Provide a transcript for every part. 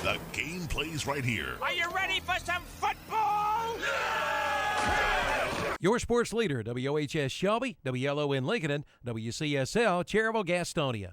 The game plays right here. Are you ready for some football? Your sports leader, WOHS Shelby, WLON Lincoln, and WCSL Cherryville Gastonia.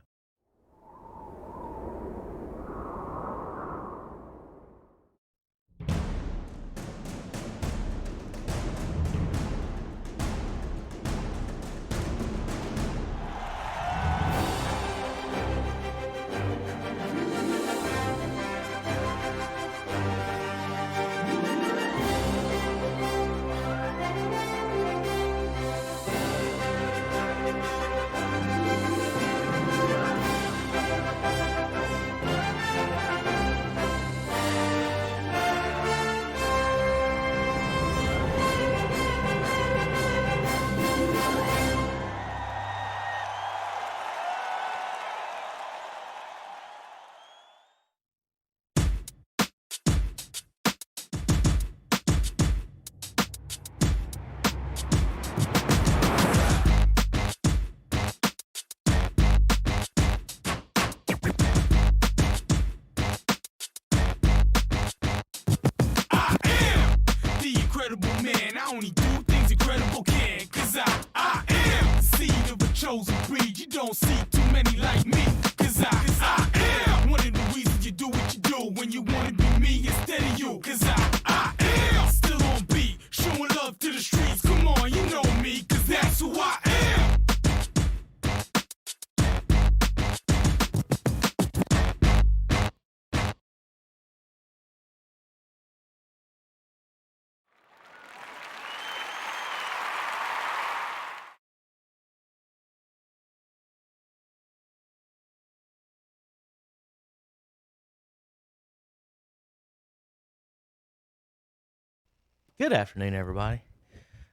Good afternoon, everybody.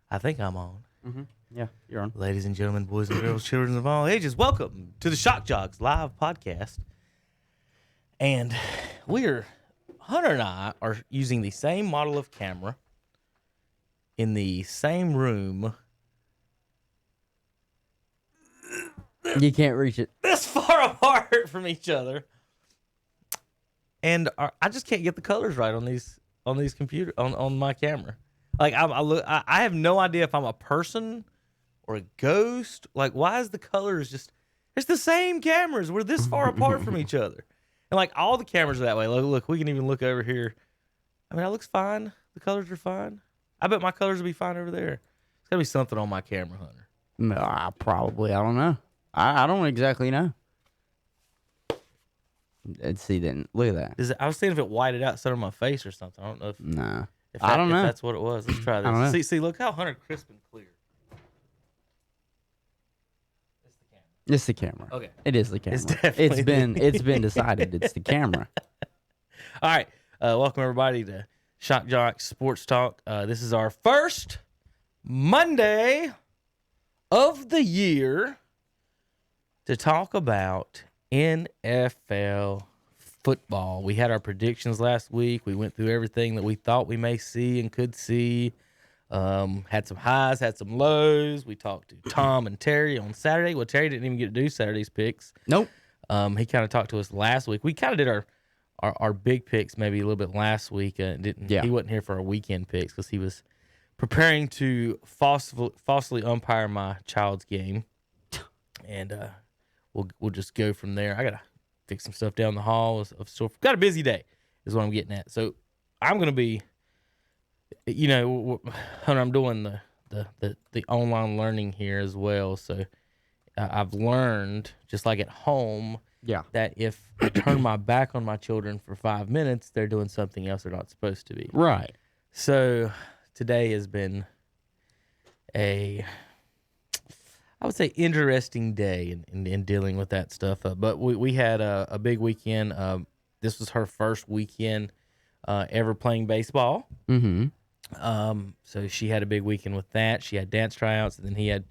I think I'm on. Mm-hmm. Yeah, you're on. Ladies and gentlemen, boys and girls, children of all ages, welcome to the Shock Joxx live podcast. And Hunter and I are using the same model of camera in the same room. You can't reach it. This far apart from each other. And I just can't get the colors right on these on my camera. Like I have no idea if I'm a person or a ghost. Like, why is the colors just? It's the same cameras. We're this far apart from each other, and like all the cameras are that way. Look, we can even look over here. I mean, that looks fine. The colors are fine. I bet my colors will be fine over there. There's gotta be something on my camera, Hunter. Probably. I don't know. I don't exactly know. Let's see then. Look at that. I was seeing if it whited out some of my face or something. I don't know if. Nah. I don't know. If that's what it was. Let's try I don't know. this. See, look how Hunter crisp and clear. It's the camera. It's the camera. Okay. It is the camera. It's definitely it's been decided. It's the camera. All right. Welcome everybody to Shock Joxx Sports Talk. This is our first Monday of the year to talk about NFL football. We had our predictions last week. We went through everything that we thought we may see and could see. Had some highs, had some lows. We talked to Tom and Terry on Saturday. Well, Terry didn't even get to do Saturday's picks. Nope. He kind of talked to us last week. We kind of did our big picks maybe a little bit last week. He wasn't here for our weekend picks because he was preparing to falsely umpire my child's game. And we'll just go from there. I gotta fix some stuff down the hall. Got a busy day, is what I'm getting at. So I'm gonna be, Hunter, I'm doing the online learning here as well. So I've learned, just like at home, that if I turn my back on my children for 5 minutes, they're doing something else they're not supposed to be. Right. So today has been I would say interesting day in dealing with that stuff. But we had a big weekend. This was her first weekend ever playing baseball. Mm-hmm. So she had a big weekend with that. She had dance tryouts, and then he had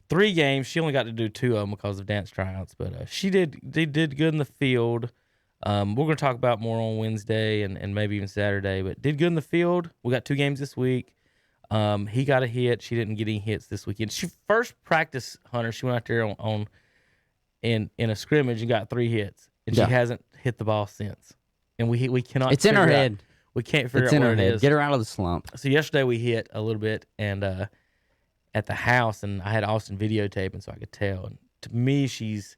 3 games. She only got to do 2 of them because of dance tryouts. But she did good in the field. We're going to talk about more on Wednesday and maybe even Saturday. But did good in the field. We got 2 games this week. He got a hit. She didn't get any hits this weekend. She first practice, Hunter. She went out there in a scrimmage and got 3 hits, and she hasn't hit the ball since. and we cannot. It's in her head. We can't figure it's out in what her it head. is. Get her out of the slump. So yesterday we hit a little bit, and at the house, and I had Austin videotaping so I could tell. And to me, she's,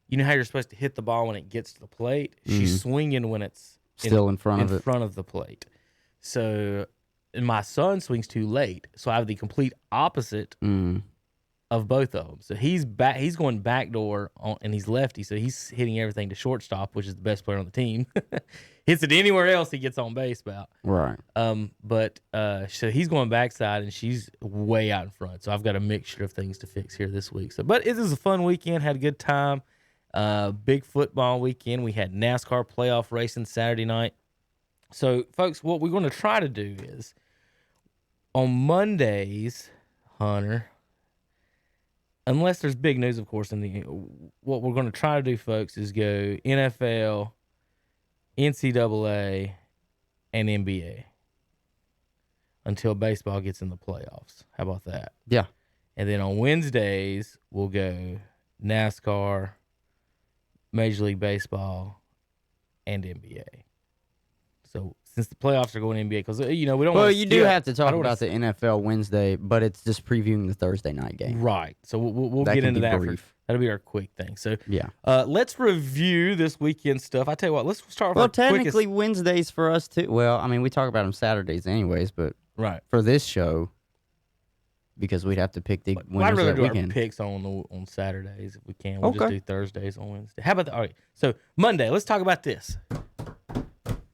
you know how you're supposed to hit the ball when it gets to the plate. She's swinging when it's still in front of it, in front of the plate. So, and my son swings too late, so I have the complete opposite of both of them. So he's going backdoor and he's lefty, so he's hitting everything to shortstop, which is the best player on the team. Hits it anywhere else, he gets on base about. Right. But so he's going backside and she's way out in front. So I've got a mixture of things to fix here this week. So, but it was a fun weekend. Had a good time. Big football weekend. We had NASCAR playoff racing Saturday night. So, folks, what we're going to try to do is on Mondays, Hunter, unless there's big news, of course, what we're going to try to do, folks, is go NFL, NCAA, and NBA until baseball gets in the playoffs. How about that? Yeah. And then on Wednesdays, we'll go NASCAR, Major League Baseball, and NBA. So since the playoffs are going NBA, because we don't. Well, you do have to talk about the NFL Wednesday, but it's just previewing the Thursday night game, right? So we'll get into that. That'll be our quick thing. So yeah, let's review this weekend stuff. I tell you what, let's start with. Well, technically Wednesdays for us too. Well, I mean, we talk about them Saturdays anyways, but right for this show, because we'd have to pick the winners I'd rather that do weekend. Our picks on Saturdays if we can. We'll just do Thursdays on Wednesday. How about all right? So Monday, let's talk about this.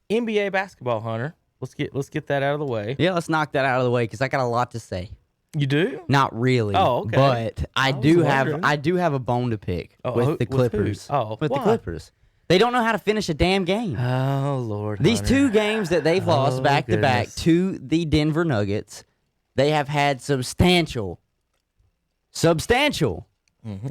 NBA basketball, Hunter. Let's get that out of the way. Yeah, let's knock that out of the way because I got a lot to say. You do? Not really. Oh, okay. But I do have a bone to pick with the Clippers. With the Clippers. They don't know how to finish a damn game. Oh Lord. These Hunter. 2 games that they've lost back to back to the Denver Nuggets, they have had substantial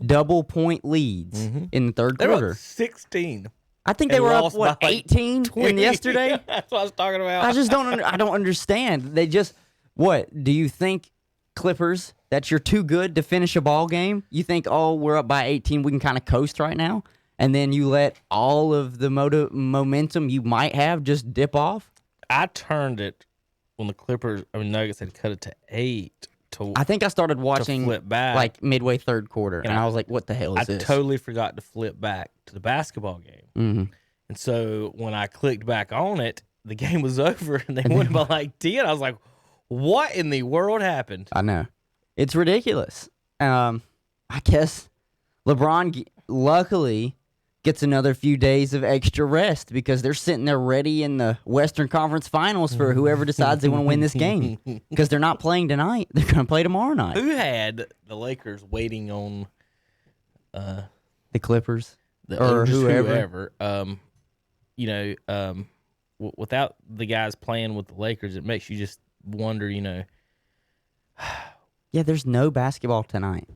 double point leads in the third quarter. They were up 16. I think they were up 18 in yesterday. That's what I was talking about. I just don't understand. They just what? Do you think Clippers that you're too good to finish a ball game? You think we're up by 18, we can kind of coast right now, and then you let all of the momentum you might have just dip off? I turned it when the Nuggets had cut it to 8. I think I started watching flip back. like midway third quarter, and I was like, "What the hell is this?" I totally forgot to flip back to the basketball game, and so when I clicked back on it, the game was over, and they went by like 10. I was like, "What in the world happened?" I know, it's ridiculous. I guess LeBron luckily gets another few days of extra rest because they're sitting there ready in the Western Conference Finals for whoever decides they want to win this game. Because they're not playing tonight. They're going to play tomorrow night. Who had the Lakers waiting on the Clippers? Or whoever. Without the guys playing with the Lakers, it makes you just wonder, Yeah, there's no basketball tonight.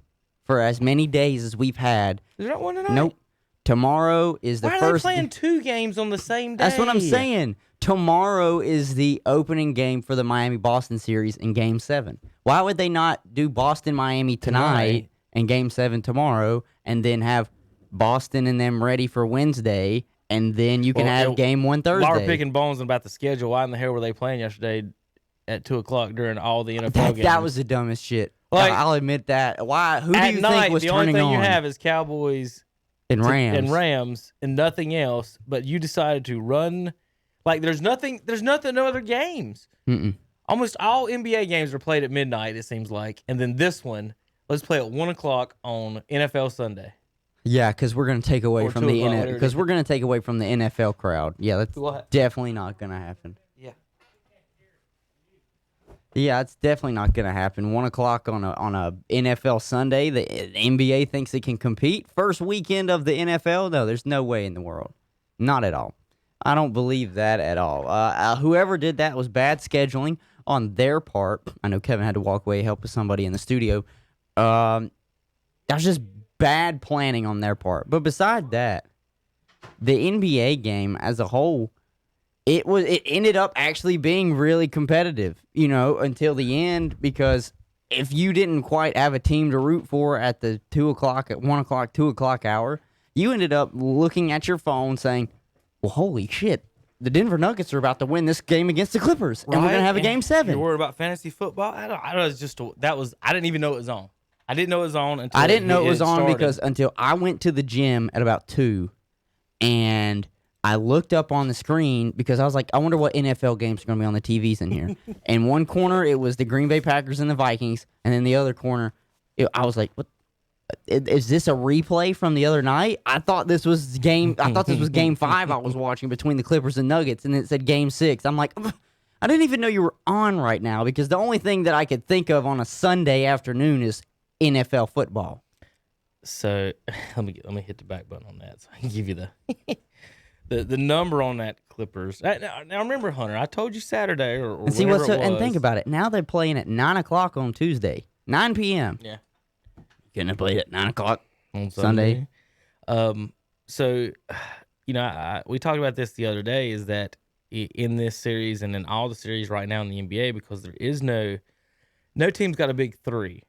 For as many days as we've had. There's not one tonight? Nope. Tomorrow is the first. Why are they playing 2 games on the same day? That's what I'm saying. Tomorrow is the opening game for the Miami-Boston series in Game 7. Why would they not do Boston-Miami tonight and Game 7 tomorrow and then have Boston and them ready for Wednesday and then you can have Game 1 Thursday? While we're picking bones about the schedule, why in the hell were they playing yesterday at 2 o'clock during all the NFL games? That was the dumbest shit. Like, I'll admit that. Why? Who do you think was turning on? The only thing you have is Cowboys and Rams and nothing else, but you decided to run like there's no other games. Almost all NBA games are played at midnight, it seems like, and then this one, let's play at 1 o'clock on NFL Sunday. Yeah, because we're gonna take away from the NFL crowd. Yeah, that's definitely not gonna happen. Yeah, it's definitely not going to happen. 1 o'clock on a NFL Sunday. The NBA thinks it can compete. First weekend of the NFL? No, there's no way in the world. Not at all. I don't believe that at all. Whoever did that was bad scheduling on their part. I know Kevin had to walk away, help with somebody in the studio. That was just bad planning on their part. But beside that, the NBA game as a whole, it ended up actually being really competitive, until the end, because if you didn't quite have a team to root for at the 2 o'clock, at 1 o'clock, 2 o'clock hour, you ended up looking at your phone saying, well, holy shit, the Denver Nuggets are about to win this game against the Clippers, and we're gonna have a game 7. You're worried about fantasy football? I didn't even know it was on. I didn't know it was on until I didn't know it was on started. because until I went to the gym at about 2, and I looked up on the screen because I was like, I wonder what NFL games are going to be on the TVs in here. In one corner, it was the Green Bay Packers and the Vikings, and then the other corner, I was like, what? Is this a replay from the other night? I thought this was game 5 I was watching between the Clippers and Nuggets, and it said game 6. I'm like, I didn't even know you were on right now because the only thing that I could think of on a Sunday afternoon is NFL football. So let me hit the back button on that so I can give you the number on that Clippers. Now remember, Hunter, I told you Saturday or and see whenever what's it was. and think about it. Now they're playing at 9 o'clock on Tuesday, 9 p.m. Yeah. Couldn't have played at 9 o'clock on Sunday. So, we talked about this the other day, is that in this series and in all the series right now in the NBA, because there is no team's got a big 3,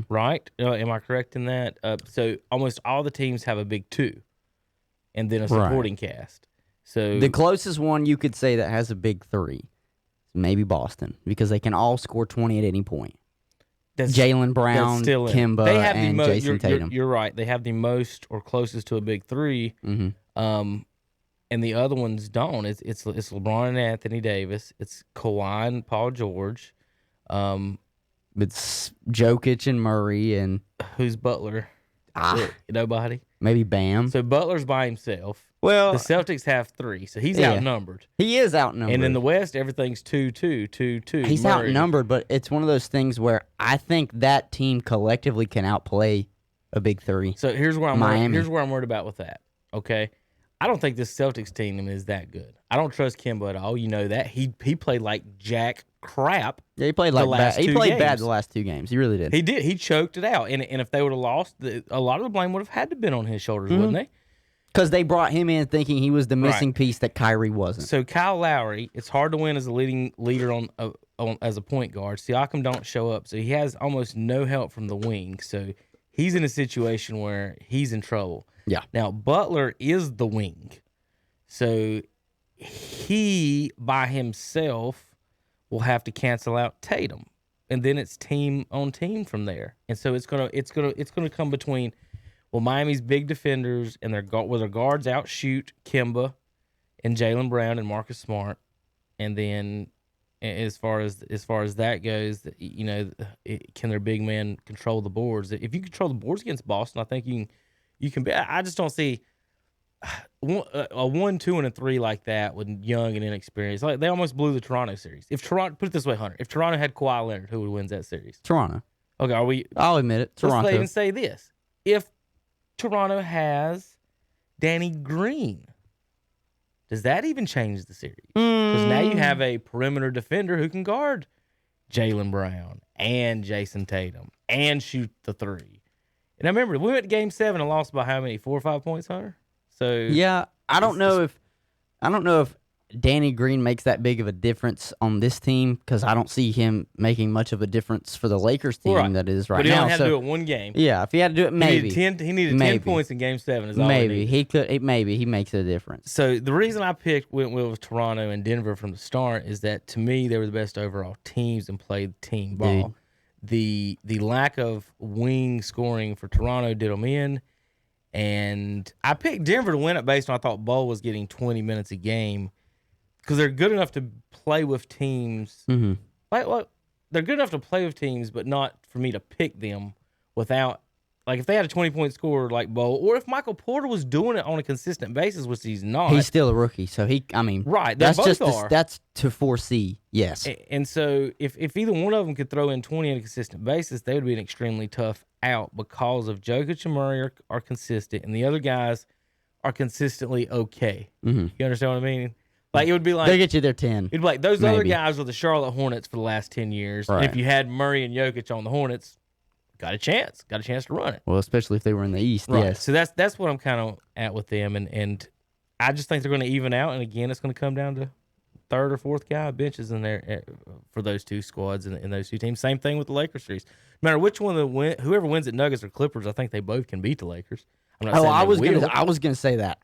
right? Am I correct in that? So almost all the teams have a big 2, and then a supporting cast. So the closest one you could say that has a big 3 is maybe Boston, because they can all score 20 at any point. Jaylen Brown, Kemba, and Jason Tatum. You're right. They have the most or closest to a big 3. Mm-hmm. And the other ones don't. It's LeBron and Anthony Davis. It's Kawhi and Paul George. It's Jokic and Murray, and who's Butler? Nobody. Maybe Bam. So Butler's by himself. Well, the Celtics have 3, so he's outnumbered. He is outnumbered. And in the West, everything's 2-2, 2-2. He's outnumbered, but it's one of those things where I think that team collectively can outplay a big 3. So here's where I'm Miami. Here's where I'm worried about with that. Okay, I don't think this Celtics team is that good. I don't trust Kemba at all. You know that he played like jack crap. Yeah, he played like bad. He played bad the last 2 games. He really did. He did. He choked it out. And if they would have lost, a lot of the blame would have had to been on his shoulders, wouldn't they? Because they brought him in thinking he was the missing piece that Kyrie wasn't. So Kyle Lowry, it's hard to win as a leader on as a point guard. Siakam don't show up, so he has almost no help from the wing. So he's in a situation where he's in trouble. Yeah. Now Butler is the wing, so he by himself will have to cancel out Tatum, and then it's team on team from there. And so it's gonna come between. Well, Miami's big defenders and their guards outshoot Kemba and Jaylen Brown and Marcus Smart, and then as far as that goes, can their big man control the boards? If you control the boards against Boston, I think you can be. I just don't see a 1, 2, and a 3 like that with young and inexperienced. Like they almost blew the Toronto series. If Toronto, put it this way, Hunter, if Toronto had Kawhi Leonard, who would win that series? Toronto. Okay, I'll admit it. Toronto. Let's even say this: if Toronto has Danny Green, does that even change the series? Because now you have a perimeter defender who can guard Jaylen Brown and Jason Tatum and shoot the 3. And I remember we went to Game 7 and lost by how many? 4 or 5 points, Hunter? So yeah, I don't know if Danny Green makes that big of a difference on this team, because I don't see him making much of a difference for the Lakers team that is right now. But he only had to do it 1 game. Yeah, if he had to do it, maybe. He needed 10 points in Game 7 is all maybe. He could. Maybe he makes a difference. So the reason I went with Toronto and Denver from the start is that, to me, they were the best overall teams and played team ball. The lack of wing scoring for Toronto did them in. And I picked Denver to win it based on I thought Bo was getting 20 minutes a game, because they're good enough to play with teams. Mm-hmm. Like they're good enough to play with teams, but not for me to pick them without. Like if they had a 20-point scorer like Bo, or if Michael Porter was doing it on a consistent basis, which he's not. He's still a rookie, so right. That's to foresee. Yes. And so if either one of them could throw in 20 on a consistent basis, they would be an extremely tough out, because of Jokic and Murray are consistent, and the other guys are consistently okay. Mm-hmm. You understand what I mean? Like it would be like they'll get you their 10. It'd be like those other guys were the Charlotte Hornets for the last 10 years. Right. And if you had Murray and Jokic on the Hornets, got a chance to run it. Well, especially if they were in the East. Right. Yes. So that's what I'm kind of at with them, and I just think they're going to even out. And again, it's going to come down to third or fourth guy benches in there for those 2 squads and those 2 teams. Same thing with the Lakers series. No matter which one whoever wins at Nuggets or Clippers, I think they both can beat the Lakers. I'm not saying I was going to say that.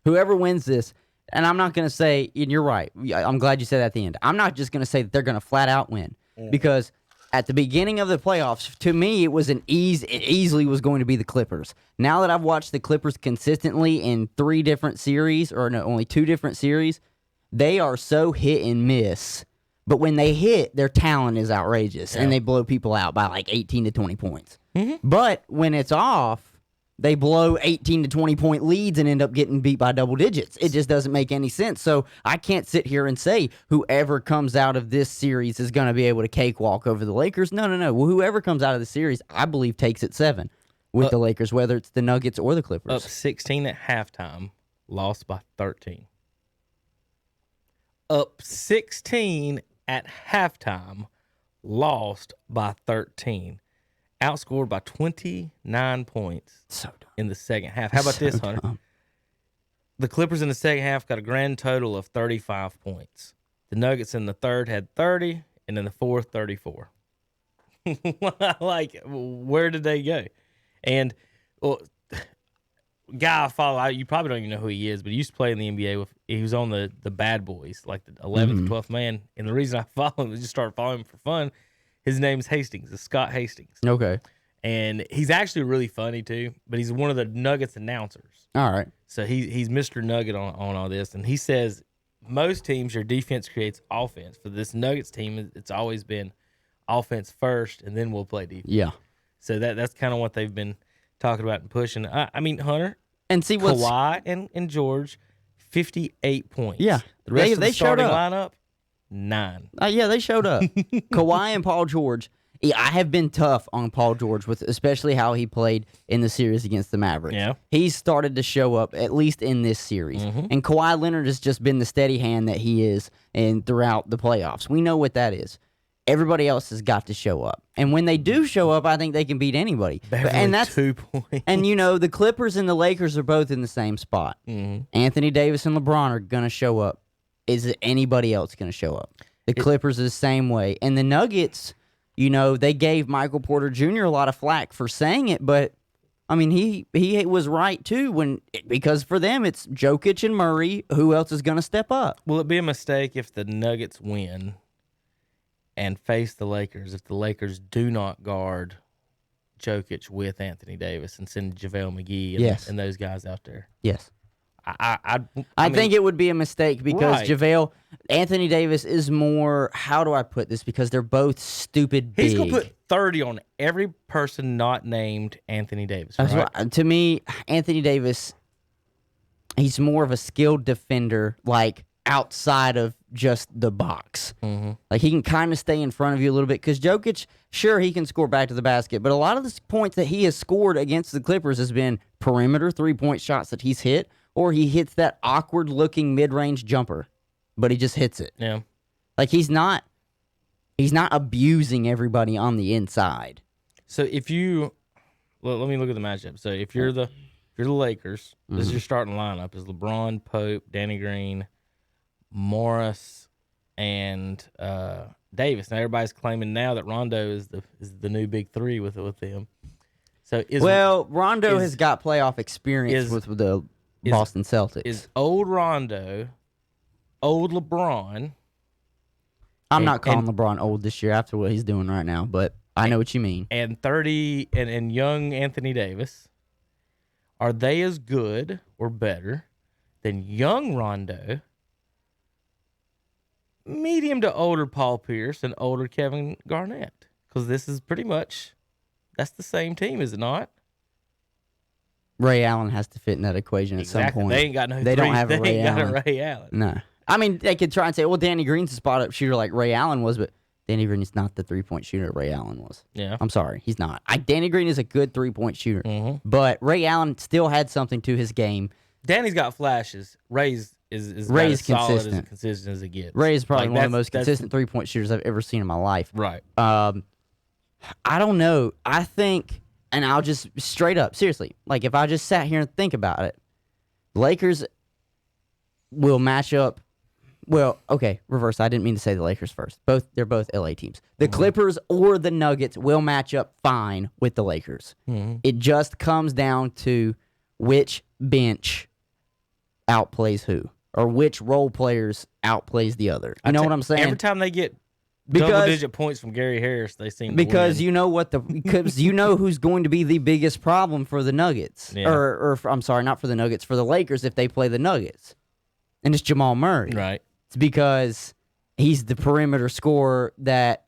Whoever wins this, and I'm not going to say, and you're right, I'm glad you said that at the end. I'm not just going to say that they're going to flat out win because at the beginning of the playoffs, to me, it easily was going to be the Clippers. Now that I've watched the Clippers consistently in only 2 different series, they are so hit and miss. But when they hit, their talent is outrageous, and they blow people out by like 18 to 20 points. Mm-hmm. But when it's off, they blow 18 to 20 point leads and end up getting beat by double digits. It just doesn't make any sense. So I can't sit here and say whoever comes out of this series is going to be able to cakewalk over the Lakers. No. Well, whoever comes out of the series, I believe, takes it 7 with the Lakers, whether it's the Nuggets or the Clippers. Up 16 at halftime, lost by 13. Up 16 at halftime, lost by 13. Outscored by 29 points in the second half. How about this, Hunter? Dumb. The Clippers in the second half got a grand total of 35 points. The Nuggets in the third had 30, and in the fourth, 34. Like, where did they go? And, guy I follow, you probably don't even know who he is, but he used to play in the NBA. He was on the Bad Boys, like the 11th, 12th man. And the reason I follow him is just started following him for fun. His name is Hastings. It's Scott Hastings. Okay. And he's actually really funny, too, but he's one of the Nuggets announcers. All right. So he's Mr. Nugget on all this. And he says most teams, your defense creates offense. For this Nuggets team, it's always been offense first, and then we'll play defense. Yeah. So that's kind of what they've been talking about and pushing. I mean, Hunter, and see Kawhi and George, 58 points. Yeah. The rest of the starting showed up. lineup, 9. Yeah, they showed up. Kawhi and Paul George. Yeah, I have been tough on Paul George, with especially how he played in the series against the Mavericks. Yeah. He's started to show up, at least in this series. Mm-hmm. And Kawhi Leonard has just been the steady hand that he is throughout the playoffs. We know what that is. Everybody else has got to show up. And when they do show up, I think they can beat anybody. And that's 2 points. And, the Clippers and the Lakers are both in the same spot. Mm-hmm. Anthony Davis and LeBron are going to show up. Is anybody else going to show up? The Clippers are the same way. And the Nuggets, they gave Michael Porter Jr. a lot of flack for saying it, but, I mean, he was right, too, because for them it's Jokic and Murray. Who else is going to step up? Will it be a mistake if the Nuggets win and face the Lakers if the Lakers do not guard Jokic with Anthony Davis and send JaVale McGee and those guys out there? Yes. I think it would be a mistake because right. Anthony Davis is more, how do I put this? Because they're both stupid big. He's going to put 30 on every person not named Anthony Davis, right? To me, Anthony Davis, he's more of a skilled defender, like outside of just the box. Mm-hmm. Like he can kind of stay in front of you a little bit because Jokic, sure, he can score back to the basket, but a lot of the points that he has scored against the Clippers has been perimeter 3-point shots that he's hit, or he hits that awkward-looking mid-range jumper, but he just hits it. Yeah. Like he's not abusing everybody on the inside. So if you let me look at the matchup. So if you're the Lakers, mm-hmm. this is your starting lineup: is LeBron, Pope, Danny Green, Morris, and Davis. Now everybody's claiming now that Rondo is the new big three with them. So Rondo has got playoff experience with the Boston Celtics. Is old Rondo, old LeBron? I'm not calling LeBron old this year after what he's doing right now, but I know what you mean. And 30 and young Anthony Davis, are they as good or better than young Rondo, medium to older Paul Pierce, and older Kevin Garnett? Because this is pretty much, that's the same team, is it not? Ray Allen has to fit in that equation at some point. They ain't got no. They don't have a Ray Allen. Got a Ray Allen. No, I mean they could try and say, well, Danny Green's a spot up shooter like Ray Allen was, but Danny Green is not the 3-point shooter Ray Allen was. Yeah, I'm sorry, he's not. Danny Green is a good 3-point shooter, mm-hmm. but Ray Allen still had something to his game. Danny's got flashes. Ray's Ray's consistent. As consistent as it gets. Ray is probably one of the most consistent 3-point shooters I've ever seen in my life. Right. I don't know. I think. And I'll just straight up, seriously, like if I just sat here and think about it, Lakers will match up. Well, okay, reverse. I didn't mean to say the Lakers first. They're both LA teams. The mm-hmm. Clippers or the Nuggets will match up fine with the Lakers. Mm-hmm. It just comes down to which bench outplays who. or which role players outplays the other. You know what I'm saying? Every time they get double-digit points from Gary Harris, they seem to win. Because you know who's going to be the biggest problem for the Nuggets, or I'm sorry, not for the Nuggets, for the Lakers if they play the Nuggets, and it's Jamal Murray. Right. It's because he's the perimeter scorer that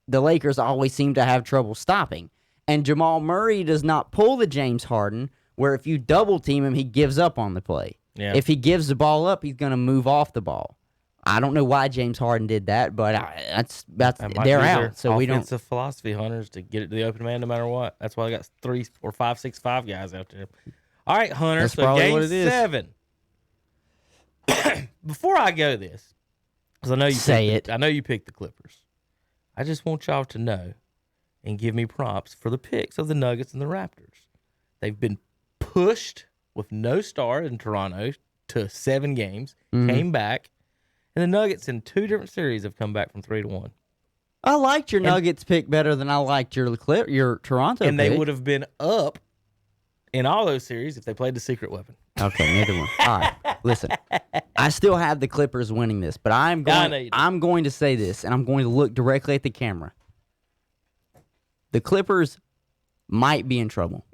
the Lakers always seem to have trouble stopping, and Jamal Murray does not pull the James Harden, where if you double team him, he gives up on the play. Yeah. If he gives the ball up, he's going to move off the ball. I don't know why James Harden did that, but they're out. So we don't. Offensive philosophy, Hunters, to get it to the open man no matter what. That's why they got 3 or 5, 6, 5 guys out there. All right, Hunter. That's so probably game what it is. 7. Before I go this, because I know you picked the Clippers. I just want y'all to know and give me props for the picks of the Nuggets and the Raptors. They've been pushed with no star in Toronto to 7 games, came back, and the Nuggets in 2 different series have come back from 3-1. I liked your Nuggets pick better than I liked your Toronto and pick. They would have been up in all those series if they played the secret weapon. Okay, neither one. All right, listen. I still have the Clippers winning this, but I'm going to say this, and I'm going to look directly at the camera. The Clippers might be in trouble.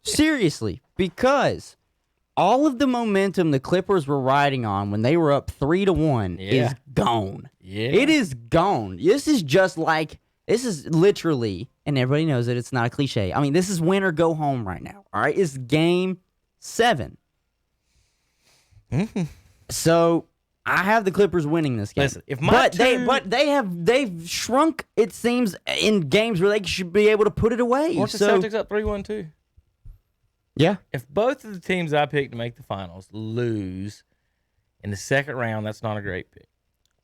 Seriously, because all of the momentum the Clippers were riding on when they were up 3-1 is gone. Yeah. It is gone. This is literally, and everybody knows it, it's not a cliche. I mean, this is win or go home right now. All right, it's game 7. So I have the Clippers winning this game. Listen, they've shrunk, it seems, in games where they should be able to put it away. Weren't the Celtics up 3-1 too? Yeah. If both of the teams I picked to make the finals lose in the second round, that's not a great pick.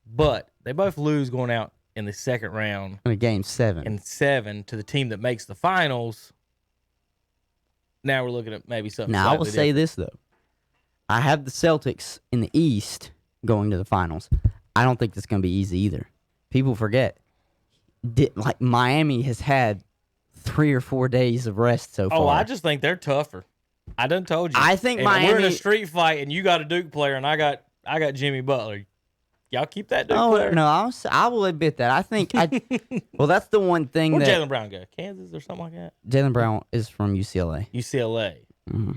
But they both lose going out in the second round. In game 7. In 7 to the team that makes the finals. Now we're looking at maybe something. Now, I will say this, though. I have the Celtics in the East going to the finals. I don't think it's going to be easy either. People forget. Miami has had 3 or 4 days of rest so far. Oh, I just think they're tougher. I done told you. I think Miami. We're in a street fight, and you got a Duke player, and I got Jimmy Butler. Y'all keep that Duke player. No, I will admit that. I think well, that's the one thing Where'd that Jaylen Brown go? Kansas or something like that? Jaylen Brown is from UCLA. UCLA. Mm-hmm.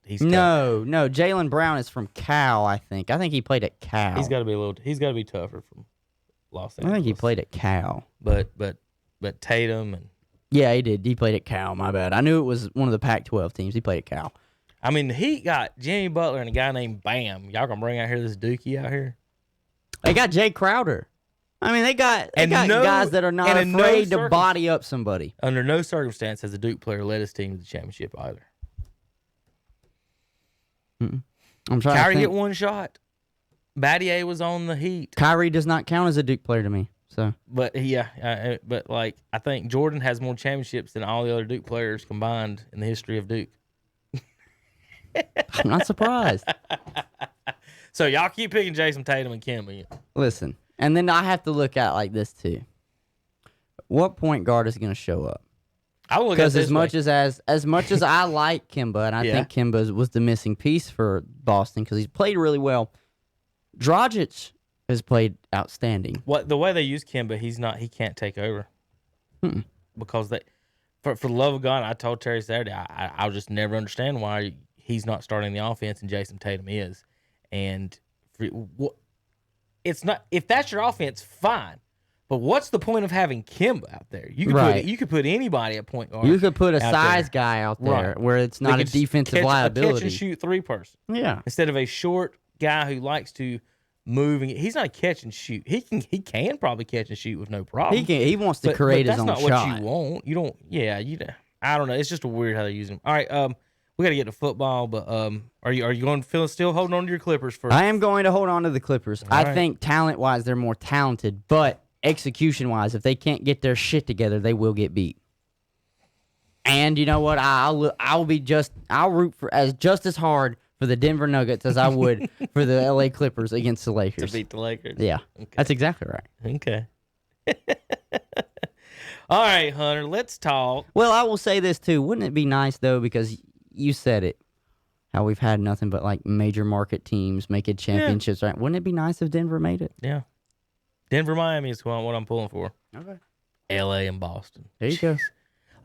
He's no. Jaylen Brown is from Cal. I think he played at Cal. He's got to be tougher from Los Angeles. I think he played at Cal. But Tatum and yeah, he did. He played at Cal. My bad. I knew it was one of the Pac-12 teams. He played at Cal. I mean, he got Jimmy Butler and a guy named Bam. Y'all gonna bring out here this Dookie out here? They got Jay Crowder. I mean, they got guys that are not afraid to body up somebody. Under no circumstance has a Duke player led his team to the championship either. I'm trying. Kyrie hit one shot. Battier was on the Heat. Kyrie does not count as a Duke player to me. So, but I think Jordan has more championships than all the other Duke players combined in the history of Duke. I'm not surprised. So y'all keep picking Jason Tatum and Kemba. Listen, and then I have to look at like this too. What point guard is going to show up? I will look at this as much as I like Kemba, and I think Kemba was the missing piece for Boston because he's played really well. Dragic has played outstanding. The way they use Kemba, he can't take over because for the love of God, I told Terry Saturday I'll just never understand why he's not starting the offense and Jason Tatum is, and it's not if that's your offense, fine. But what's the point of having Kemba out there? You could put anybody at point guard. You could put a size guy out there where it's not a defensive liability. A catch and shoot 3 person. Yeah. Instead of a short guy who likes to move. He's not a catch and shoot. He can probably catch and shoot with no problem. He wants to create his own shot. That's not what you want. You don't. Yeah. I don't know. It's just a weird how they use him. All right. We got to get to football, but are you going to still holding on to your Clippers first? I am going to hold on to the Clippers. I think talent wise they're more talented, but execution wise, if they can't get their shit together, they will get beat. And you know what? I'll root for just as hard for the Denver Nuggets as I would for the LA Clippers against the Lakers. To beat the Lakers. Yeah. Okay. That's exactly right. Okay. All right, Hunter, let's talk. Well, I will say this too. Wouldn't it be nice though, because you said it. how we've had nothing but like major market teams make it championships. Right? Wouldn't it be nice if Denver made it? Yeah. Denver, Miami is what I'm pulling for. Okay. L.A. and Boston. There you go.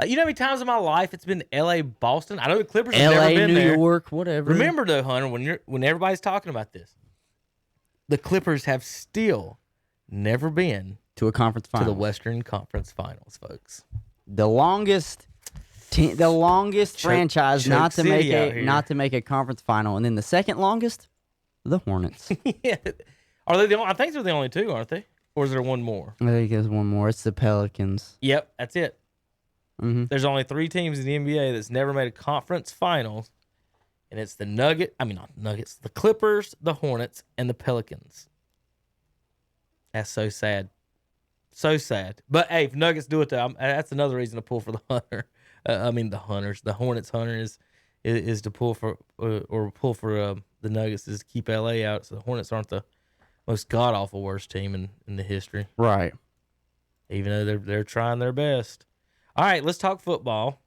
You know how many times in my life it's been L.A., Boston? I know the Clippers have L.A., never been New there. York, whatever. Remember, though, Hunter, when everybody's talking about this, the Clippers have still never been to a conference final. To the Western Conference Finals, folks. The longest franchise not to make a conference final, and then the second longest, the Hornets. Yeah. Are they the only? I think they're the only two, aren't they? Or is there one more? I think there's one more. It's the Pelicans. Yep, that's it. Mm-hmm. There's only 3 teams in the NBA that's never made a conference finals, and it's the the Clippers, the Hornets, and the Pelicans. That's so sad. So sad. But, hey, if Nuggets do it, though, that's another reason to pull for the Hunter. The Hunters. The Hornets Hunter is to pull for, the Nuggets is to keep LA out, so the Hornets aren't the most god-awful worst team in the history. Right. Even though they're trying their best. All right, let's talk football.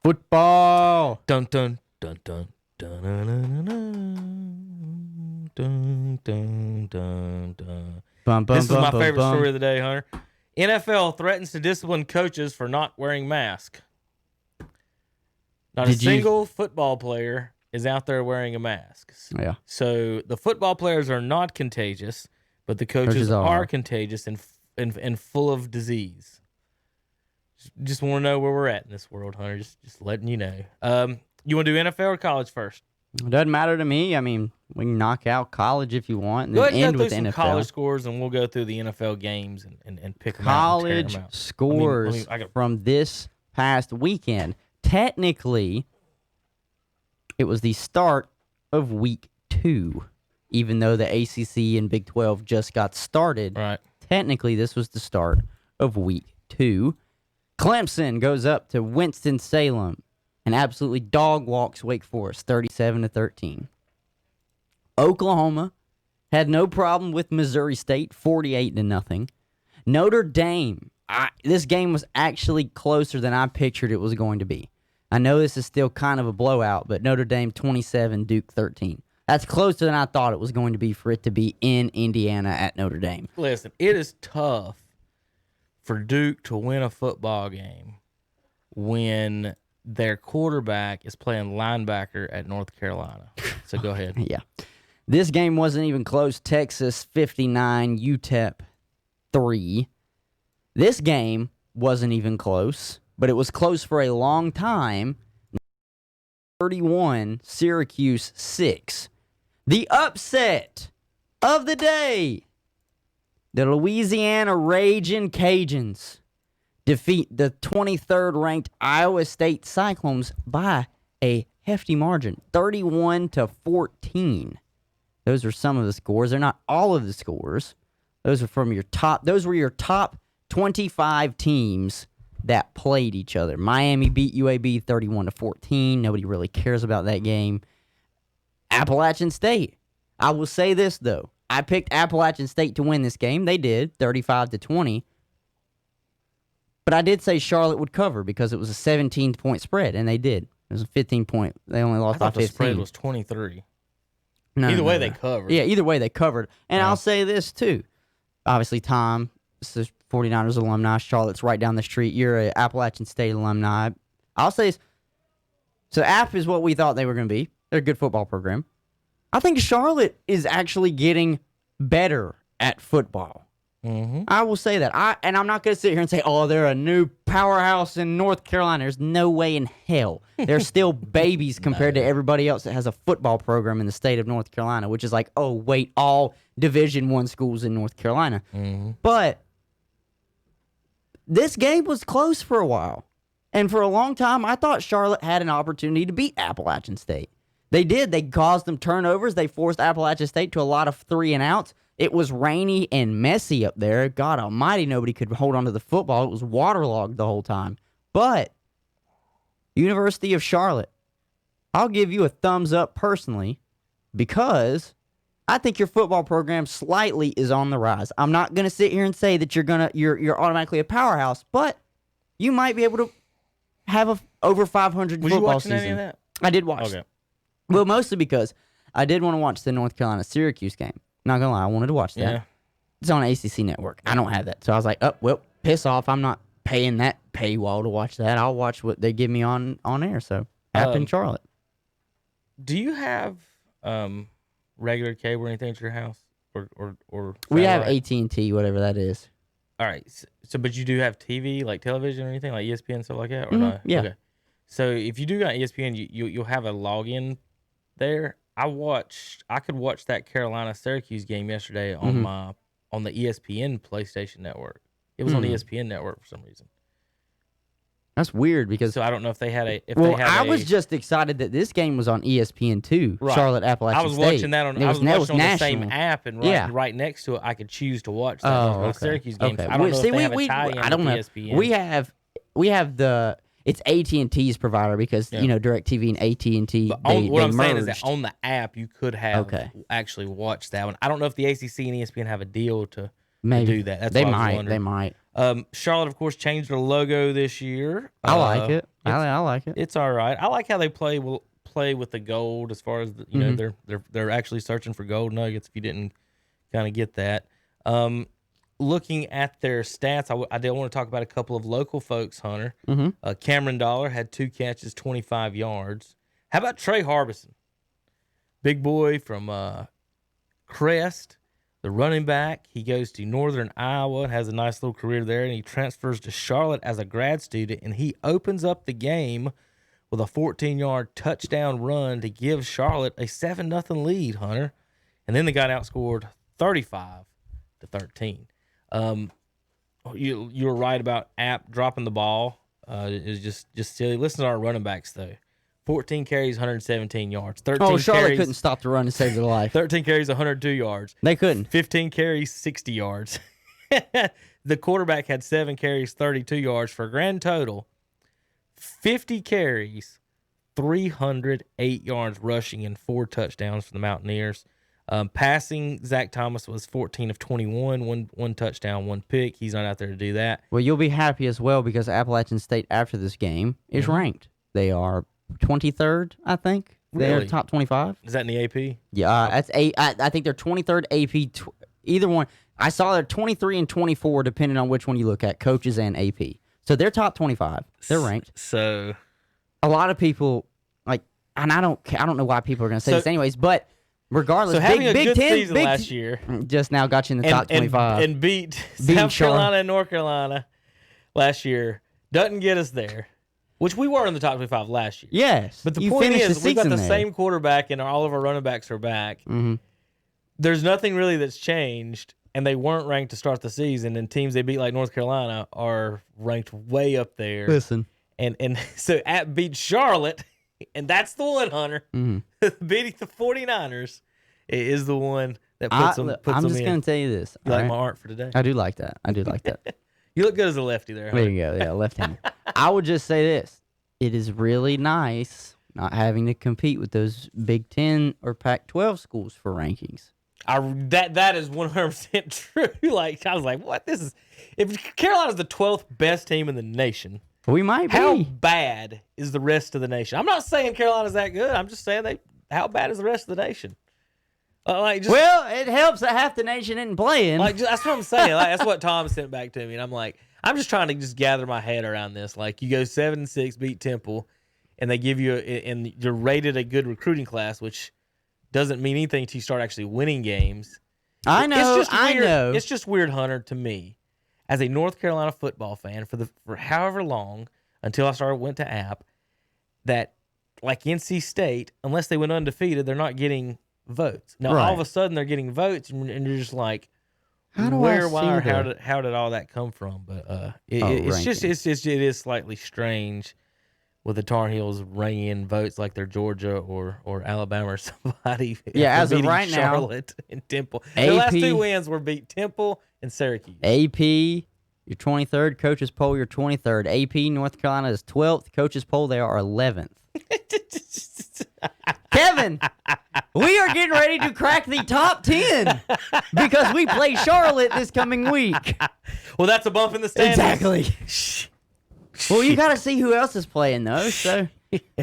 Football. Dun dun dun dun dun dun dun dun dun dun dun. Bum, bum, This is my favorite bum. story of the day, Hunter. NFL threatens to discipline coaches for not wearing masks. Not a single football player is out there wearing a mask. Yeah. So the football players are not contagious, but the coaches are contagious and full of disease. Just want to know where we're at in this world, Hunter. Just letting you know. You want to do NFL or college first? It doesn't matter to me. I mean, we can knock out college if you want, and Go then ahead and end go with through some NFL. college scores, and we'll go through the NFL games and pick them out. College and tear 'em out. scores from this past weekend. Technically, it was the start of week 2, even though the ACC and Big 12 just got started. Right. Technically, this was the start of week 2. Clemson goes up to Winston-Salem and absolutely dog walks Wake Forest 37-13. Oklahoma had no problem with Missouri State 48-0. Notre Dame, this game was actually closer than I pictured it was going to be. I know this is still kind of a blowout, but Notre Dame 27, Duke 13. That's closer than I thought it was going to be for it to be in Indiana at Notre Dame. Listen, it is tough for Duke to win a football game when their quarterback is playing linebacker at North Carolina. So go ahead. Yeah. This game wasn't even close. Texas 59, UTEP 3. This game wasn't even close, but it was close for a long time. 31, Syracuse 6. The upset of the day. The Louisiana Ragin' Cajuns defeat the 23rd ranked Iowa State Cyclones by a hefty margin, 31-14. Those are some of the scores. They're not all of the scores. Those were your top 25 teams that played each other. Miami beat UAB 31-14. Nobody really cares about that game. Appalachian State. I will say this though. I picked Appalachian State to win this game. They did, 35-20. But I did say Charlotte would cover because it was a 17-point spread, and they did. It was a 15-point. They only lost by 15. The spread was 23. Either way, they covered. Yeah, either way, they covered. And I'll say this, too. Obviously, Tom, this is 49ers alumni. Charlotte's right down the street. You're an Appalachian State alumni. I'll say this. So, App is what we thought they were going to be. They're a good football program. I think Charlotte is actually getting better at football. Mm-hmm. I will say that. I'm not going to sit here and say, oh, they're a new powerhouse in North Carolina. There's no way in hell. They're still babies compared to everybody else that has a football program in the state of North Carolina, which is like, oh, wait, all Division I schools in North Carolina. Mm-hmm. But this game was close for a while. And for a long time, I thought Charlotte had an opportunity to beat Appalachian State. They did. They caused them turnovers. They forced Appalachian State to a lot of 3-and-outs. It was rainy and messy up there. God almighty, nobody could hold on to the football. It was waterlogged the whole time. But University of Charlotte, I'll give you a thumbs up personally because I think your football program slightly is on the rise. I'm not going to sit here and say that you're automatically a powerhouse, but you might be able to have a over 500 Was football you watching season. any of that? I did watch. Okay. Well, mostly because I did want to watch the North Carolina-Syracuse game. Not going to lie, I wanted to watch that. Yeah. It's on ACC Network. I don't have that. So I was like, oh, well, piss off. I'm not paying that paywall to watch that. I'll watch what they give me on air. So, App in Charlotte. Do you have regular cable or anything at your house? Or we have satellite? AT&T, whatever that is. All right. So, but you do have TV, like television or anything, like ESPN and stuff like that? Or not? Yeah. Okay. So, if you do got ESPN, you'll have a login there. I could watch that Carolina-Syracuse game yesterday on the ESPN PlayStation network. It was on the ESPN network for some reason. That's weird because So I don't know if they had a. I was just excited that this game was on ESPN too. Right. Charlotte Appalachian I was State. watching that on. It I was watching on the national. same app, and right next to it, I could choose to watch that Oh, okay. Syracuse game. Okay. I don't know if they have we a tie-in I don't with know. ESPN. We have the. It's AT&T's provider because DirecTV and AT&T What I'm merged. saying is that on the app you could have actually watched that one. I don't know if the ACC and ESPN have a deal to do that. That's they what I was might. wondering. They might. Charlotte, of course, changed their logo this year. I like it. I like it. It's all right. I like how they play with the gold as far as they're actually searching for gold nuggets. If you didn't kind of get that. Looking at their stats, I did want to talk about a couple of local folks, Hunter. Cameron Dollar had 2 catches, 25 yards. How about Trey Harbison? Big boy from Crest, the running back. He goes to Northern Iowa and has a nice little career there, and he transfers to Charlotte as a grad student, and he opens up the game with a 14-yard touchdown run to give Charlotte a 7-0 lead, Hunter. And then they got outscored 35-13. You were right about App dropping the ball. It's just silly. Listen to our running backs though. 14 carries, 117 yards. 13 Charlotte carries, couldn't stop the run to save their life. 13 carries, 102 yards. They couldn't. 15 carries, 60 yards. The quarterback had 7 carries, 32 yards for a grand total 50 carries, 308 yards rushing, and 4 touchdowns for the Mountaineers. Passing, Zach Thomas was 14 of 21, one touchdown, 1 pick. He's not out there to do that. Well, you'll be happy as well because Appalachian State, after this game, is ranked. They are 23rd, I think. They're Really? top 25. Is that in the AP? Yeah, that's I think they're 23rd AP. Either one. I saw they're 23 and 24, depending on which one you look at, coaches and AP. So they're top 25. They're ranked. So A lot of people and I don't know why people are going to say this anyways, but regardless, so having Big a good Ten season last year just now got you in the top 25 and beat South Carolina and North Carolina last year doesn't get us there, which we were in the top 25 last year. Yes, But the you point finished is, the we've got the season same quarterback and all of our running backs are back. Mm-hmm. There's nothing really that's changed, and they weren't ranked to start the season, and teams they beat like North Carolina are ranked way up there. Listen, And so App beat Charlotte, and that's the one, Hunter. Mm-hmm. Beating the 49ers is the one that puts them I'm just in. going to tell you this. You like my art for today? I do like that. You look good as a lefty there. There you go. Yeah, left-handed. I would just say this. It is really nice not having to compete with those Big Ten or Pac-12 schools for rankings. That is 100% true. Like, I was like, what? If Carolina's the 12th best team in the nation, We might be. how bad is the rest of the nation? I'm not saying Carolina's that good. I'm just saying how bad is the rest of the nation? Well, it helps that half the nation isn't playing. That's what I'm saying. That's what Tom sent back to me, and I'm like, I'm just trying to just gather my head around this. Like, you go 7-6, beat Temple, and they give you and you're rated a good recruiting class, which doesn't mean anything until you start actually winning games. I know. I know. It's just weird, Hunter, to me, as a North Carolina football fan for however long until I went to App, that like NC State, unless they went undefeated, they're not getting votes. Now all of a sudden they're getting votes, and you're just like, how did all that come it is slightly strange with the Tar Heels ringing in votes like they're Georgia or Alabama or somebody. Yeah, as of beating right now, Charlotte and Temple. The last 2 wins were beat Temple and Syracuse. AP, you're 23rd. Coaches poll, you're 23rd. AP, North Carolina is 12th. Coaches poll, they are 11th. Kevin, we are getting ready to crack the top 10 because we play Charlotte this coming week. Well, that's a bump in the standings. Exactly. Well, you got to see who else is playing, though. So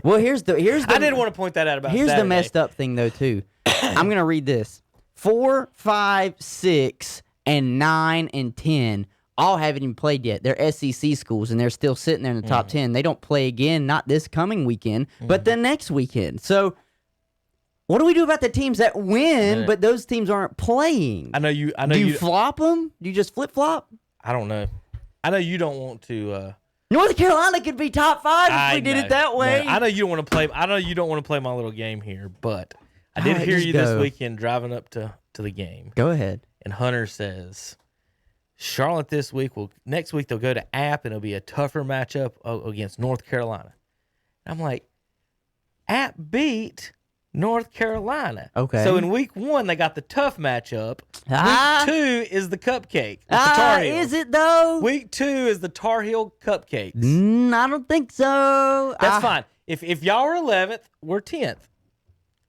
Well, here's the I didn't want to point that out about Here's Saturday. the messed up thing, though, too. I'm going to read this. 4, 5, 6, and 9 and 10 all haven't even played yet. They're SEC schools, and they're still sitting there in the top 10. They don't play again, not this coming weekend, but the next weekend. So what do we do about the teams that win, but those teams aren't playing? I know you. Do you flop them? Do you just flip-flop? I don't know. I know you don't want to. North Carolina could be top 5 if we did it that way. No, I know you don't want to play. I know you don't want to play my little game here, but I did hear you this weekend driving up to the game. Go ahead. And Hunter says Charlotte next week they'll go to App and it'll be a tougher matchup against North Carolina. I'm like, App beat North Carolina. Okay. So in week 1 they got the tough matchup. Week 2 is the cupcake. The Tar Heels. Is it though? Week 2 is the Tar Heel cupcakes. I don't think so. That's fine. If y'all are 11th, we're 10th.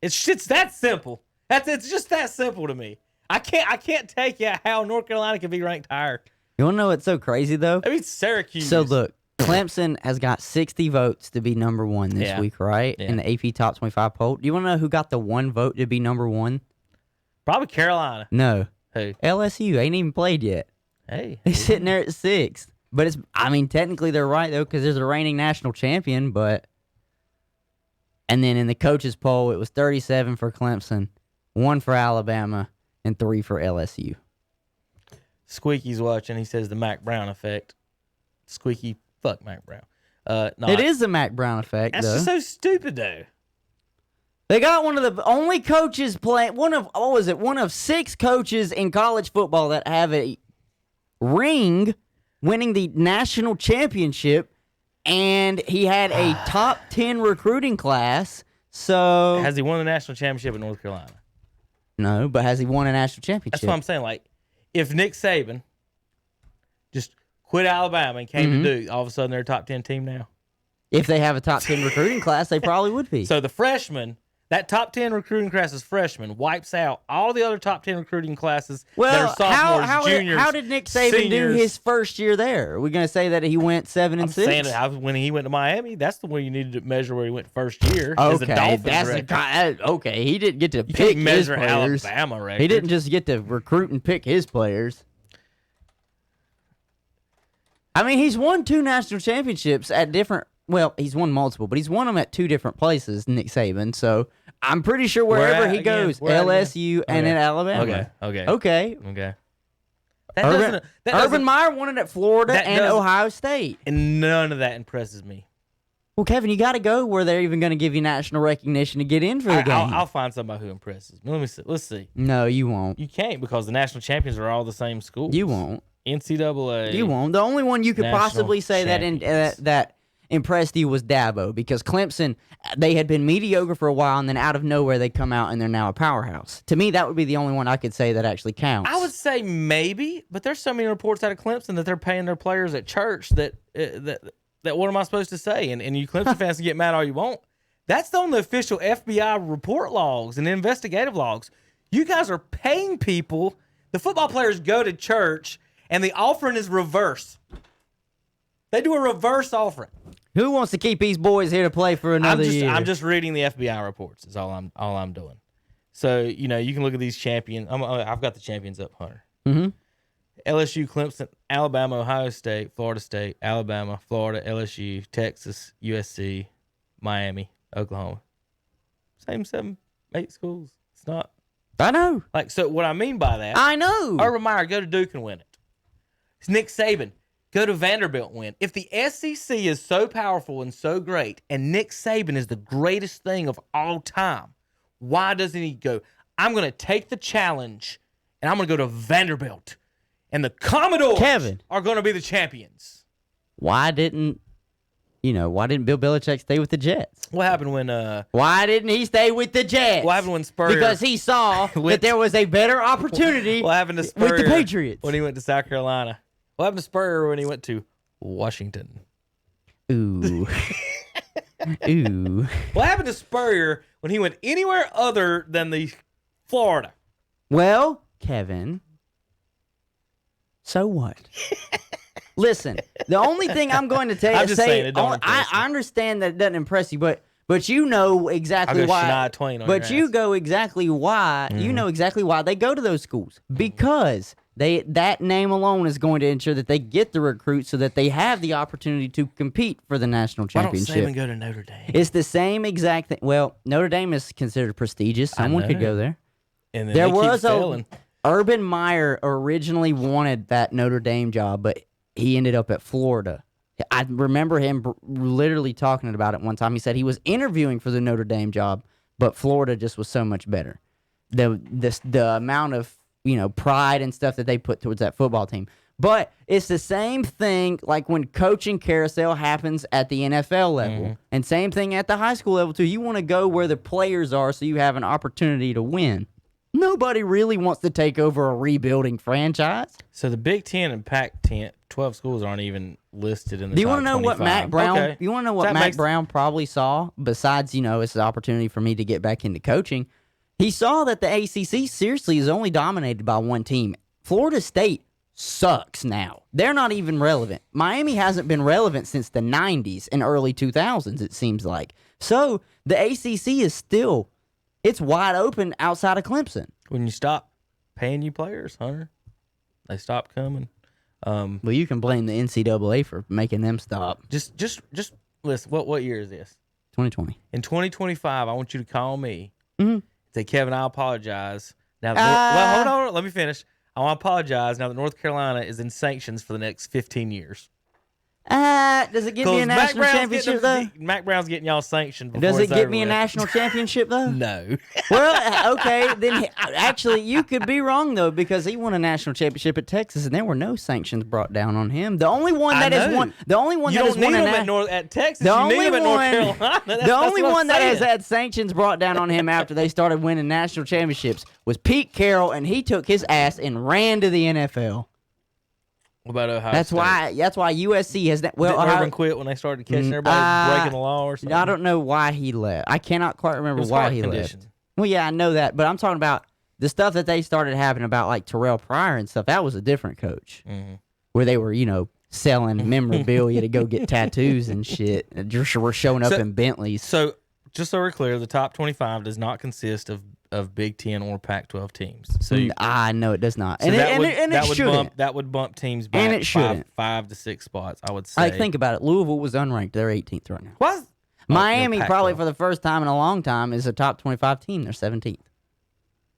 It's that simple. It's just that simple to me. I can't take how North Carolina can be ranked higher. You want to know what's so crazy though? I mean Syracuse. So look, Clemson has got 60 votes to be number 1 this week, right? Yeah. In the AP Top 25 poll. Do you want to know who got the 1 vote to be number 1? Probably Carolina. No. Who? LSU ain't even played yet. Hey. They're sitting there at 6th. But technically they're right though, because there's a reigning national champion, and then in the coaches poll, it was 37 for Clemson, 1 for Alabama, and 3 for LSU. Squeaky's watching. He says the Mac Brown effect. Squeaky, fuck Mac Brown. It is the Mac Brown effect, That's though. just so stupid, though. They got one of the only coaches playing. One of 6 coaches in college football that have a ring winning the national championship, and he had a top 10 recruiting class. So Has he won the national championship in North Carolina? No, but has he won a national championship? That's what I'm saying. Like, if Nick Saban just quit Alabama and came to Duke, all of a sudden they're a top 10 team now. If they have a top 10 recruiting class, they probably would be. So the freshmen, that top 10 recruiting class is freshmen, wipes out all the other top 10 recruiting classes that are sophomores, juniors, how did Nick Saban seniors. do his first year there? Are we going to say that he went 7 and 6? Saying that when he went to Miami, that's the way you needed to measure where he went first year. As a Okay, Dolphins record. okay. He didn't get to You pick can't his measure players. Alabama record. He didn't just get to recruit and pick his players. I mean, he's won 2 national championships at different. Well, he's won multiple, but he's won them at 2 different places, Nick Saban. So I'm pretty sure wherever he goes, LSU and at Alabama. Okay. Urban Meyer won it at Florida and Ohio State. And none of that impresses me. Well, Kevin, you got to go where they're even going to give you national recognition to get in for the game. I'll find somebody who impresses me. Let me see. Let's see. No, you won't. You can't because the national champions are all the same school. You won't. NCAA. You won't. The only one you could possibly say that impressed you was Dabo, because Clemson, they had been mediocre for a while, and then out of nowhere they come out and they're now a powerhouse. To me, that would be the only one I could say that actually counts. I would say maybe, but there's so many reports out of Clemson that they're paying their players at church that what am I supposed to say? And you Clemson fans can get mad all you want. That's on the official FBI report logs and investigative logs. You guys are paying people. The football players go to church, and the offering is reverse. They do a reverse offering. Who wants to keep these boys here to play for another year? I'm just reading the FBI reports. Is all I'm doing. So you can look at these champions. I've got the champions up, Hunter. Mm-hmm. LSU, Clemson, Alabama, Ohio State, Florida State, Alabama, Florida, LSU, Texas, USC, Miami, Oklahoma. Same 7, 8 schools. It's not. I know. So what I mean by that. I know. Urban Meyer, go to Duke and win it. It's Nick Saban. Go to Vanderbilt and win. If the SEC is so powerful and so great, and Nick Saban is the greatest thing of all time, why doesn't he go, I'm going to take the challenge, and I'm going to go to Vanderbilt, and the Commodores are going to be the champions? Why didn't Bill Belichick stay with the Jets? What happened when... Why didn't he stay with the Jets? What happened when Spurrier... Because he saw that there was a better opportunity what happened to Spurrier with the Patriots when he went to South Carolina? What happened to Spurrier when he went to Washington? Ooh. Ooh. What happened to Spurrier when he went anywhere other than the Florida? Well, Kevin, so what? Listen, the only thing I'm going to tell you, I'm just saying it don't impress I understand that it doesn't impress you, but you know exactly I'll go why. Shania Twain on But your you ass. go exactly why. You know exactly why they go to those schools because that name alone is going to ensure that they get the recruits so that they have the opportunity to compete for the national Why don't championship. Saban go to Notre Dame? It's the same exact thing. Well, Notre Dame is considered prestigious. Someone could know. go there. And then There they keep was failing. Urban Meyer originally wanted that Notre Dame job, but he ended up at Florida. I remember him literally talking about it one time. He said he was interviewing for the Notre Dame job, but Florida just was so much better. The amount of pride and stuff that they put towards that football team. But it's the same thing like when coaching carousel happens at the NFL level, and same thing at the high school level too. You want to go where the players are so you have an opportunity to win. Nobody really wants to take over a rebuilding franchise. So the Big 10 and Pac-10, 12 schools aren't even listed in the Do you top want to know 25. what Mac Brown? Okay. You want to know what That Mac makes- Brown probably saw? Besides, it's an opportunity for me to get back into coaching. He saw that the ACC seriously is only dominated by one team. Florida State sucks now. They're not even relevant. Miami hasn't been relevant since the 90s and early 2000s, it seems like. So the ACC is still, it's wide open outside of Clemson. When you stop paying you players, Hunter, they stop coming. Well, you can blame the NCAA for making them stop. Just listen. What year is this? 2020. In 2025, I want you to call me. Mhm. Say, Kevin, I apologize. Now, well, hold on. Let me finish. I want to apologize now that North Carolina is in sanctions for the next 15 years. Does it give me a national championship, though? Mac Brown's getting y'all sanctioned. Before Does it it's get over me a with. national championship, though? No. Well, okay, then actually you could be wrong though because he won a national championship at Texas and there were no sanctions brought down on him. The only one that has won, the only one You that has don't won need a them na- at Texas. the You only need them at North one- Carolina. the only what I'm one that has saying. had sanctions brought down on him after they started winning national championships was Pete Carroll, and he took his ass and ran to the NFL. What about Ohio That's State? why USC has that. Well, Didn't Ohio- Urban quit when they started catching everybody breaking the law or something? I don't know why he left. I cannot quite remember It was why heart he condition. left. Well, yeah, I know that, but I'm talking about the stuff that they started having about like Terrell Pryor and stuff. That was a different coach, where they were, selling memorabilia to go get tattoos and shit. And just were showing up So- in Bentleys. So, just so we're clear, the top 25 does not consist of Big 10 or Pac-12 teams. So, I know it does not, so and that it shouldn't. that would bump teams back And it shouldn't. five to 6 spots, I would say. Like, think about it. Louisville was unranked. They're 18th right now. Why is- Miami, no, probably Pac-12. for the first time in a long time, is a top 25 team. They're 17th.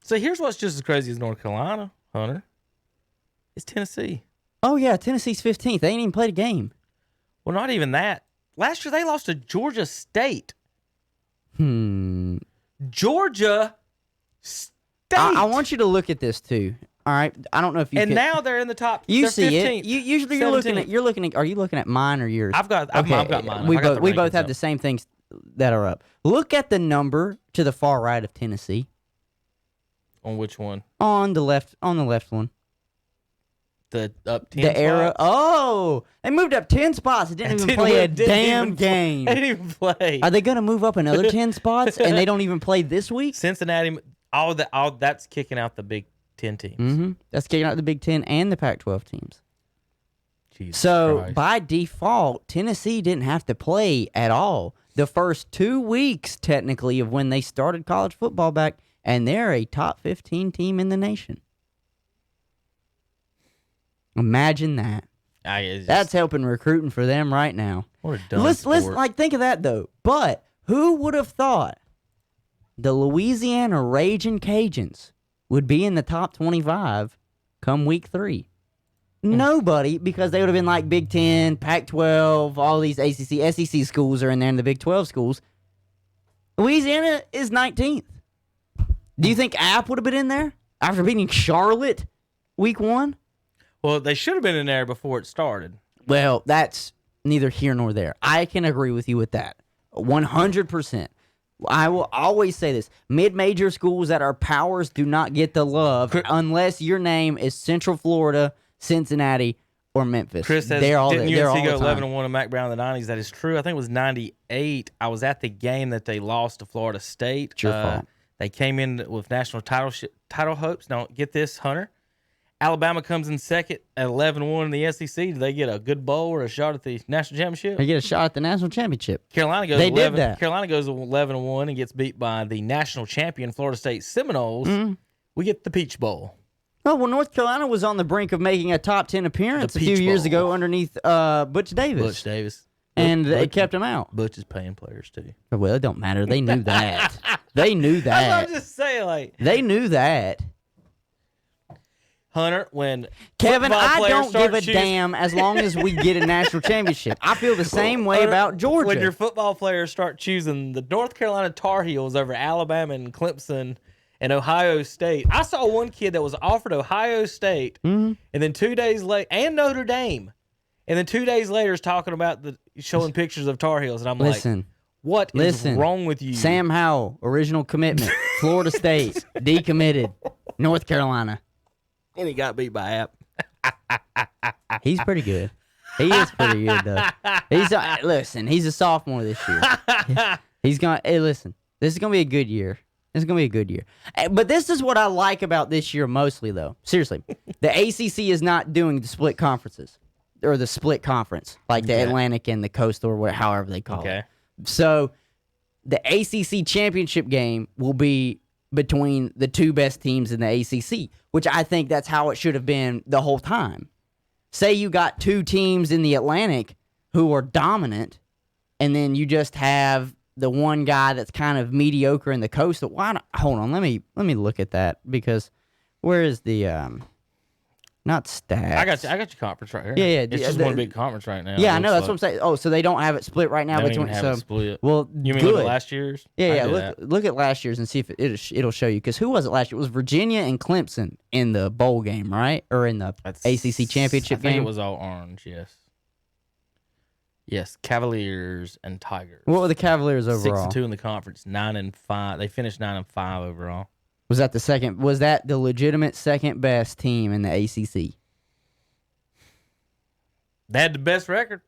So here's what's just as crazy as North Carolina, Hunter. It's Tennessee. Oh yeah, Tennessee's 15th. They ain't even played a game. Well, not even that. Last year they lost to Georgia State. Georgia State. I want you to look at this too. All right, I don't know if you and can, now they're in the top. you they're see 15th, it. Usually you're looking 17th. Are you looking at mine or yours? I've got mine. We I got we the both rankings have up. the same things that are up. Look at the number to the far right of Tennessee On which one? on the left one. The up 10 The era. spots? Oh, they moved up 10 spots. It didn't even play a damn game. They didn't even play. Are they going to move up another 10 spots and they don't even play this week? Cincinnati, all that's kicking out the Big 10 teams. Mm-hmm. That's kicking out the Big 10 and the Pac-12 teams. Jesus So Christ. by default, Tennessee didn't have to play at all the first 2 weeks, technically, of when they started college football back, and they're a top 15 team in the nation. Imagine that. That's helping recruiting for them right now. What a dumb Let's sport. like think of that though. But who would have thought the Louisiana Ragin' Cajuns would be in the top 25 come week 3? Nobody, because they would have been like Big 10, Pac-12, all these ACC, SEC schools are in there, and the Big 12 schools. Louisiana is 19th. Do you think App would have been in there after beating Charlotte week 1? Well, they should have been in there before it started. Well, that's neither here nor there. I can agree with you with that. 100%. I will always say this. Mid-major schools that are powers do not get the love unless your name is Central Florida, Cincinnati, or Memphis. Chris says, they're all didn't they're all UNC the go time. 11-1 in Mac Brown in the 90s? That is true. I think it was 98. I was at the game that they lost to Florida State. It's your fault. They came in with national title hopes. Now, get this, Hunter. Alabama comes in second at 11-1 in the SEC. Do they get a good bowl or a shot at the national championship? They get a shot at the national championship. Carolina goes They 11, did that. Carolina goes 11-1 and gets beat by the national champion Florida State Seminoles. Mm-hmm. We get the Peach Bowl. Oh, well, North Carolina was on the brink of making a top 10 appearance The a few Peach years Bowl. ago underneath Butch Davis. Butch Davis. And they Butch- kept him out. Butch is paying players too. Well, it don't matter. They knew that. They knew That's that. what I'm just saying. Like They knew that. Hunter, when Kevin, football I players don't start give a choosing- damn as long as we get a national championship. I feel the same way about Georgia. When your football players start choosing the North Carolina Tar Heels over Alabama and Clemson and Ohio State. I saw one kid that was offered Ohio State, and then 2 days later, and Notre Dame, and then 2 days later is talking about showing pictures of Tar Heels, and I'm Listen. like, what is wrong with you? Sam Howell, original commitment. Florida State, decommitted. North Carolina. And he got beat by App. He's pretty good. He is pretty good, though. Listen, he's a sophomore this year. Listen, this is going to be a good year. This is going to be a good year. But this is what I like about this year mostly, though. Seriously. The ACC is not doing the split conferences or the split conference, like the Atlantic and the Coastal or however they call it. So the ACC championship game will be between the two best teams in the ACC, which I think that's how it should have been the whole time. Say you got two teams in the Atlantic who are dominant, and then you just have the one guy that's kind of mediocre in the Coastal. Why not? Hold on, let me look at that, because where is the not stats? I got your conference right here. Yeah. It's just one big conference right now. Yeah, I know. That's what I'm saying. Oh, so they don't have it split right now They don't between. even have So it split. well, You mean good. look at last year's? I Yeah. do that. Look at last year's and see if it'll show you. Because who was it last year? It was Virginia and Clemson in the bowl game, right? Or in the ACC championship I think game. it was all orange. Yes, Cavaliers and Tigers. What were the Cavaliers overall? 6-2 in the conference, 9-5. They finished 9-5 overall. Was that the second? Was that the legitimate second best team in the ACC? They had the best record.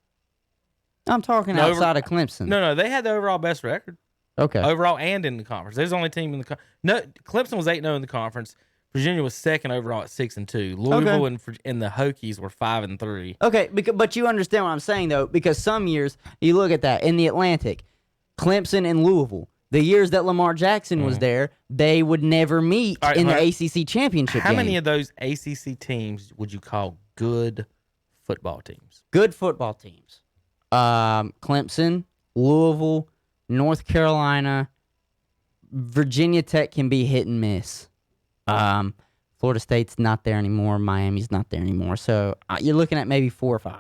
I'm talking No, outside of Clemson. No, they had the overall best record. Okay. Overall and in the conference. They're the only team in the No, Clemson was 8-0 in the conference. Virginia was second overall at 6-2. Louisville and the Hokies were 5-3. Okay, but you understand what I'm saying, though, because some years, you look at that, in the Atlantic, Clemson and Louisville, the years that Lamar Jackson was there, they would never meet All right, in the Hunter, ACC championship How game. many of those ACC teams would you call good football teams? Good football teams? Clemson, Louisville, North Carolina, Virginia Tech can be hit and miss. Florida State's not there anymore. Miami's not there anymore. So you're looking at maybe 4 or 5.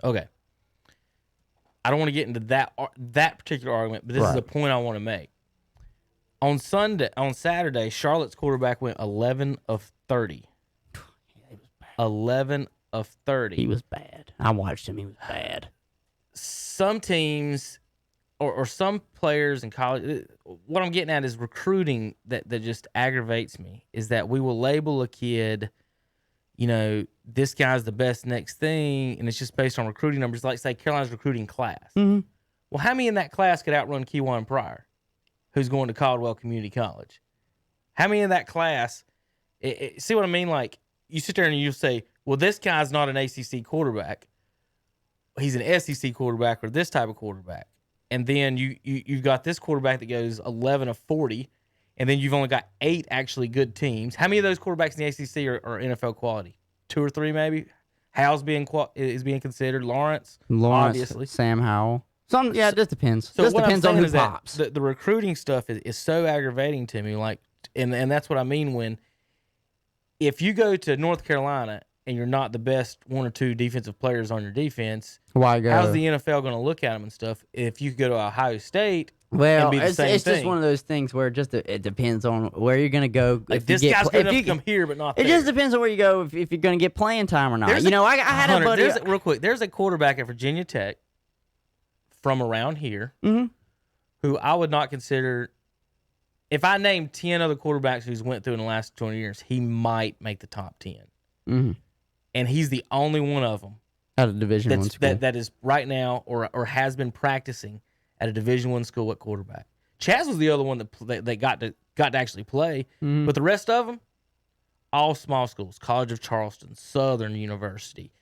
Okay. I don't want to get into that particular argument, but this is a point I want to make. On Saturday, Charlotte's quarterback went 11 of 30. 11 of 30. He was bad. I watched him. He was bad. Some teams or some players in college, what I'm getting at is recruiting that just aggravates me, is that we will label a kid, this guy's the best next thing, and it's just based on recruiting numbers. Like, say, Carolina's recruiting class. Mm-hmm. Well, how many in that class could outrun Keywan Pryor, who's going to Caldwell Community College? How many in that class, see what I mean? Like, you sit there and you say, well, this guy's not an ACC quarterback. He's an SEC quarterback or this type of quarterback. And then you've got this quarterback that goes 11 of 40, and then you've only got 8 actually good teams. How many of those quarterbacks in the ACC are NFL quality? 2 or 3 maybe? Howell's is being considered. Lawrence, obviously. Sam Howell. It just depends. So just what depends I'm on saying who is that pops. the recruiting stuff is so aggravating to me. Like, and that's what I mean when if you go to North Carolina and you're not the best 1 or 2 defensive players on your defense, Why go? how's the NFL going to look at them and stuff? If you go to Ohio State, Well, and be the it's same just thing. one of those things where it depends on where you're going to go. Like, if you this get guy's pla- good if enough you- to come here, but not It there. just depends on where you go if you're going to get playing time or not. There's I had Hunter, a buddy. real quick, there's a quarterback at Virginia Tech from around here who I would not consider. If I named 10 other quarterbacks who's went through in the last 20 years, he might make the top 10. Mm-hmm. And he's the only one of them At a Division I school. that is right now or has been practicing at a Division I school at quarterback. Chaz was the other one that got to actually play, but the rest of them, all small schools, College of Charleston, Southern University,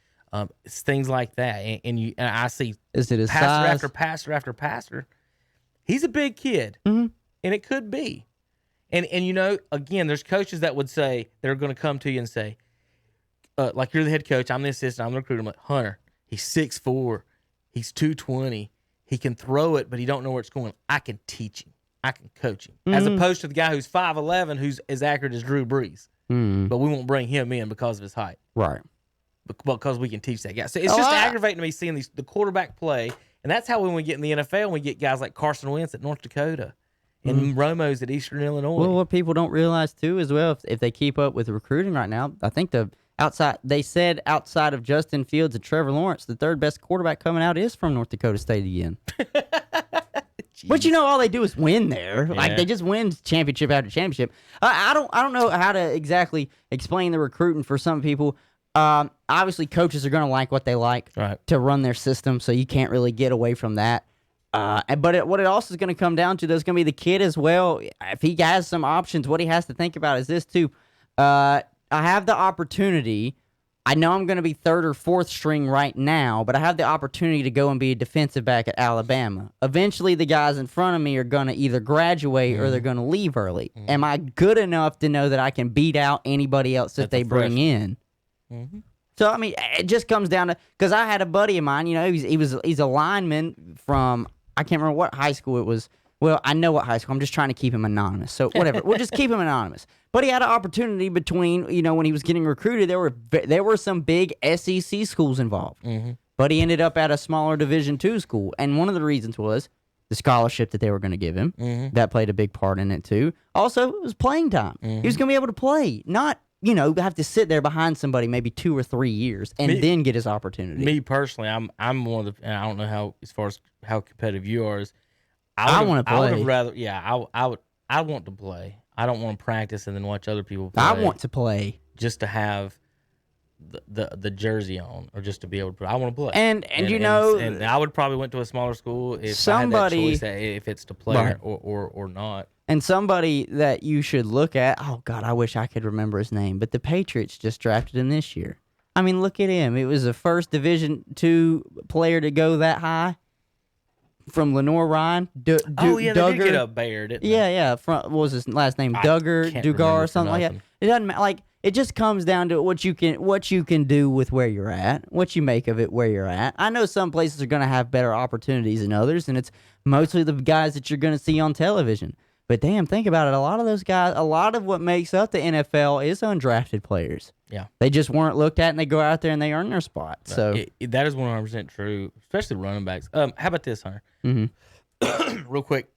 it's things like that. And I see Is it his pastor size? after pastor after pastor. He's a big kid, Mhm. and it could be. And again, there's coaches that would say, they're going to come to you and say, like, you're the head coach, I'm the assistant, I'm the recruiter. I'm like, Hunter, he's 6'4", he's 220, he can throw it, but he don't know where it's going. I can teach him. I can coach him. As opposed to the guy who's 5'11", who's as accurate as Drew Brees. But we won't bring him in because of his height. Right. Because we can teach that guy. So it's just aggravating to me seeing the quarterback play. And that's how when we get in the NFL, we get guys like Carson Wentz at North Dakota and Romo's at Eastern Illinois. Well, what people don't realize, too, as well, if they keep up with recruiting right now, I think they said outside of Justin Fields and Trevor Lawrence, the third best quarterback coming out is from North Dakota State again. But all they do is win there. Yeah. Like, they just win championship after championship. I don't know how to exactly explain the recruiting for some people. Obviously, coaches are going to like what they like to run their system, so you can't really get away from that. But what it also is going to come down to, there's going to be the kid as well. If he has some options, what he has to think about is this, too. I have the opportunity. I know I'm going to be third or fourth string right now, but I have the opportunity to go and be a defensive back at Alabama. Eventually, the guys in front of me are going to either graduate or they're going to leave early. Am I good enough to know that I can beat out anybody else that they bring in? So, I mean, it just comes down to, because I had a buddy of mine, he's a lineman from, I can't remember what high school it was. Well, I know what high school. I'm just trying to keep him anonymous. So whatever. We'll just keep him anonymous. But he had an opportunity between, when he was getting recruited, there were some big SEC schools involved. But he ended up at a smaller Division II school. And one of the reasons was the scholarship that they were going to give him. That played a big part in it, too. Also, it was playing time. He was going to be able to play, not, have to sit there behind somebody maybe 2 or 3 years and then get his opportunity. Me personally, I'm one of the, and I don't know how, as far as how competitive you are, I want to play. I would have rather, I want to play. I don't want to practice and then watch other people play. I want to play. Just to have the jersey on, or just to be able to play. I want to play. And I would probably went to a smaller school if I had that choice, if it's to play or not. And somebody that you should look at, oh, God, I wish I could remember his name, but the Patriots just drafted him this year. I mean, look at him. It was the first Division II player to go that high from Lenore Ryan. They did get a bear, didn't they? Yeah. What was his last name? Dugar or something like that. It doesn't matter. Like, it just comes down to what you can do with where you're at, what you make of it where you're at. I know some places are going to have better opportunities than others, and it's mostly the guys that you're going to see on television. But damn, think about it. A lot of those guys, a lot of what makes up the NFL is undrafted players. Yeah. They just weren't looked at, and they go out there and they earn their spot. So that is 100% true, especially running backs. How about this, Hunter? Real quick,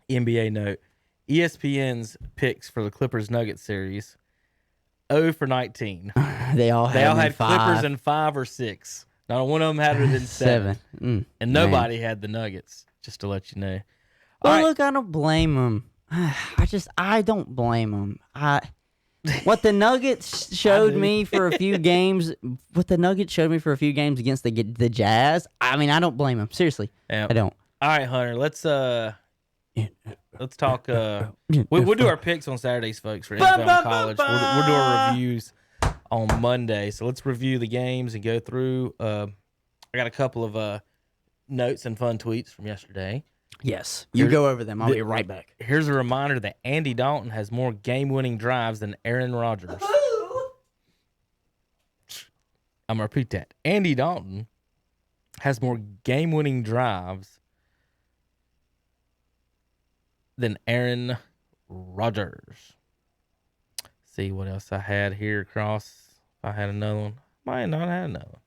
NBA note. ESPN's picks for the Clippers-Nuggets series, 0 for 19. They all had Clippers in 5 or 6. Not one of them had it in 7. And nobody had the Nuggets, just to let you know. Well, look, I don't blame them. I don't blame them. What the Nuggets showed me for a few games, against the Jazz, I mean, I don't blame them. Seriously, I don't. All right, Hunter, let's talk. We'll do our picks on Saturdays, folks, for NFL and college. We'll do our reviews on Monday. So let's review the games and go through. I got a couple of notes and fun tweets from yesterday. Yes. You go over them. I'll be right back. Here's a reminder that Andy Dalton has more game-winning drives than Aaron Rodgers. I'm going to repeat that. Andy Dalton has more game-winning drives than Aaron Rodgers. See what else I had here across. If I had another one. Might not have another one.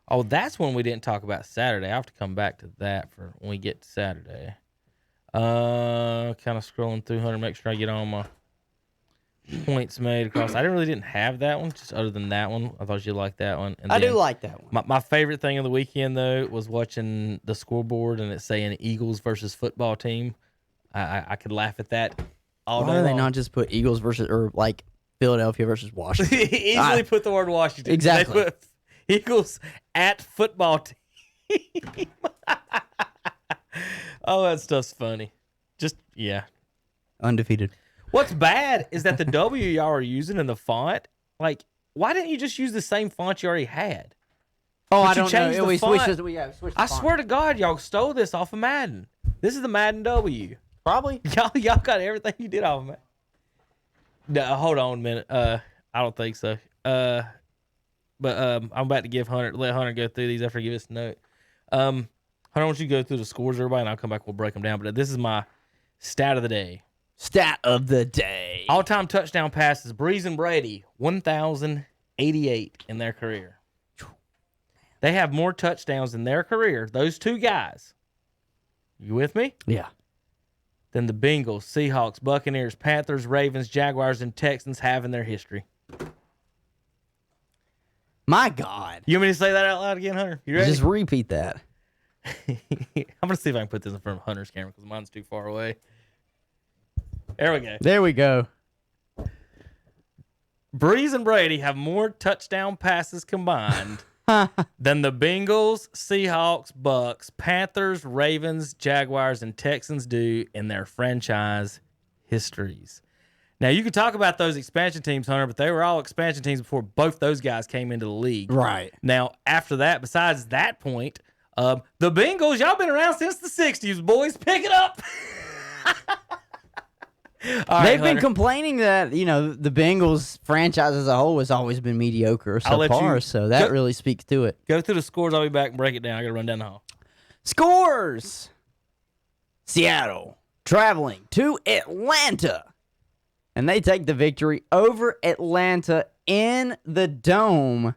Oh, that's one we didn't talk about Saturday. I have to come back to that for when we get to Saturday. Kind of scrolling through, Hunter, make sure I get all my points made across. I didn't have that one, just other than that one. I thought you'd like that one. And I do like that one. My favorite thing of the weekend, though, was watching the scoreboard and it's saying Eagles versus football team. I could laugh at that all day long. Why do they not just put Eagles versus, or like Philadelphia versus Washington? Easily put the word Washington. Exactly. They put Eagles at football team. Oh, that stuff's funny. Just, yeah. Undefeated. What's bad is that the W y'all are using in the font, like, why didn't you just use the same font you already had? Oh, But I you don't know. changed the We font. switched the I font. swear to God, y'all stole this off of Madden. This is the Madden W. Probably. Y'all got everything you did off of Madden. No, hold on a minute. I don't think so. But I'm about to let Hunter go through these after I give this note. Hunter, I want you to go through the scores, everybody, and I'll come back. We'll break them down. But this is my stat of the day. Stat of the day. All-time touchdown passes: Breeze and Brady, 1,088 in their career. They have more touchdowns in their career, those two guys. You with me? Yeah. Than the Bengals, Seahawks, Buccaneers, Panthers, Ravens, Jaguars, and Texans have in their history. My God. You want me to say that out loud again, Hunter? You ready? Just repeat that. I'm going to see if I can put this in front of Hunter's camera because mine's too far away. There we go. There we go. Breeze and Brady have more touchdown passes combined than the Bengals, Seahawks, Bucks, Panthers, Ravens, Jaguars, and Texans do in their franchise histories. Now, you could talk about those expansion teams, Hunter, but they were all expansion teams before both those guys came into the league. Right. Now, after that, besides that point, the Bengals, y'all been around since the 60s, boys. Pick it up. All right, They've been Hunter. complaining that, the Bengals franchise as a whole has always been mediocre I'll let so far, you so that go- really speaks to it. Go through the scores. I'll be back and break it down. I got to run down the hall. Scores! Seattle traveling to Atlanta. And they take the victory over Atlanta in the Dome,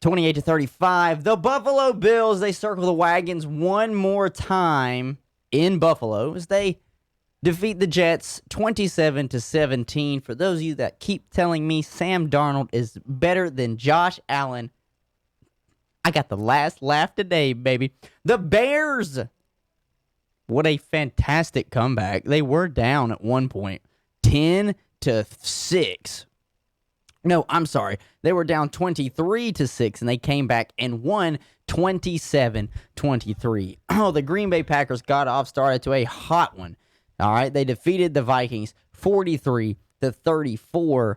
28-35. The Buffalo Bills, they circle the wagons one more time in Buffalo as they defeat the Jets 27-17. For those of you that keep telling me Sam Darnold is better than Josh Allen, I got the last laugh today, baby. The Bears, what a fantastic comeback. They were down at one point, 10-6. No, I'm sorry. They were down 23-6, and they came back and won 27-23. Oh, the Green Bay Packers got off, started to a hot one. All right, they defeated the Vikings 43-34,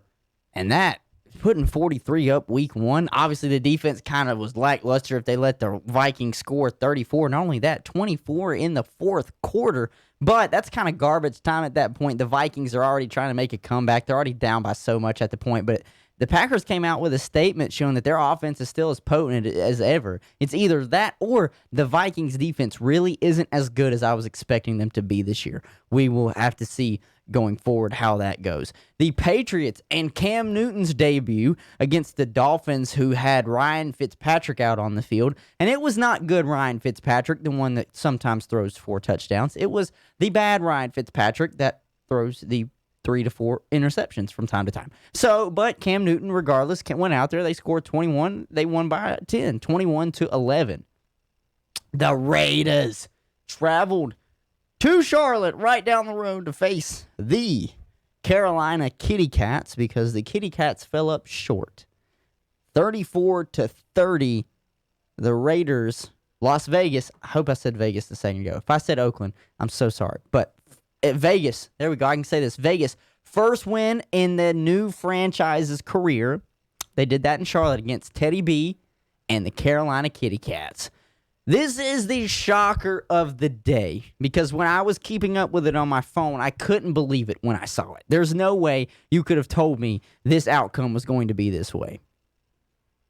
and that putting 43 up week one. Obviously, the defense kind of was lackluster if they let the Vikings score 34. Not only that, 24 in the fourth quarter, but that's kind of garbage time at that point. The Vikings are already trying to make a comeback. They're already down by so much at the point, but the Packers came out with a statement showing that their offense is still as potent as ever. It's either that or the Vikings defense really isn't as good as I was expecting them to be this year. We will have to see going forward how that goes. The Patriots and Cam Newton's debut against the Dolphins, who had Ryan Fitzpatrick out on the field, and it was not good Ryan Fitzpatrick, the one that sometimes throws 4 touchdowns. It was the bad Ryan Fitzpatrick that throws the 3 to 4 interceptions from time to time. So, but Cam Newton, regardless, went out there. They scored 21. They won by 10, 21-11. The Raiders traveled to Charlotte, right down the road, to face the Carolina Kitty Cats because the Kitty Cats fell up short. 34-30. The Raiders, Las Vegas. I hope I said Vegas a second ago. If I said Oakland, I'm so sorry. But at Vegas, there we go. I can say this. Vegas, first win in the new franchise's career. They did that in Charlotte against Teddy B and the Carolina Kitty Cats. This is the shocker of the day because when I was keeping up with it on my phone, I couldn't believe it when I saw it. There's no way you could have told me this outcome was going to be this way.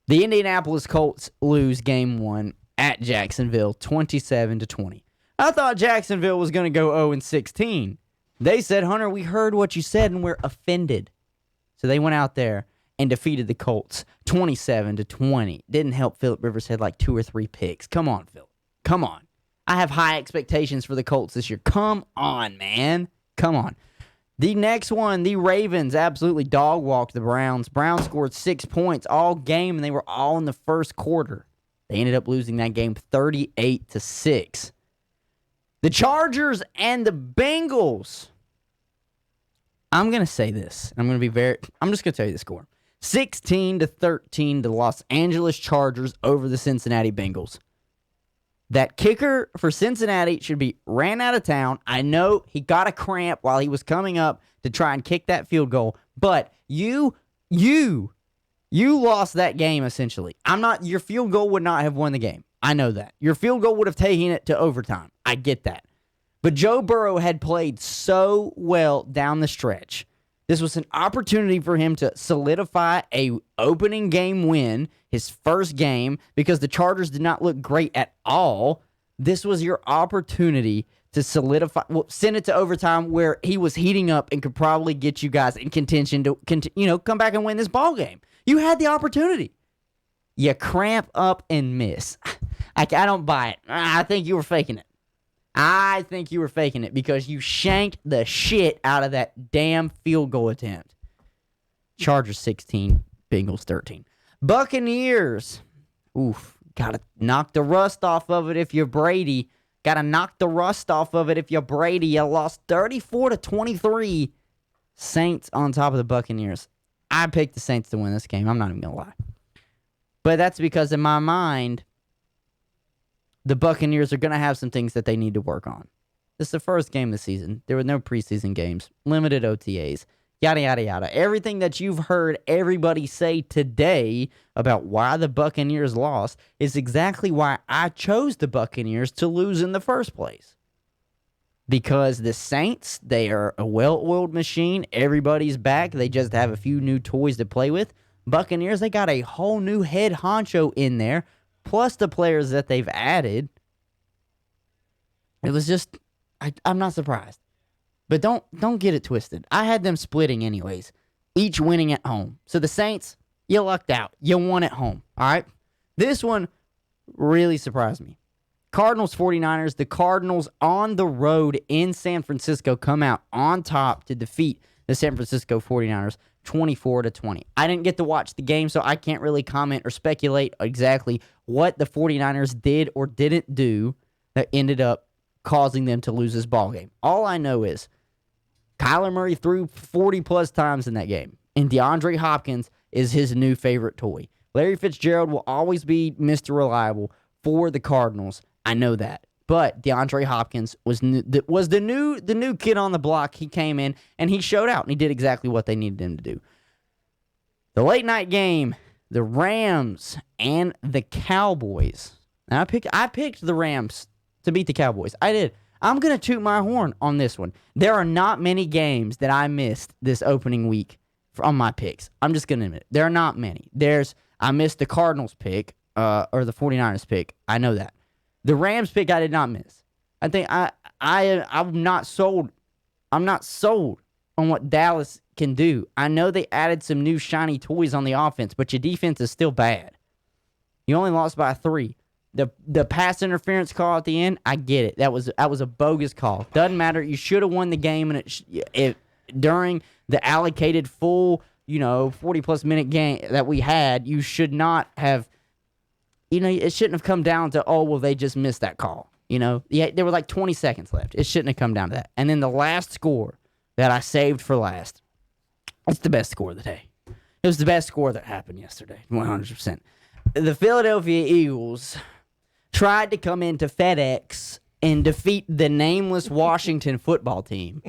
The Indianapolis Colts lose game 1 at Jacksonville, 27-20. I thought Jacksonville was going to go 0-16. They said, Hunter, we heard what you said and we're offended. So they went out there and defeated the Colts 27-20. Didn't help Phillip Rivers had like 2 or 3 picks. Come on, Phillip. Come on. I have high expectations for the Colts this year. Come on, man. Come on. The next one, the Ravens absolutely dog-walked the Browns. Browns scored 6 points all game, and they were all in the first quarter. They ended up losing that game 38-6. The Chargers and the Bengals. I'm going to say this. I'm just going to tell you the score. 16-13, the Los Angeles Chargers over the Cincinnati Bengals. That kicker for Cincinnati should be ran out of town. I know he got a cramp while he was coming up to try and kick that field goal. But you lost that game essentially. Your field goal would not have won the game. I know that. Your field goal would have taken it to overtime. I get that. But Joe Burrow had played so well down the stretch. This was an opportunity for him to solidify a opening game win, his first game, because the Chargers did not look great at all. This was your opportunity to solidify, send it to overtime where he was heating up and could probably get you guys in contention to come back and win this ball game. You had the opportunity. You cramp up and miss. I don't buy it. I think you were faking it. Because you shanked the shit out of that damn field goal attempt. Chargers 16, Bengals 13. Buccaneers. Oof. Gotta knock the rust off of it if you're Brady. You lost 34-23. Saints on top of the Buccaneers. I picked the Saints to win this game. I'm not even going to lie. But that's because in my mind, the Buccaneers are going to have some things that they need to work on. This is the first game of the season. There were no preseason games, limited OTAs, yada, yada, yada. Everything that you've heard everybody say today about why the Buccaneers lost is exactly why I chose the Buccaneers to lose in the first place. Because the Saints, they are a well-oiled machine. Everybody's back. They just have a few new toys to play with. Buccaneers, they got a whole new head honcho in there, plus the players that they've added. It was just, I'm not surprised. But don't get it twisted. I had them splitting anyways, each winning at home. So the Saints, you lucked out. You won at home, all right? This one really surprised me. Cardinals 49ers, the Cardinals on the road in San Francisco come out on top to defeat the San Francisco 49ers 24-20. I didn't get to watch the game, so I can't really comment or speculate exactly what the 49ers did or didn't do that ended up causing them to lose this ball game. All I know is Kyler Murray threw 40-plus times in that game, and DeAndre Hopkins is his new favorite toy. Larry Fitzgerald will always be Mr. Reliable for the Cardinals. I know that. But DeAndre Hopkins was the new kid on the block. He came in, and he showed out, and he did exactly what they needed him to do. The late-night game, the Rams and the Cowboys. Now, I picked the Rams to beat the Cowboys. I did. I'm going to toot my horn on this one. There are not many games that I missed this opening week on my picks. I'm just going to admit it. There are not many. I missed the Cardinals pick or the 49ers pick. I know that. The Rams pick I did not miss. I think I'm not sold. I'm not sold on what Dallas can do. I know they added some new shiny toys on the offense, but your defense is still bad. You only lost by 3. The pass interference call at the end, I get it. That was a bogus call. Doesn't matter. You should have won the game, and it during the allocated full 40-plus minute game that we had, you should not have. It shouldn't have come down to, they just missed that call. There were like 20 seconds left. It shouldn't have come down to that. And then the last score that I saved for last, it's the best score of the day. It was the best score that happened yesterday, 100%. The Philadelphia Eagles tried to come into FedEx and defeat the nameless Washington football team.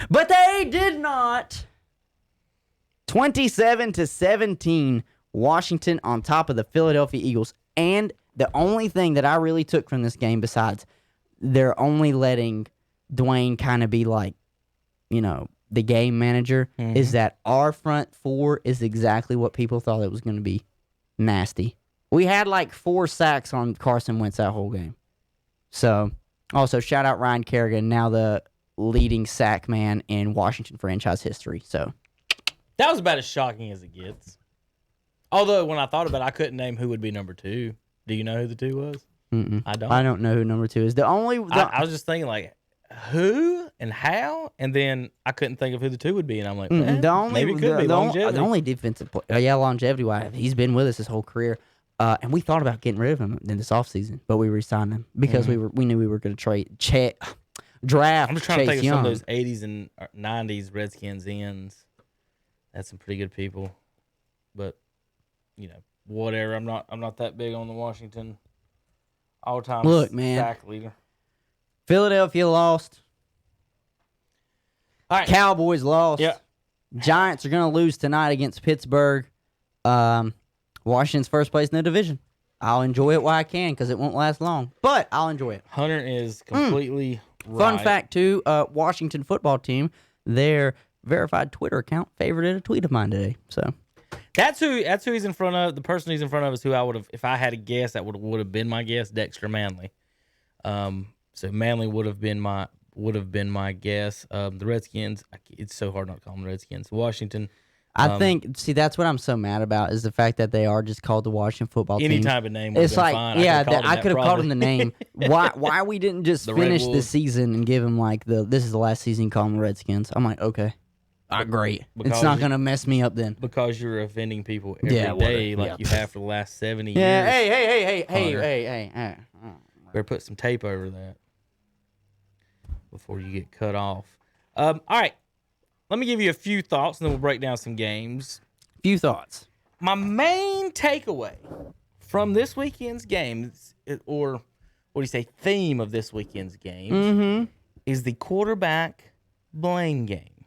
But they did not. 27-17, Washington on top of the Philadelphia Eagles. And the only thing that I really took from this game, besides they're only letting Dwayne kind of be like, the game manager, is that our front four is exactly what people thought it was going to be. Nasty. We had like 4 sacks on Carson Wentz that whole game. So, also, shout out Ryan Kerrigan, now the leading sack man in Washington franchise history. So that was about as shocking as it gets. Although, when I thought about it, I couldn't name who would be number 2. Do you know who the 2 was? Mm-mm. I don't. I don't know who number 2 is. I was just thinking, like, who and how? And then I couldn't think of who the 2 would be. And I'm like, maybe it could be longevity. The only defensive player, longevity-wise, he's been with us his whole career. And we thought about getting rid of him in this offseason, but we re-signed him because we knew we were going to draft. I'm just trying Chase to think Young. of some of those 80s and 90s Redskins ends. That's some pretty good people. But whatever. I'm not that big on the Washington all-time Look, man. sack leader. Philadelphia lost. All right. Cowboys lost. Yeah. Giants are going to lose tonight against Pittsburgh. Washington's first place in the division. I'll enjoy it while I can because it won't last long, but I'll enjoy it. Hunter is completely right. Fun fact, too, Washington football team, their verified Twitter account favorited a tweet of mine today. So That's who he's in front of. The person he's in front of is who I would have, if I had a guess, that would have been my guess, Dexter Manley. So Manley would have been my guess. The Redskins, it's so hard not to call them the Redskins. Washington. I think, that's what I'm so mad about is the fact that they are just called the Washington football team. Any type of name would have been fine. I could have called them the name. Why we didn't just finish the season and give them like this is the last season, call them the Redskins. I'm like, okay, great. It's not going to mess me up then. Because you're offending people every day like you have for the last 70 years. Yeah, hey. Better put some tape over that before you get cut off. All right. Let me give you a few thoughts, and then we'll break down some games. Few thoughts. My main takeaway from this weekend's game, or what do you say, theme of this weekend's game, is the quarterback blame game.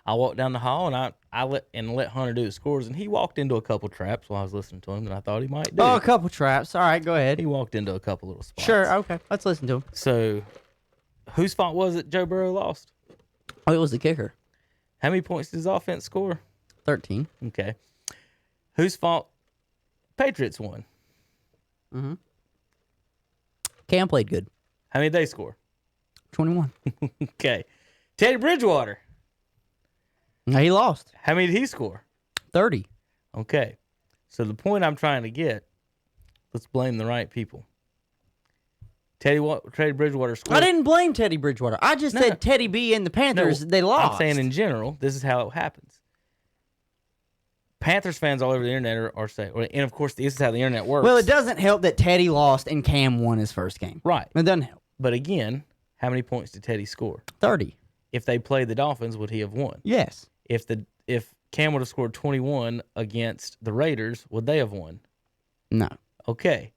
I walked down the hall, and I let Hunter do the scores, and he walked into a couple traps while I was listening to him that I thought he might do. Oh, a couple traps. All right, go ahead. He walked into a couple little spots. Sure, okay. Let's listen to him. So, whose fault was it Joe Burrow lost? Oh, it was the kicker. How many points did his offense score? 13. Okay. Whose fault? Patriots won. Cam played good. How many did they score? 21. Okay. Teddy Bridgewater. No, he lost. How many did he score? 30. Okay. So the point I'm trying to get, let's blame the right people. Teddy Bridgewater scored. I didn't blame Teddy Bridgewater. I just said Teddy B and the Panthers, they lost. I'm saying in general, this is how it happens. Panthers fans all over the internet are saying, and of course, this is how the internet works. Well, it doesn't help that Teddy lost and Cam won his first game. Right. It doesn't help. But again, how many points did Teddy score? 30. If they played the Dolphins, would he have won? Yes. If Cam would have scored 21 against the Raiders, would they have won? No. Okay.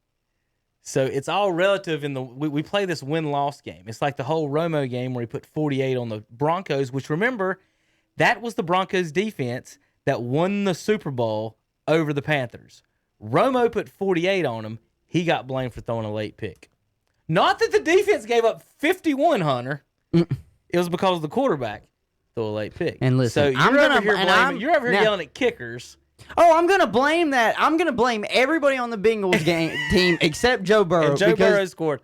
So it's all relative we play this win-loss game. It's like the whole Romo game where he put 48 on the Broncos, which remember, that was the Broncos defense that won the Super Bowl over the Panthers. Romo put 48 on him. He got blamed for throwing a late pick. Not that the defense gave up 51, Hunter. It was because of the quarterback threw a late pick. And listen, so you're over here yelling at kickers. Oh, I'm going to blame that. I'm going to blame everybody on the Bengals team except Joe Burrow. And Joe Burrow scored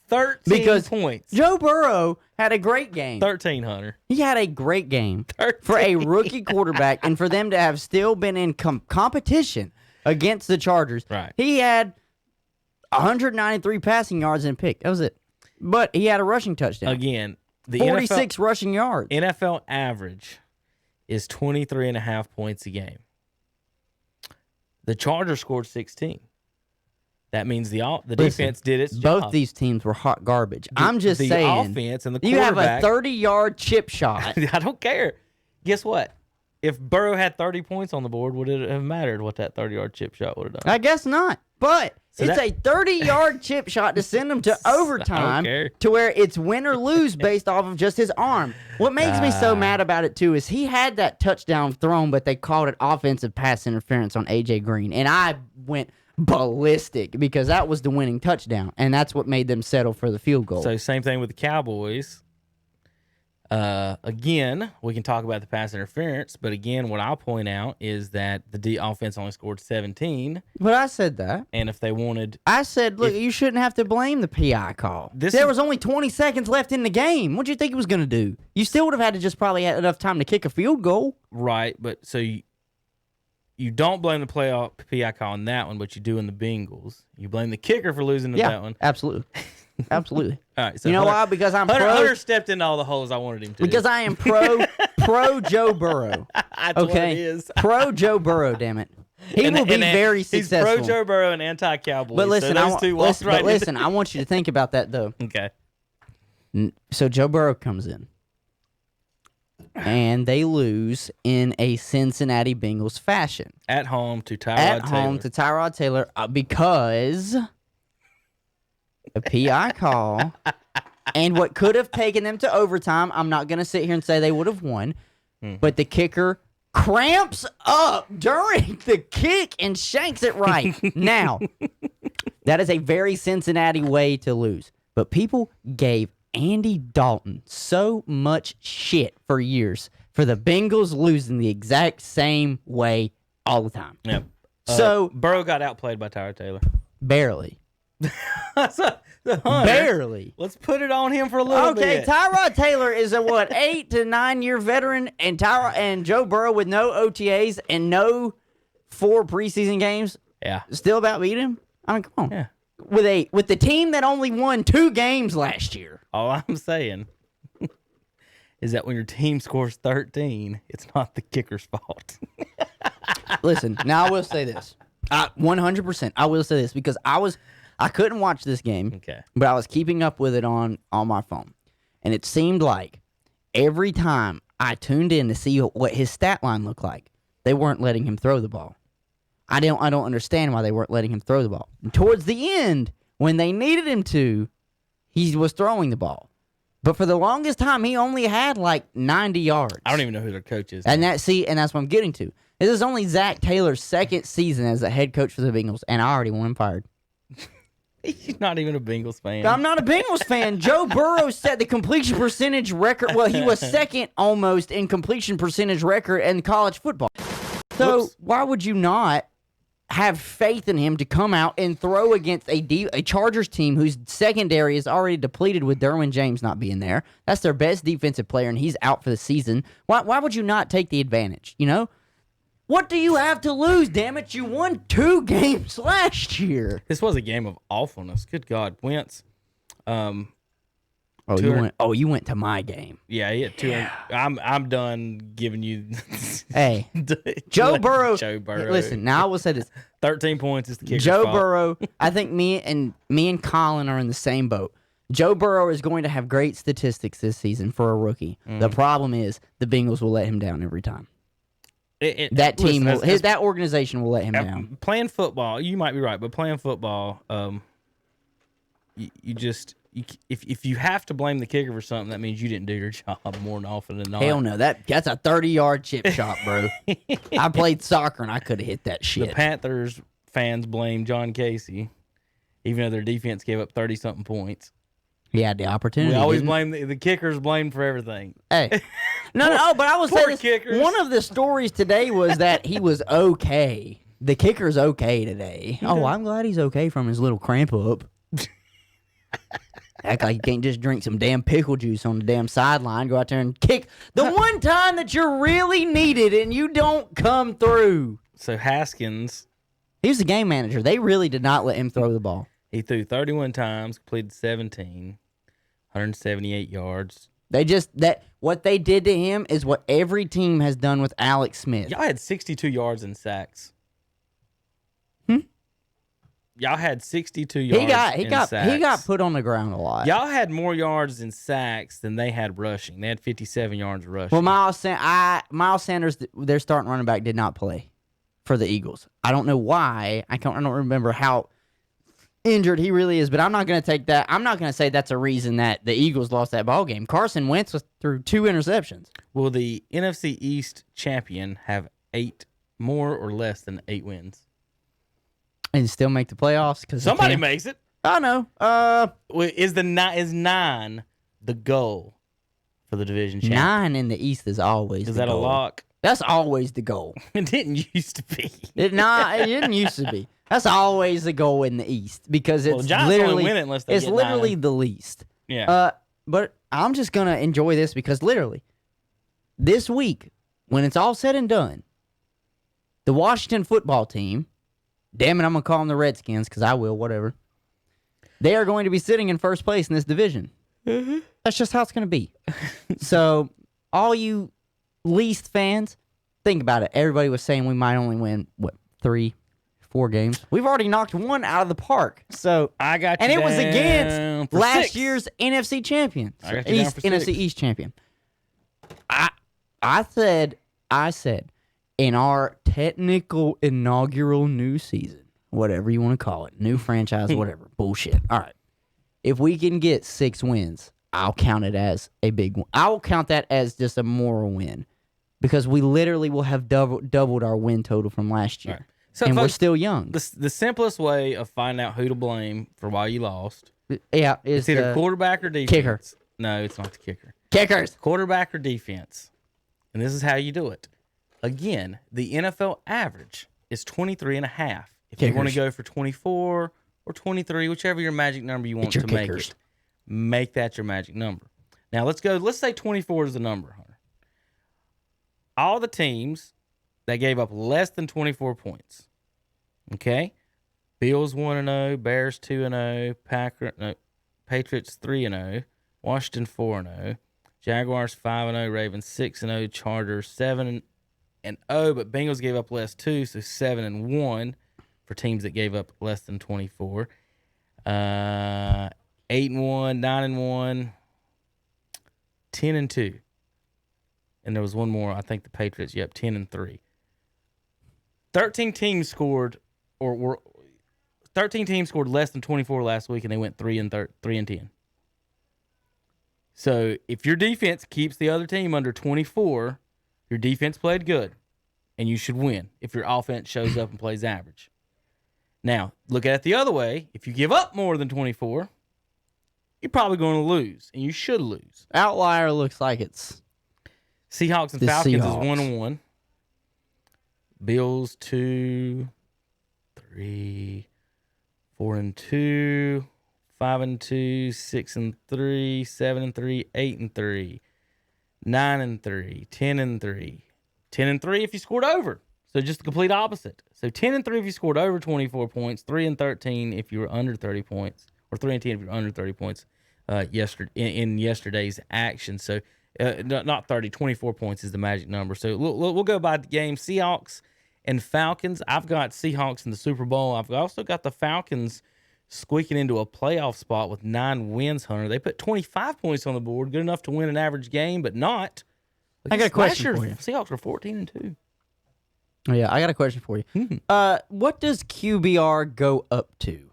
13 points. Joe Burrow had a great game. 13, Hunter. He had a great game 13. for a rookie quarterback and for them to have still been in competition against the Chargers. Right. He had 193 passing yards and a pick. That was it. But he had a rushing touchdown. Again, the 46 rushing yards. NFL average is 23.5 points a game. The Chargers scored 16. That means the defense did its job. Both these teams were hot garbage. I'm just saying. The offense and the quarterback. You have a 30-yard chip shot. I don't care. Guess what? If Burrow had 30 points on the board, would it have mattered what that 30-yard chip shot would have done? I guess not. But it's a 30-yard chip shot to send them to overtime to where it's win or lose based off of just his arm. What makes me so mad about it, too, is he had that touchdown thrown, but they called it offensive pass interference on A.J. Green. And I went ballistic because that was the winning touchdown, and that's what made them settle for the field goal. So same thing with the Cowboys. Again, we can talk about the pass interference, but again, what I'll point out is that the offense only scored 17. But I said that. And if they wanted... I said, look, you shouldn't have to blame the PI call. There was only 20 seconds left in the game. What do you think he was going to do? You still would have had to just probably had enough time to kick a field goal. Right, but so you don't blame the playoff PI call on that one, but you do in the Bengals. You blame the kicker for losing to that one. Absolutely. Absolutely. All right, so you know why? Because I'm Hunter stepped into all the holes I wanted him to. Because I am pro Joe Burrow. That's what it is. Pro Joe Burrow, damn it. He will be very successful. He's pro Joe Burrow and anti-Cowboys. But listen, listen, I want you to think about that, though. Okay. So Joe Burrow comes in, and they lose in a Cincinnati Bengals fashion. At home to Tyrod Taylor because a PI call And what could have taken them to overtime, I'm not going to sit here and say they would have won, but the kicker cramps up during the kick and shanks it right. Now, that is a very Cincinnati way to lose. But people gave Andy Dalton so much shit for years for the Bengals losing the exact same way all the time. Yep. So Burrow got outplayed by Tyler Taylor. barely. Hunter, Barely. let's put it on him for a little bit. Okay, Tyrod Taylor is a 8 to 9 year veteran, and Joe Burrow with no OTAs and no 4 preseason games. Yeah. Still about beat him? I mean, come on. Yeah. With the team that only won 2 games last year. All I'm saying is that when your team scores 13, it's not the kicker's fault. Listen, now I will say this. 100%. I will say this because I couldn't watch this game. Okay. But I was keeping up with it on my phone. And it seemed like every time I tuned in to see what his stat line looked like, they weren't letting him throw the ball. I don't understand why they weren't letting him throw the ball. And towards the end, when they needed him to, he was throwing the ball. But for the longest time, he only had 90 yards. I don't even know who their coach is. And that's what I'm getting to. This is only Zach Taylor's second season as a head coach for the Bengals, and I already want him fired. He's not even a Bengals fan. I'm not a Bengals fan. Joe Burrow set the completion percentage record. Well, he was second almost in completion percentage record in college football. So why would you not have faith in him to come out and throw against a Chargers team whose secondary is already depleted with Derwin James not being there? That's their best defensive player, and he's out for the season. Why would you not take the advantage, What do you have to lose, damn it? You won 2 games last year. This was a game of awfulness. Good God. Wentz. You went to my game. Yeah, he had 200. I'm done giving you. Hey, Joe Burrow. Burrow. Listen, now I will say this: 13 points is the kicker's Joe fault. Burrow. I think me and Colin are in the same boat. Joe Burrow is going to have great statistics this season for a rookie. The problem is the Bengals will let him down every time. That organization will let him down. Playing football, you might be right, but playing football, if you have to blame the kicker for something, that means you didn't do your job more than often than not. Hell no, that's a 30-yard chip shot, bro. I played soccer and I could have hit that shit. The Panthers fans blame John Casey, even though their defense gave up 30-something points. He had the opportunity. We always blame the kickers blamed for everything. Hey. No, but I was saying kickers. One of the stories today was that he was okay. The kicker's okay today. Oh, I'm glad he's okay from his little cramp up. Act like you can't just drink some damn pickle juice on the damn sideline, go out there and kick the one time that you're really needed and you don't come through. So Haskins, he was the game manager. They really did not let him throw the ball. He threw 31 times, completed 17, 178 yards. What they did to him is what every team has done with Alex Smith. Y'all had 62 yards in sacks. Y'all had 62 yards in sacks. He got put on the ground a lot. Y'all had more yards in sacks than they had rushing. They had 57 yards rushing. Well, Miles Sanders, their starting running back, did not play for the Eagles. I don't know why. I don't remember how injured he really is, but I'm not going to take that. I'm not going to say that's a reason that the Eagles lost that ball game. Carson Wentz was through 2 interceptions. Will the NFC East champion have 8 more or less than 8 wins? And still make the playoffs? Because somebody makes it. I know. Is 9 the goal for the division champion? 9 in the East is always the goal. Is that a lock? That's always the goal. It didn't used to be. It didn't used to be. That's always the goal in the East because it's literally win it unless they get literally 9. The least. Yeah. But I'm just gonna enjoy this because literally this week, when it's all said and done, the Washington football team, damn it, I'm gonna call them the Redskins because I will, whatever. They are going to be sitting in first place in this division. Mm-hmm. That's just how it's gonna be. So all you least fans, think about it. Everybody was saying we might only win 3-4 games. We've already knocked 1 out of the park. So I got you. And it was against last 6. year's NFC champion. I got you down for 6. NFC East champion. I said in our technical inaugural new season, whatever you want to call it, new franchise, whatever. Bullshit. All right. If we can get 6 wins, I'll count it as a big one. I'll count that as just a moral win because we literally will have doubled our win total from last year. Right. So and folks, we're still young. The simplest way of finding out who to blame for why you lost, Yeah, it's either quarterback or defense. Kicker. No, it's not the kicker. Kickers. Quarterback or defense. And this is how you do it. Again, the NFL average is 23.5. If you want to go for 24 or 23, whichever your magic number you want to make it, make that your magic number. Now, let's say 24 is the number, Hunter. All the teams that gave up less than 24 points, okay? Bills 1-0, Bears 2-0, Patriots 3-0, Washington 4-0, Jaguars 5-0, Ravens 6-0, Chargers 7-0, but Bengals gave up less too, so 7-1 for teams that gave up less than 24. 8-1, 9-1, 10-2. And there was one more, I think the Patriots, 10-3. 13 teams scored less than 24 last week, and they went 3-10. So if your defense keeps the other team under 24, your defense played good, and you should win if your offense shows up and plays average. Now, look at it the other way. If you give up more than 24, you're probably going to lose, and you should lose. Outlier looks like it's Seahawks and Falcons is 1-1. Bills 2, 3, 4-2, 5-2, 6-3, 7-3, 8-3, 9-3, 10-3, 10-3 if you scored over. So just the complete opposite. So 10-3 if you scored over 24 points, 3-13 if you were under 30 points, or 3-10 if you were under 30 points. In yesterday's action. So not 30, 24 points is the magic number. So we'll go by the game. Seahawks and Falcons. I've got Seahawks in the Super Bowl. I've also got the Falcons squeaking into a playoff spot with 9 wins, Hunter. They put 25 points on the board, good enough to win an average game, but not. I got a question for you. Seahawks were 14-2. Oh, yeah, I got a question for you. What does QBR go up to?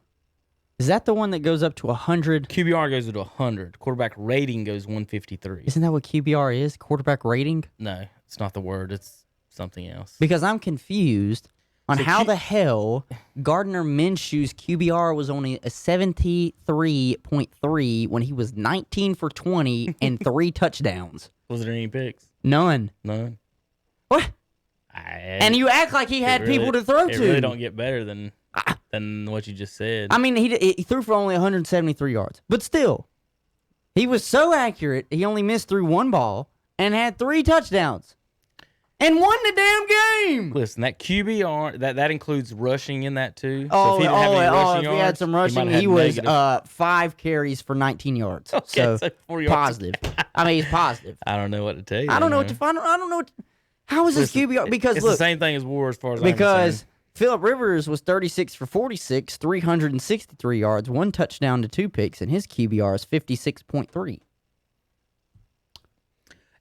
Is that the one that goes up to 100? QBR goes to 100. Quarterback rating goes 153. Isn't that what QBR is? Quarterback rating? No, it's not the word. It's something else. Because I'm confused on how the hell Gardner Minshew's QBR was only a 73.3 when he was 19 for 20 and 3 touchdowns. Was there any picks? None. What? And you act like he had people to throw to. It really don't get better than what you just said. I mean, he threw for only 173 yards. But still, he was so accurate, he only missed through 1 ball and had 3 touchdowns. And won the damn game. Listen, that QBR, that includes rushing in that too. Oh, so if he didn't have any rushing if he had some rushing, he was 5 carries for 19 yards. Okay, so 4 yards. Positive. I mean, he's positive. I don't know what to tell you. I don't know what to find. I don't know. How is this QBR? Because it's look, the same thing as War as far as I'm because concerned. Phillip Rivers was 36 for 46, 363 yards, 1 touchdown to 2 picks, and his QBR is 56.3.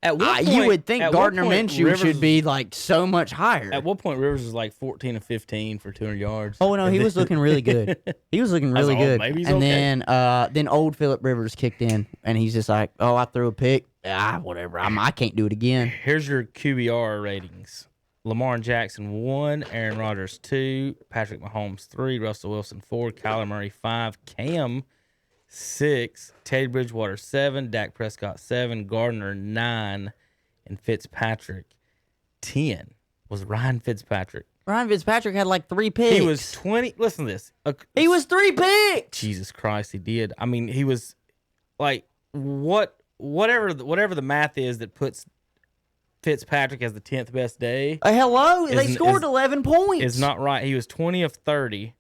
At what point, you would think Gardner Minshew should be like so much higher. At what point Rivers was like 14 of 15 for 200 yards? Oh no, he was looking really good. He was looking really good. Maybe he's and okay. then old Phillip Rivers kicked in, and he's just like, "Oh, I threw a pick. Whatever. I can't do it again." Here's your QBR ratings: Lamar Jackson 1, Aaron Rodgers 2, Patrick Mahomes 3, Russell Wilson 4, Kyler Murray 5, Cam 6, Teddy Bridgewater 7, Dak Prescott 7, Gardner 9, and Fitzpatrick 10 was Ryan Fitzpatrick. Ryan Fitzpatrick had like 3 picks. He was 20. Listen to this. He was 3 picks. Jesus Christ, he did. I mean, he was like whatever the math is that puts Fitzpatrick as the 10th best day. Hello, they scored 11 points. Is not right. He was 20 of 30.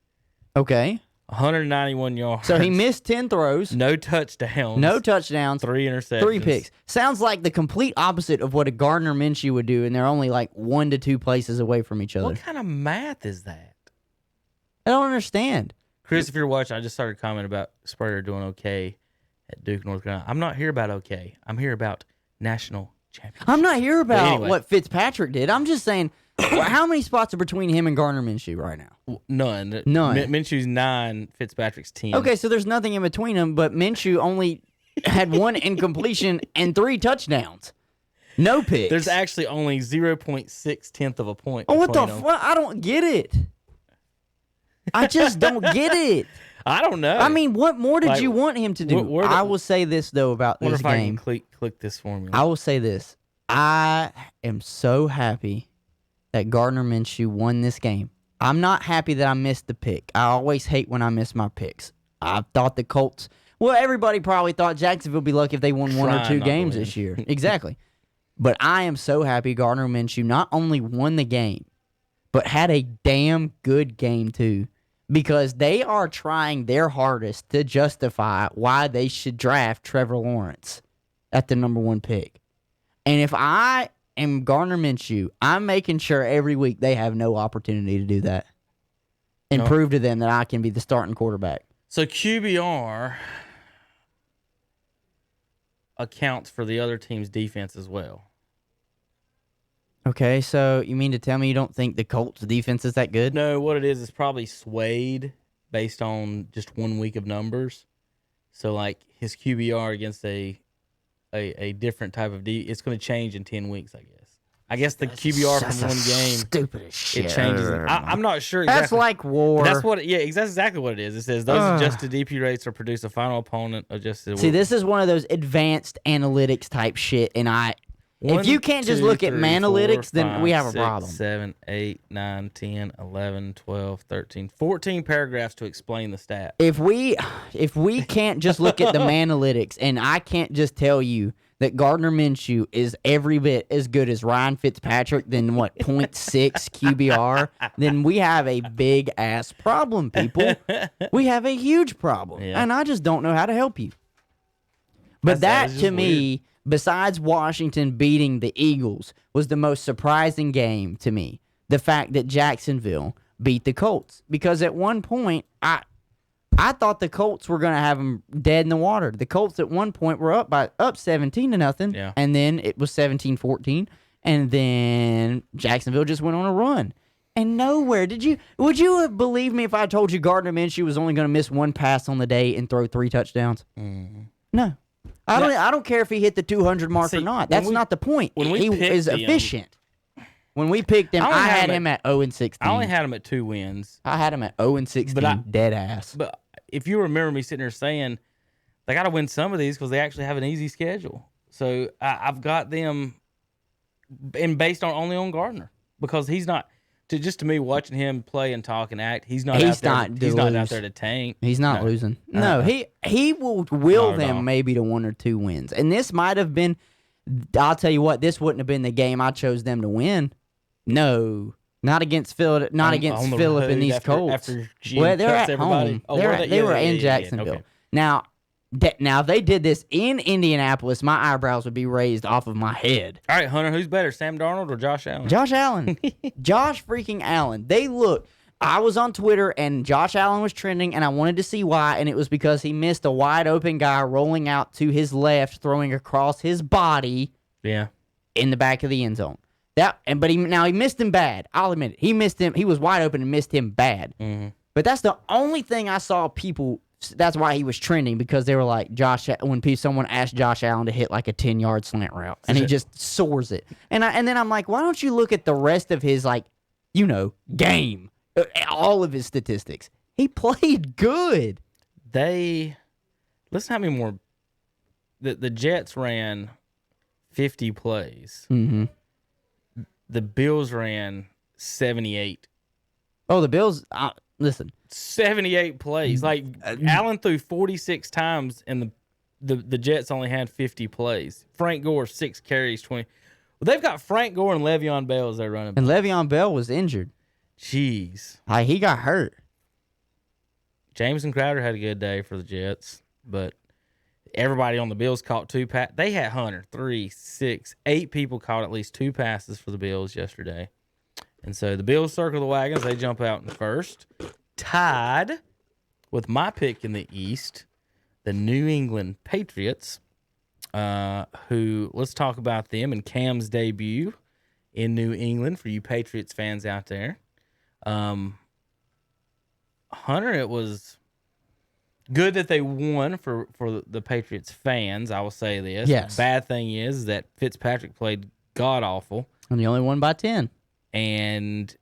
Okay. 191 yards. So he missed 10 throws. No touchdowns. 3 interceptions. 3 picks. Sounds like the complete opposite of what a Gardner Minshew would do, and they're only like 1 to 2 places away from each other. What kind of math is that? I don't understand. Chris, if you're watching, I just started commenting about Spurrier doing okay at Duke, North Carolina. I'm not here about okay. I'm here about national championship. I'm not here about what Fitzpatrick did. I'm just saying Well, how many spots are between him and Gardner Minshew right now? None. Minshew's 9, Fitzpatrick's 10. Okay, so there's nothing in between them, but Minshew only had 1 incompletion and 3 touchdowns. No picks. There's actually only 0.6 of a point. Oh, what the fuck? I don't get it. I just don't get it. I don't know. I mean, what more did you want him to do? I will say this, though, about this game. I can click this formula. I will say this. I am so happy that Gardner Minshew won this game. I'm not happy that I missed the pick. I always hate when I miss my picks. I thought the Colts... Well, everybody probably thought Jacksonville would be lucky if they won 1 or 2 games this year. Exactly. But I am so happy Gardner Minshew not only won the game, but had a damn good game, too. Because they are trying their hardest to justify why they should draft Trevor Lawrence at the number 1 pick. And if I am Gardner Minshew, I'm making sure every week they have no opportunity to do that. And prove to them that I can be the starting quarterback. So QBR accounts for the other team's defense as well. Okay, so you mean to tell me you don't think the Colts' defense is that good? No, what it is probably swayed based on just 1 week of numbers. So, like, his QBR against a different type of it's going to change in 10 weeks, I guess. I guess the QBR from one game, stupid as shit. It changes. I'm not sure exactly. That's like war. That's what. Yeah, that's exactly what it is. It says those adjusted DP rates will produce a final opponent adjusted. See, this is one of those advanced analytics type shit, and if you can't just look at Manalytics, then we have a problem. 7, 8, 9, 10, 11, 12, 13, 14 paragraphs to explain the stat. If we can't just look at the Manalytics, and I can't just tell you that Gardner Minshew is every bit as good as Ryan Fitzpatrick, then what, 0.6 QBR, then we have a big-ass problem, people. We have a huge problem, and I just don't know how to help you. But that to me, besides Washington beating the Eagles, was the most surprising game to me. The fact that Jacksonville beat the Colts. Because at one point, I thought the Colts were going to have them dead in the water. The Colts at one point were up 17-0, and then it was 17-14, and then Jacksonville just went on a run. And nowhere would you have believed me if I told you Gardner Minshew was only going to miss 1 pass on the day and throw 3 touchdowns? No. I don't care if he hit the 200 mark or not. That's not the point. He is efficient. When we picked him, I had him at 0-16. I only had him at 2 wins. I had him at 0-16, dead ass. But if you remember me sitting there saying, they got to win some of these because they actually have an easy schedule. So I've got them, and based only on Gardner, because he's not. To me, watching him play and talk and act, he's not out there to tank. He's not losing. No, he will will them maybe to 1 or 2 wins. And this might have been. I'll tell you what, this wouldn't have been the game I chose them to win. No, not against Philip. Not against Philip and these Colts. Well, they're at home. They were in Jacksonville. Okay. Now, if they did this in Indianapolis, my eyebrows would be raised off of my head. All right, Hunter, who's better, Sam Darnold or Josh Allen? Josh Allen. Josh freaking Allen. I was on Twitter, and Josh Allen was trending, and I wanted to see why, and it was because he missed a wide-open guy rolling out to his left, throwing across his body in the back of the end zone. But he missed him bad. I'll admit it. He missed him. He was wide open and missed him bad. Mm-hmm. But that's the only thing I saw people. That's why he was trending, because they were like when someone asked Josh Allen to hit like a 10-yard slant route, and he just soars it. And then I'm like, why don't you look at the rest of his game, all of his statistics? He played good. Listen how many more. The Jets ran 50 plays. Mm-hmm. The Bills ran 78. Oh, the Bills. Listen. 78 plays. Like, Allen threw 46 times, and the Jets only had 50 plays. Frank Gore, 6 carries, 20. Well, they've got Frank Gore and Le'Veon Bell as their running back. And Le'Veon Bell was injured. Jeez. He got hurt. Jameson Crowder had a good day for the Jets, but everybody on the Bills caught 2 passes. They had Hunter, 3, 6, 8 people caught at least 2 passes for the Bills yesterday. And so the Bills circle the wagons. They jump out in first. Tied with my pick in the East, the New England Patriots, who, let's talk about them and Cam's debut in New England for you Patriots fans out there. Hunter, it was good that they won for the Patriots fans. I will say this. Yes. The bad thing is that Fitzpatrick played god awful. And he only won by 10. And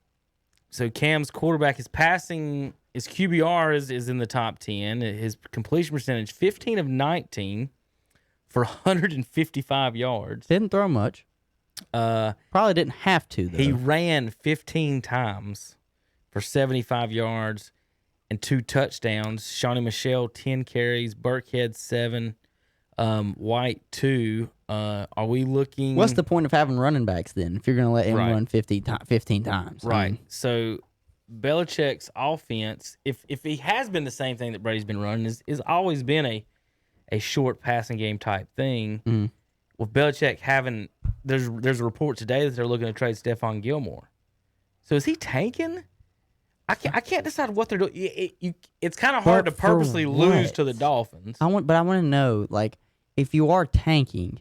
so Cam's quarterback is passing. His QBR is in the top 10. His completion percentage, 15 of 19 for 155 yards. Didn't throw much. Probably didn't have to, though. He ran 15 times for 75 yards and 2 touchdowns. Shawnee Michelle, 10 carries. Burkhead, 7. White, 2. Are we looking... What's the point of having running backs, then, if you're going to let him run 15 times? Right. I mean, So Belichick's offense, if he has been the same thing that Brady's been running, is always been a short passing game type thing. Mm-hmm. With Belichick having... There's a report today that they're looking to trade Stephon Gilmore. So is he tanking? I can't decide what they're doing. It's kind of hard to purposely lose to the Dolphins. I want to know, like, if you are tanking,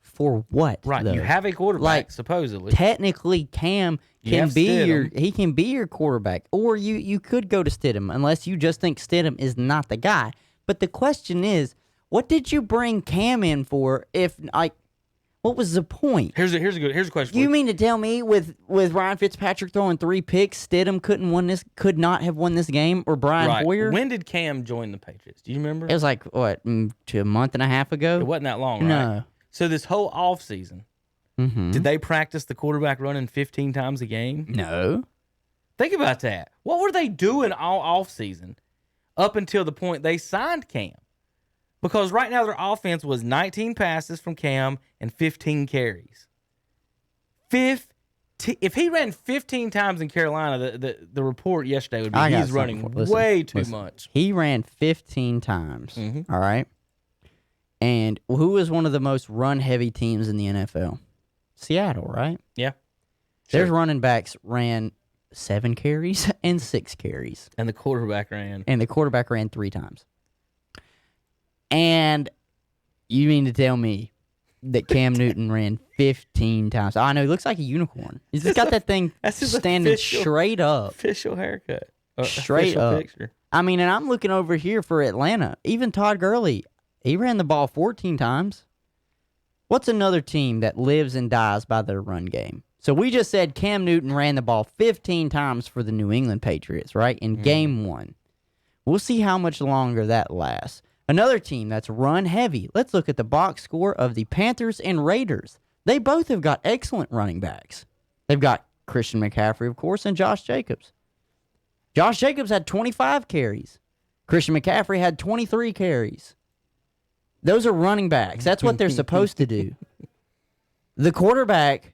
for what? Right, though? you have a quarterback supposedly. Technically, Cam can be your quarterback, or you could go to Stidham unless you just think Stidham is not the guy. But the question is, what did you bring Cam in for? If what was the point? Here's a question. You mean to tell me with Ryan Fitzpatrick throwing 3 picks, Stidham could not have won this game, or Brian Hoyer? When did Cam join the Patriots? Do you remember? It was like a month and a half ago. It wasn't that long, right? No. So this whole offseason, did they practice the quarterback running 15 times a game? No. Think about that. What were they doing all offseason up until the point they signed Cam? Because right now their offense was 19 passes from Cam and 15 carries. If he ran 15 times in Carolina, the report yesterday would be he's running way too much. He ran 15 times, all right? And who was one of the most run-heavy teams in the NFL? Seattle, right? Yeah. Their running backs ran 7 carries and 6 carries. And the quarterback ran. And the quarterback ran 3 times. And you mean to tell me that Cam Newton ran 15 times? Oh, I know. He looks like a unicorn. He's just got that thing standing straight up. Official haircut. Straight up. Picture. I mean, and I'm looking over here for Atlanta. Even Todd Gurley, he ran the ball 14 times. What's another team that lives and dies by their run game? So we just said Cam Newton ran the ball 15 times for the New England Patriots, right? In game 1. We'll see how much longer that lasts. Another team that's run heavy. Let's look at the box score of the Panthers and Raiders. They both have got excellent running backs. They've got Christian McCaffrey, of course, and Josh Jacobs. Josh Jacobs had 25 carries. Christian McCaffrey had 23 carries. Those are running backs. That's what they're supposed to do. The quarterback,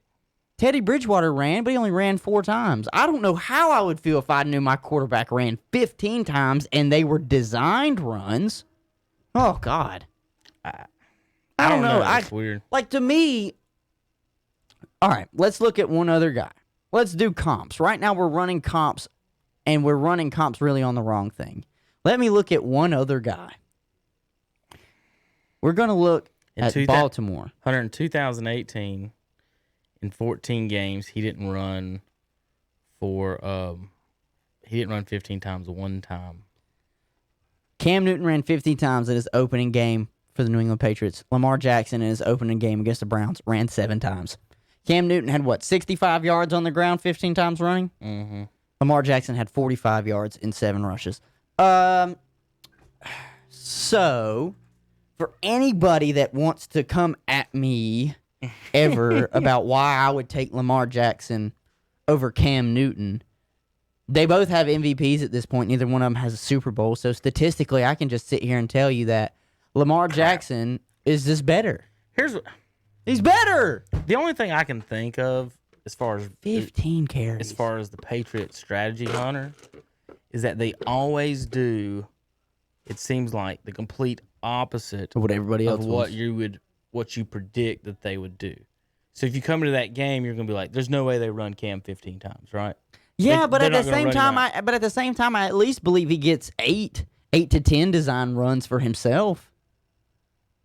Teddy Bridgewater ran, but he only ran 4 times. I don't know how I would feel if I knew my quarterback ran 15 times and they were designed runs. Oh, God. I don't know. That's weird. Like, to me, all right, let's look at one other guy. Let's do comps. Right now we're running comps, and we're running comps really on the wrong thing. Let me look at one other guy. We're going to look at Baltimore. Hunter, in 2018, in 14 games, he didn't run 15 times one time. Cam Newton ran 50 times in his opening game for the New England Patriots. Lamar Jackson in his opening game against the Browns ran 7 times. Cam Newton had, 65 yards on the ground 15 times running? Mm-hmm. Lamar Jackson had 45 yards in 7 rushes. So, for anybody that wants to come at me ever about why I would take Lamar Jackson over Cam Newton, they both have MVPs at this point. Neither one of them has a Super Bowl. So statistically, I can just sit here and tell you that Lamar Jackson is just better. He's better. The only thing I can think of as far as 15 carries. As far as the Patriots' strategy, Hunter, is that they always do, it seems like, the complete opposite of what everybody else of what you predict that they would do. So if you come into that game, you're going to be like, there's no way they run Cam 15 times, right? Yeah, but at the same time, I at least believe he gets 8 to 10 design runs for himself.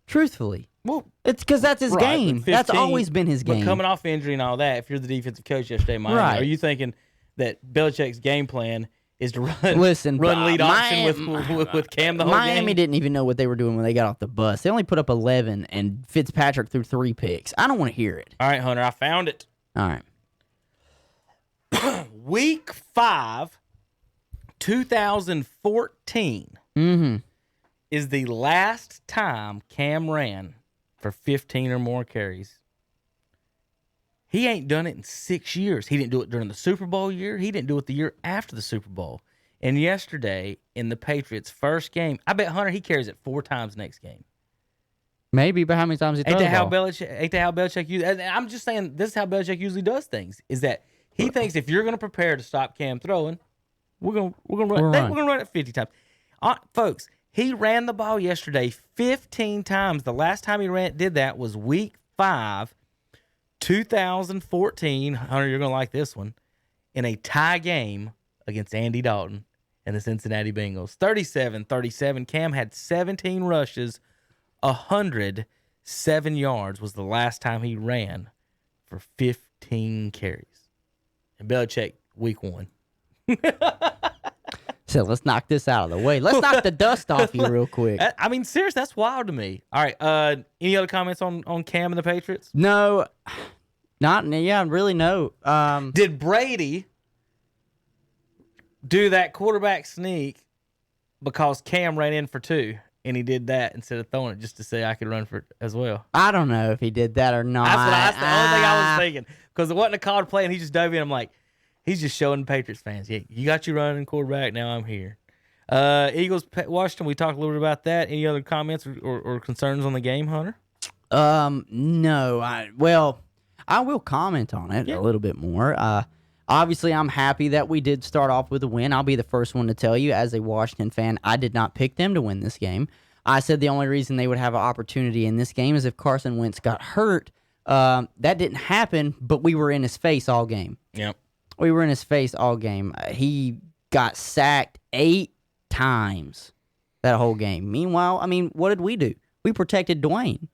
Truthfully. Well, it's because that's his game. 15, That's always been his game. But coming off injury and all that, if you're the defensive coach yesterday, Miami, Right. are you thinking that Belichick's game plan is to run lead option with Cam the whole game? Miami didn't even know what they were doing when they got off the bus. They only put up 11, and Fitzpatrick threw 3 picks. I don't want to hear it. All right, Hunter, I found it. All right. Week 5, 2014 is the last time Cam ran for 15 or more carries. He ain't done it in 6 years. He didn't do it during the Super Bowl year. He didn't do it the year after the Super Bowl. And yesterday, in the Patriots' first game, I bet Hunter he carries it 4 times next game. Maybe, but how many times he throws the ball? Ain't that how Belichick usually? I'm just saying this is how Belichick usually does things. Is that he thinks if you're going to prepare to stop Cam throwing, we're gonna run it 50 times. Folks, he ran the ball yesterday 15 times. The last time he did that was Week 5, 2014. Hunter, you're gonna like this one. In a tie game against Andy Dalton and the Cincinnati Bengals, 37-37. Cam had 17 rushes, 107 yards was the last time he ran for 15 carries. And Belichick, Week 1. So let's knock this out of the way. Let's knock the dust off you real quick. I mean, seriously, that's wild to me. All right. Any other comments on Cam and the Patriots? No, really no. Did Brady do that quarterback sneak because Cam ran in for 2 and he did that instead of throwing it just to say I could run for it as well? I don't know if he did that or not. That's the only thing I was thinking because it wasn't a called play and he just dove in. I'm like, he's just showing the Patriots fans, yeah, you got your running quarterback, now I'm here. Eagles, Washington, we talked a little bit about that. Any other comments or concerns on the game, Hunter? No. I will comment on it a little bit more. Obviously, I'm happy that we did start off with a win. I'll be the first one to tell you, as a Washington fan, I did not pick them to win this game. I said the only reason they would have an opportunity in this game is if Carson Wentz got hurt. That didn't happen, but we were in his face all game. Yep. We were in his face all game. He got sacked 8 times that whole game. Meanwhile, I mean, what did we do? We protected Dwayne.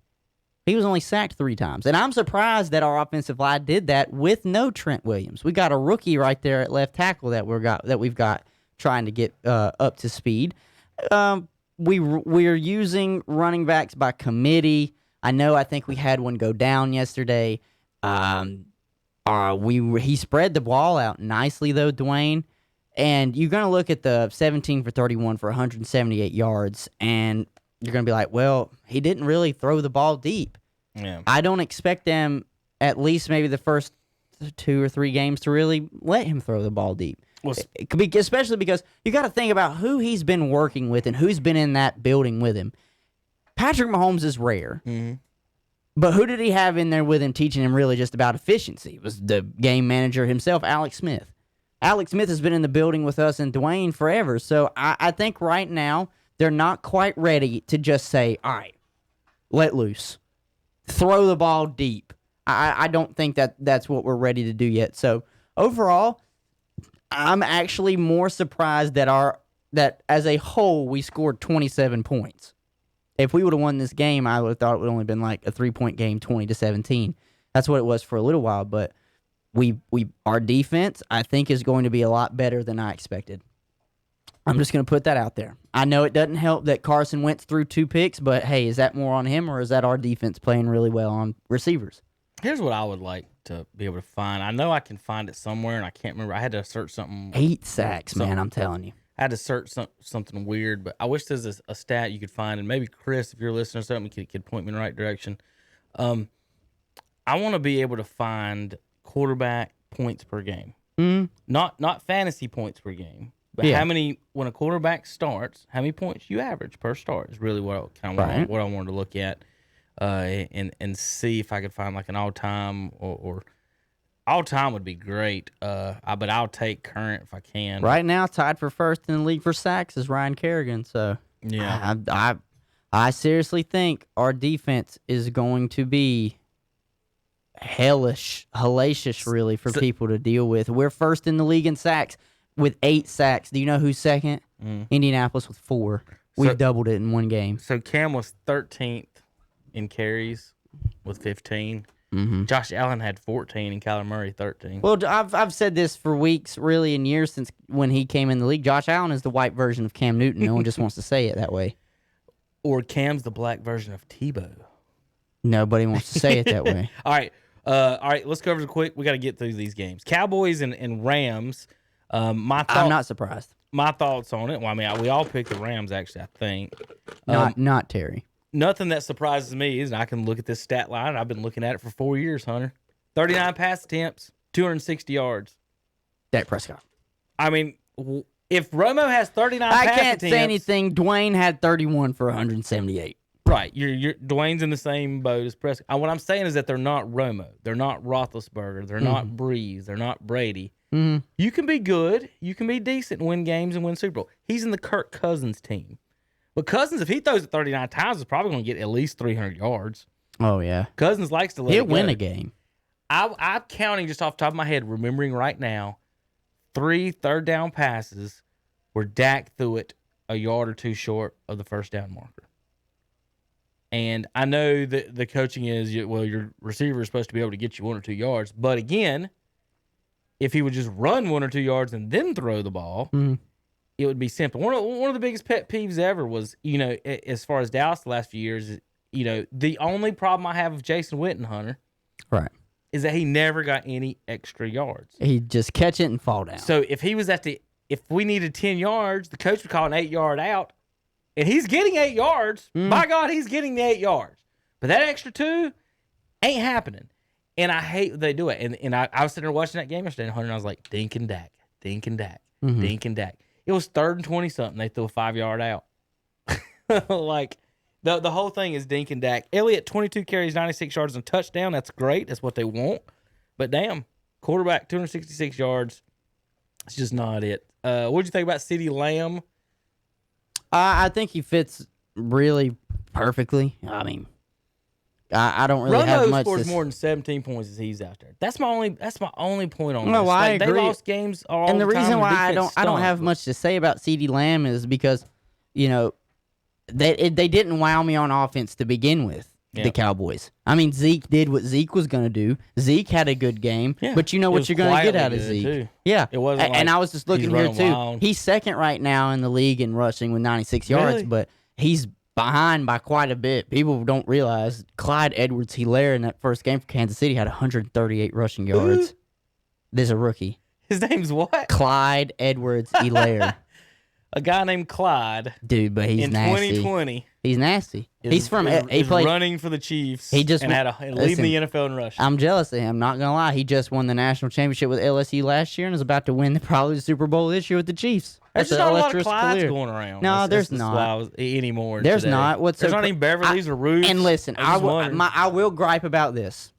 He was only sacked 3 times. And I'm surprised that our offensive line did that with no Trent Williams. We got a rookie right there at left tackle that we've got trying to get up to speed. We're using running backs by committee. I think we had one go down yesterday. He spread the ball out nicely, though, Dwayne. And you're going to look at the 17 for 31 for 178 yards, and you're going to be like, well, he didn't really throw the ball deep. Yeah. I don't expect them, at least maybe the first 2 or 3 games, to really let him throw the ball deep. Well, It could be, especially because you got to think about who he's been working with and who's been in that building with him. Patrick Mahomes is rare. Mm-hmm. But who did he have in there with him teaching him really just about efficiency? It was the game manager himself, Alex Smith. Alex Smith has been in the building with us and Dwayne forever. So I think right now they're not quite ready to just say, all right, let loose. Throw the ball deep. I don't think that's what we're ready to do yet. So overall, I'm actually more surprised that as a whole we scored 27 points. If we would have won this game, I would have thought it would have only been like a 3-point game, 20-17. That's what it was for a little while. But our defense, I think, is going to be a lot better than I expected. I'm just going to put that out there. I know it doesn't help that Carson Wentz threw 2 picks, but hey, is that more on him or is that our defense playing really well on receivers? Here's what I would like to be able to find. I know I can find it somewhere, and I can't remember. I had to search something. 8 sacks, man, I'm telling you. I had to search something weird, but I wish there's a stat you could find, and maybe Chris, if you're listening or something, could point me in the right direction. I want to be able to find quarterback points per game, not fantasy points per game, but how many when a quarterback starts, how many points you average per start is really what I wanted to look at, and see if I could find like an all time or all time would be great. But I'll take current if I can. Right now, tied for first in the league for sacks is Ryan Kerrigan. So yeah, I seriously think our defense is going to be hellacious, really, for people to deal with. We're first in the league in sacks with 8 sacks. Do you know who's second? Indianapolis with 4. We've doubled it in one game. So Cam was 13th in carries with 15. Mm-hmm. Josh Allen had 14 and Kyler Murray 13. Well, I've said this for weeks, really, and years since when he came in the league. Josh Allen is the white version of Cam Newton. No one just wants to say it that way. Or Cam's the black version of Tebow. Nobody wants to say it that way. All right. Let's cover it quick. We got to get through these games. Cowboys and Rams. I'm not surprised. My thoughts on it. Well, I mean, we all picked the Rams. Actually, I think. Not Terry. Nothing that surprises me is I can look at this stat line. I've been looking at it for 4 years, Hunter. 39 pass attempts, 260 yards. Dak Prescott. I mean, if Romo has 39 pass attempts... I can't say anything. Dwayne had 31 for 178. Right. Dwayne's in the same boat as Prescott. What I'm saying is that they're not Romo. They're not Roethlisberger. They're not Breeze. They're not Brady. Mm-hmm. You can be good. You can be decent and win games and win Super Bowl. He's in the Kirk Cousins team. But Cousins, if he throws it 39 times, is probably going to get at least 300 yards. Oh, yeah. Cousins likes to let He'll it go. win a game. I'm counting just off the top of my head, remembering right now, 3 third-down passes where Dak threw it a yard or two short of the first down marker. And I know that the coaching is, well, your receiver is supposed to be able to get you 1 or 2 yards. But again, if he would just run 1 or 2 yards and then throw the ball, it would be simple. One of the biggest pet peeves ever was, as far as Dallas the last few years, is, the only problem I have with Jason Witten, Hunter, right, is that he never got any extra yards. He'd just catch it and fall down. So if we needed 10 yards, the coach would call an 8-yard out, and he's getting 8 yards. By God, he's getting the 8 yards. But that extra 2 ain't happening. And I hate when they do it. And I was sitting there watching that game yesterday, Hunter, and I was like, dink and Dak, dink and Dak, dink and Dak. It was 3rd and 20-something. They threw a 5-yard out. Like, the whole thing is dink and Dak. Elliott, 22 carries, 96 yards, and a touchdown. That's great. That's what they want. But damn, quarterback, 266 yards. It's just not it. What'd you think about CeeDee Lamb? I think he fits really perfectly. I mean, I don't really have much. Romo scores more than 17 points as he's out there. That's my only point on this. No, I agree. They lost games all and the time. And the reason why I don't have much to say about CeeDee Lamb is because, they didn't wow me on offense to begin with. The Cowboys. I mean, Zeke did what Zeke was going to do. Zeke had a good game, but you know what you're going to get out of Zeke. Too. Yeah, it wasn't. And I was just looking here too. Wild. He's second right now in the league in rushing with 96 yards, but he's behind by quite a bit. People don't realize Clyde Edwards-Helaire in that first game for Kansas City had 138 rushing yards. There's a rookie. His name's what? Clyde Edwards-Helaire. A guy named Clyde. Dude, but he's nasty. In 2020. He's nasty. He's he played running for the Chiefs. He just leading the NFL in rushing. I'm jealous of him. Not gonna lie. He just won the national championship with LSU last year and is about to win probably the Super Bowl this year with the Chiefs. There's just not a lot of Clydes going around. No, there's not anymore. There's today. not. There's not even Beverly's or Roots. And listen, I will gripe about this.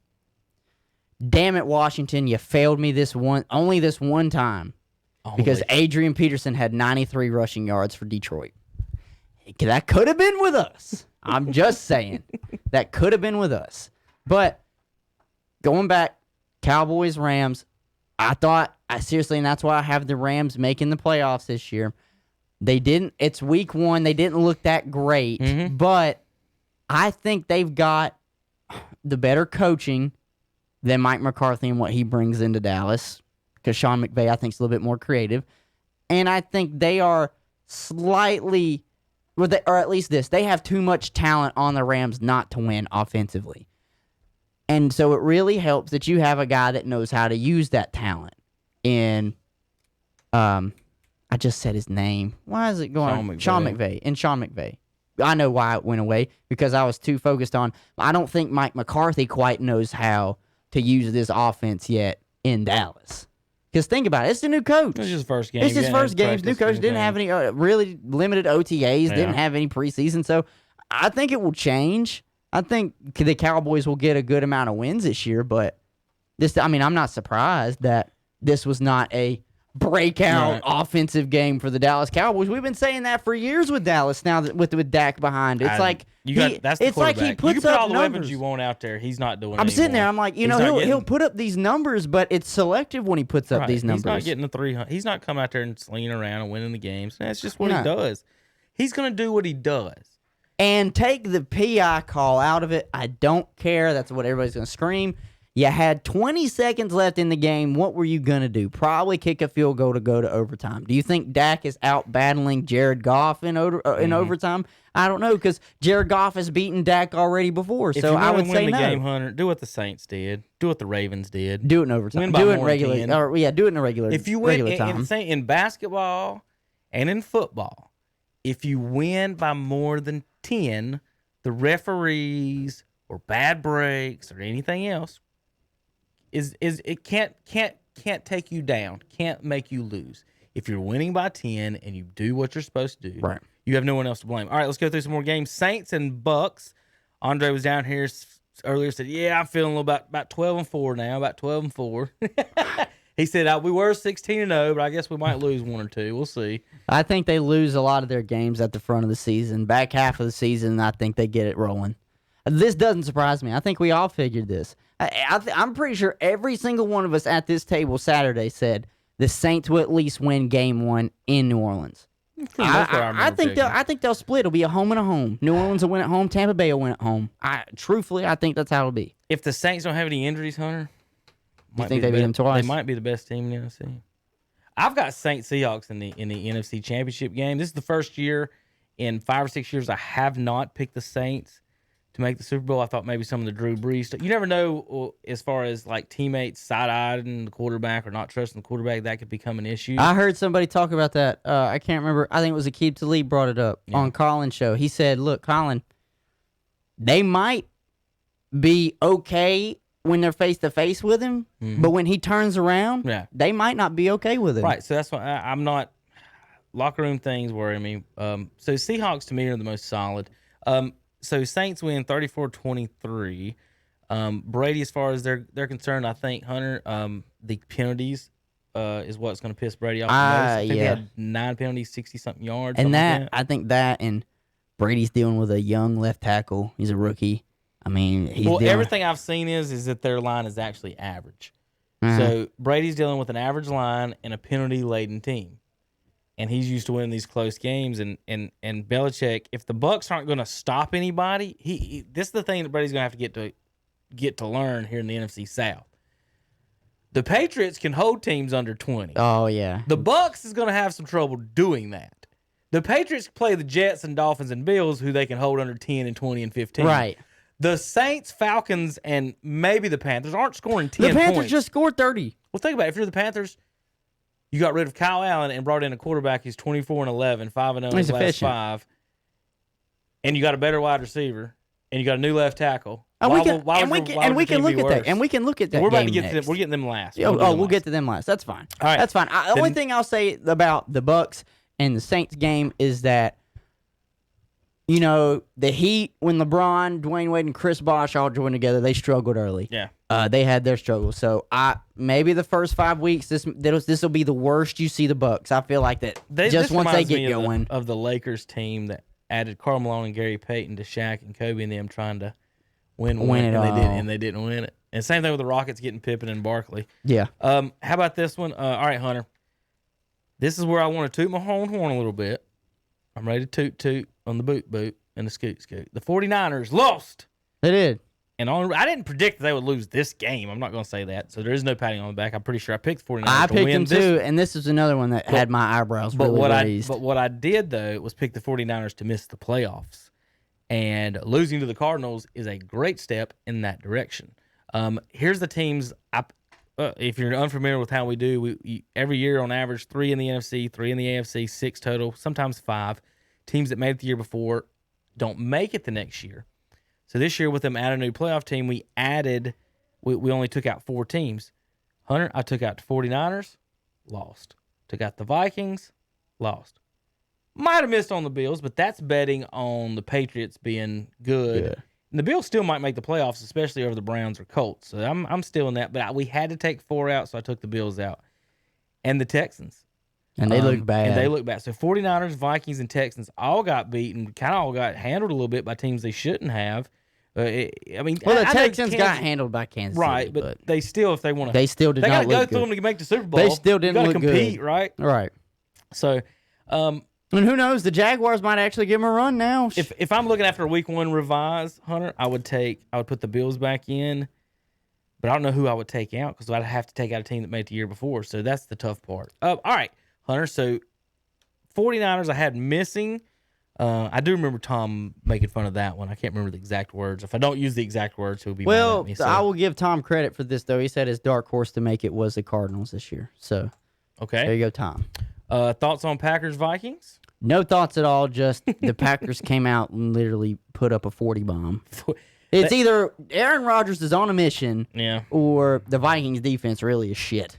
Damn it, Washington! You failed me only this one time. Because Adrian Peterson had 93 rushing yards for Detroit. That could have been with us. I'm just saying. That could have been with us. But going back, Cowboys, Rams, seriously, and that's why I have the Rams making the playoffs this year. It's week 1. They didn't look that great. But I think they've got the better coaching than Mike McCarthy and what he brings into Dallas. Because Sean McVay, I think, is a little bit more creative. And I think they are slightly, or at least this, they have too much talent on the Rams not to win offensively. And so it really helps that you have a guy that knows how to use that talent. I just said his name. Why is it going? Sean McVay. I know why it went away, because I was too focused on, I don't think Mike McCarthy quite knows how to use this offense yet in Dallas. Because think about it, it's the new coach. It's his first game. It's his first game. New coach didn't have any really limited OTAs, didn't have any preseason. So I think it will change. I think the Cowboys will get a good amount of wins this year. But I'm not surprised that this was not a breakout offensive game for the Dallas Cowboys. We've been saying that for years with Dallas now that with Dak behind. It's that's the it's like he puts you can put up all the numbers. weapons you want out there. He's not doing it I'm sitting anymore. there, I'm like, he'll put up these numbers, but it's selective when he puts up these numbers. He's not getting the 300. He's not coming out there and slinging around and winning the games. That's just what he does. He's going to do what he does. And take the PI call out of it. I don't care. That's what everybody's going to scream. You had 20 seconds left in the game. What were you going to do? Probably kick a field goal to go to overtime. Do you think Dak is out battling Jared Goff in overtime? I don't know, because Jared Goff has beaten Dak already before. So I would say no. If you want to win the game, Hunter, do what the Saints did. Do what the Ravens did. Do it in overtime. Do it in regular. Do it in a regular. If you win time. in basketball and in football, if you win by more than 10, the referees or bad breaks or anything else is it can't take you down, can't make you lose. If you're winning by 10 and you do what you're supposed to do, right, you have no one else to blame. All right, let's go through some more games. Saints and Bucks. Andre was down here earlier, said, "Yeah, I'm feeling a little about 12-4 now, about 12-4." He said, "We were 16-0, but I guess we might lose one or two. We'll see." I think they lose a lot of their games at the front of the season. Back half of the season, I think they get it rolling. This doesn't surprise me. I think we all figured this. I'm pretty sure every single one of us at this table Saturday said the Saints will at least win game 1 in New Orleans. I think they'll split. It'll be a home and a home. New Orleans will win at home. Tampa Bay will win at home. Truthfully, I think that's how it'll be. If the Saints don't have any injuries, Hunter, you think they beat them twice? They might be the best team in the NFC. I've got Saints Seahawks in the NFC Championship game. This is the first year in 5 or 6 years I have not picked the Saints to make the Super Bowl. I thought maybe some of the Drew Brees stuff. You never know as far as like teammates side-eyeing the quarterback or not trusting the quarterback. That could become an issue. I heard somebody talk about that. I can't remember. I think it was Aqib Talib brought it up on Colin's show. He said, "Look, Colin, they might be okay when they're face-to-face with him, but when he turns around, they might not be okay with him." Right, so that's why I'm not – locker room things worry me. So Seahawks, to me, are the most solid. So Saints win 34-23. Brady, as far as they're concerned, I think, Hunter, the penalties is what's going to piss Brady off the most. I think they had 9 penalties, 60-something yards. And I think that and Brady's dealing with a young left tackle. He's a rookie. I mean, everything I've seen is that their line is actually average. So Brady's dealing with an average line and a penalty-laden team. And he's used to winning these close games. And Belichick, if the Bucs aren't going to stop anybody, this is the thing that Brady's going to have to get to learn here in the NFC South. The Patriots can hold teams under 20. Oh, yeah. The Bucs is going to have some trouble doing that. The Patriots play the Jets and Dolphins and Bills, who they can hold under 10 and 20 and 15. Right. The Saints, Falcons, and maybe the Panthers aren't scoring 10 points. The Panthers just scored 30. Well, think about it. If you're the Panthers, you got rid of Kyle Allen and brought in a quarterback who's 24-11, 5-0 in his last 5, and you got a better wide receiver, and you got a new left tackle. And we can look at that. And we can look at that. We're about to get to them. We're getting them last. We'll get to them last. That's fine. All right. That's fine. The only thing I'll say about the Bucs and the Saints game is that, you know, the Heat, when LeBron, Dwayne Wade, and Chris Bosh all joined together, they struggled early. Yeah. They had their struggles. So maybe the first 5 weeks, this will be the worst you see the Bucs. I feel like that just once they get going. Of the Lakers team that added Karl Malone and Gary Payton to Shaq and Kobe and them trying to win it all. And they didn't win it. And same thing with the Rockets getting Pippen and Barkley. Yeah. How about this one? All right, Hunter. This is where I want to toot my own horn a little bit. I'm ready to toot on the boot and the scoot. The 49ers lost. They did. And I didn't predict that they would lose this game. I'm not going to say that. So there is no patting on the back. I'm pretty sure I picked the 49ers I to win. picked them too, and this is another one that had my eyebrows really raised. But what I did, though, was pick the 49ers to miss the playoffs. And losing to the Cardinals is a great step in that direction. Here's the teams. If you're unfamiliar with how we do, we every year on average 3 in the NFC, 3 in the AFC, 6 total, sometimes 5. Teams that made it the year before don't make it the next year. So this year with them adding a new playoff team, we only took out 4 teams. Hunter, I took out the 49ers, lost. Took out the Vikings, lost. Might have missed on the Bills, but that's betting on the Patriots being good. Yeah. And the Bills still might make the playoffs, especially over the Browns or Colts. So I'm still in that. But we had to take 4 out, so I took the Bills out. And the Texans. And they look bad. So 49ers, Vikings, and Texans all got beaten, kind of all got handled a little bit by teams they shouldn't have. The Texans got handled by Kansas City. Right, but they still, if they want to. They still did not look good. They got to go through them to make the Super Bowl. They still didn't look good. You got to compete, right? Right. So, And who knows? The Jaguars might actually give him a run now. If I'm looking after a week 1 revise, Hunter, I would put the Bills back in, but I don't know who I would take out because I'd have to take out a team that made it the year before. So that's the tough part. All right, Hunter. So 49ers I had missing. I do remember Tom making fun of that one. I can't remember the exact words. If I don't use the exact words, he'll be mad at me. So. I will give Tom credit for this, though. He said his dark horse to make it was the Cardinals this year. So, okay. There you go, Tom. Thoughts on Packers-Vikings? No thoughts at all. Just the Packers came out and literally put up a 40 bomb. It's either Aaron Rodgers is on a mission or the Vikings defense really is shit.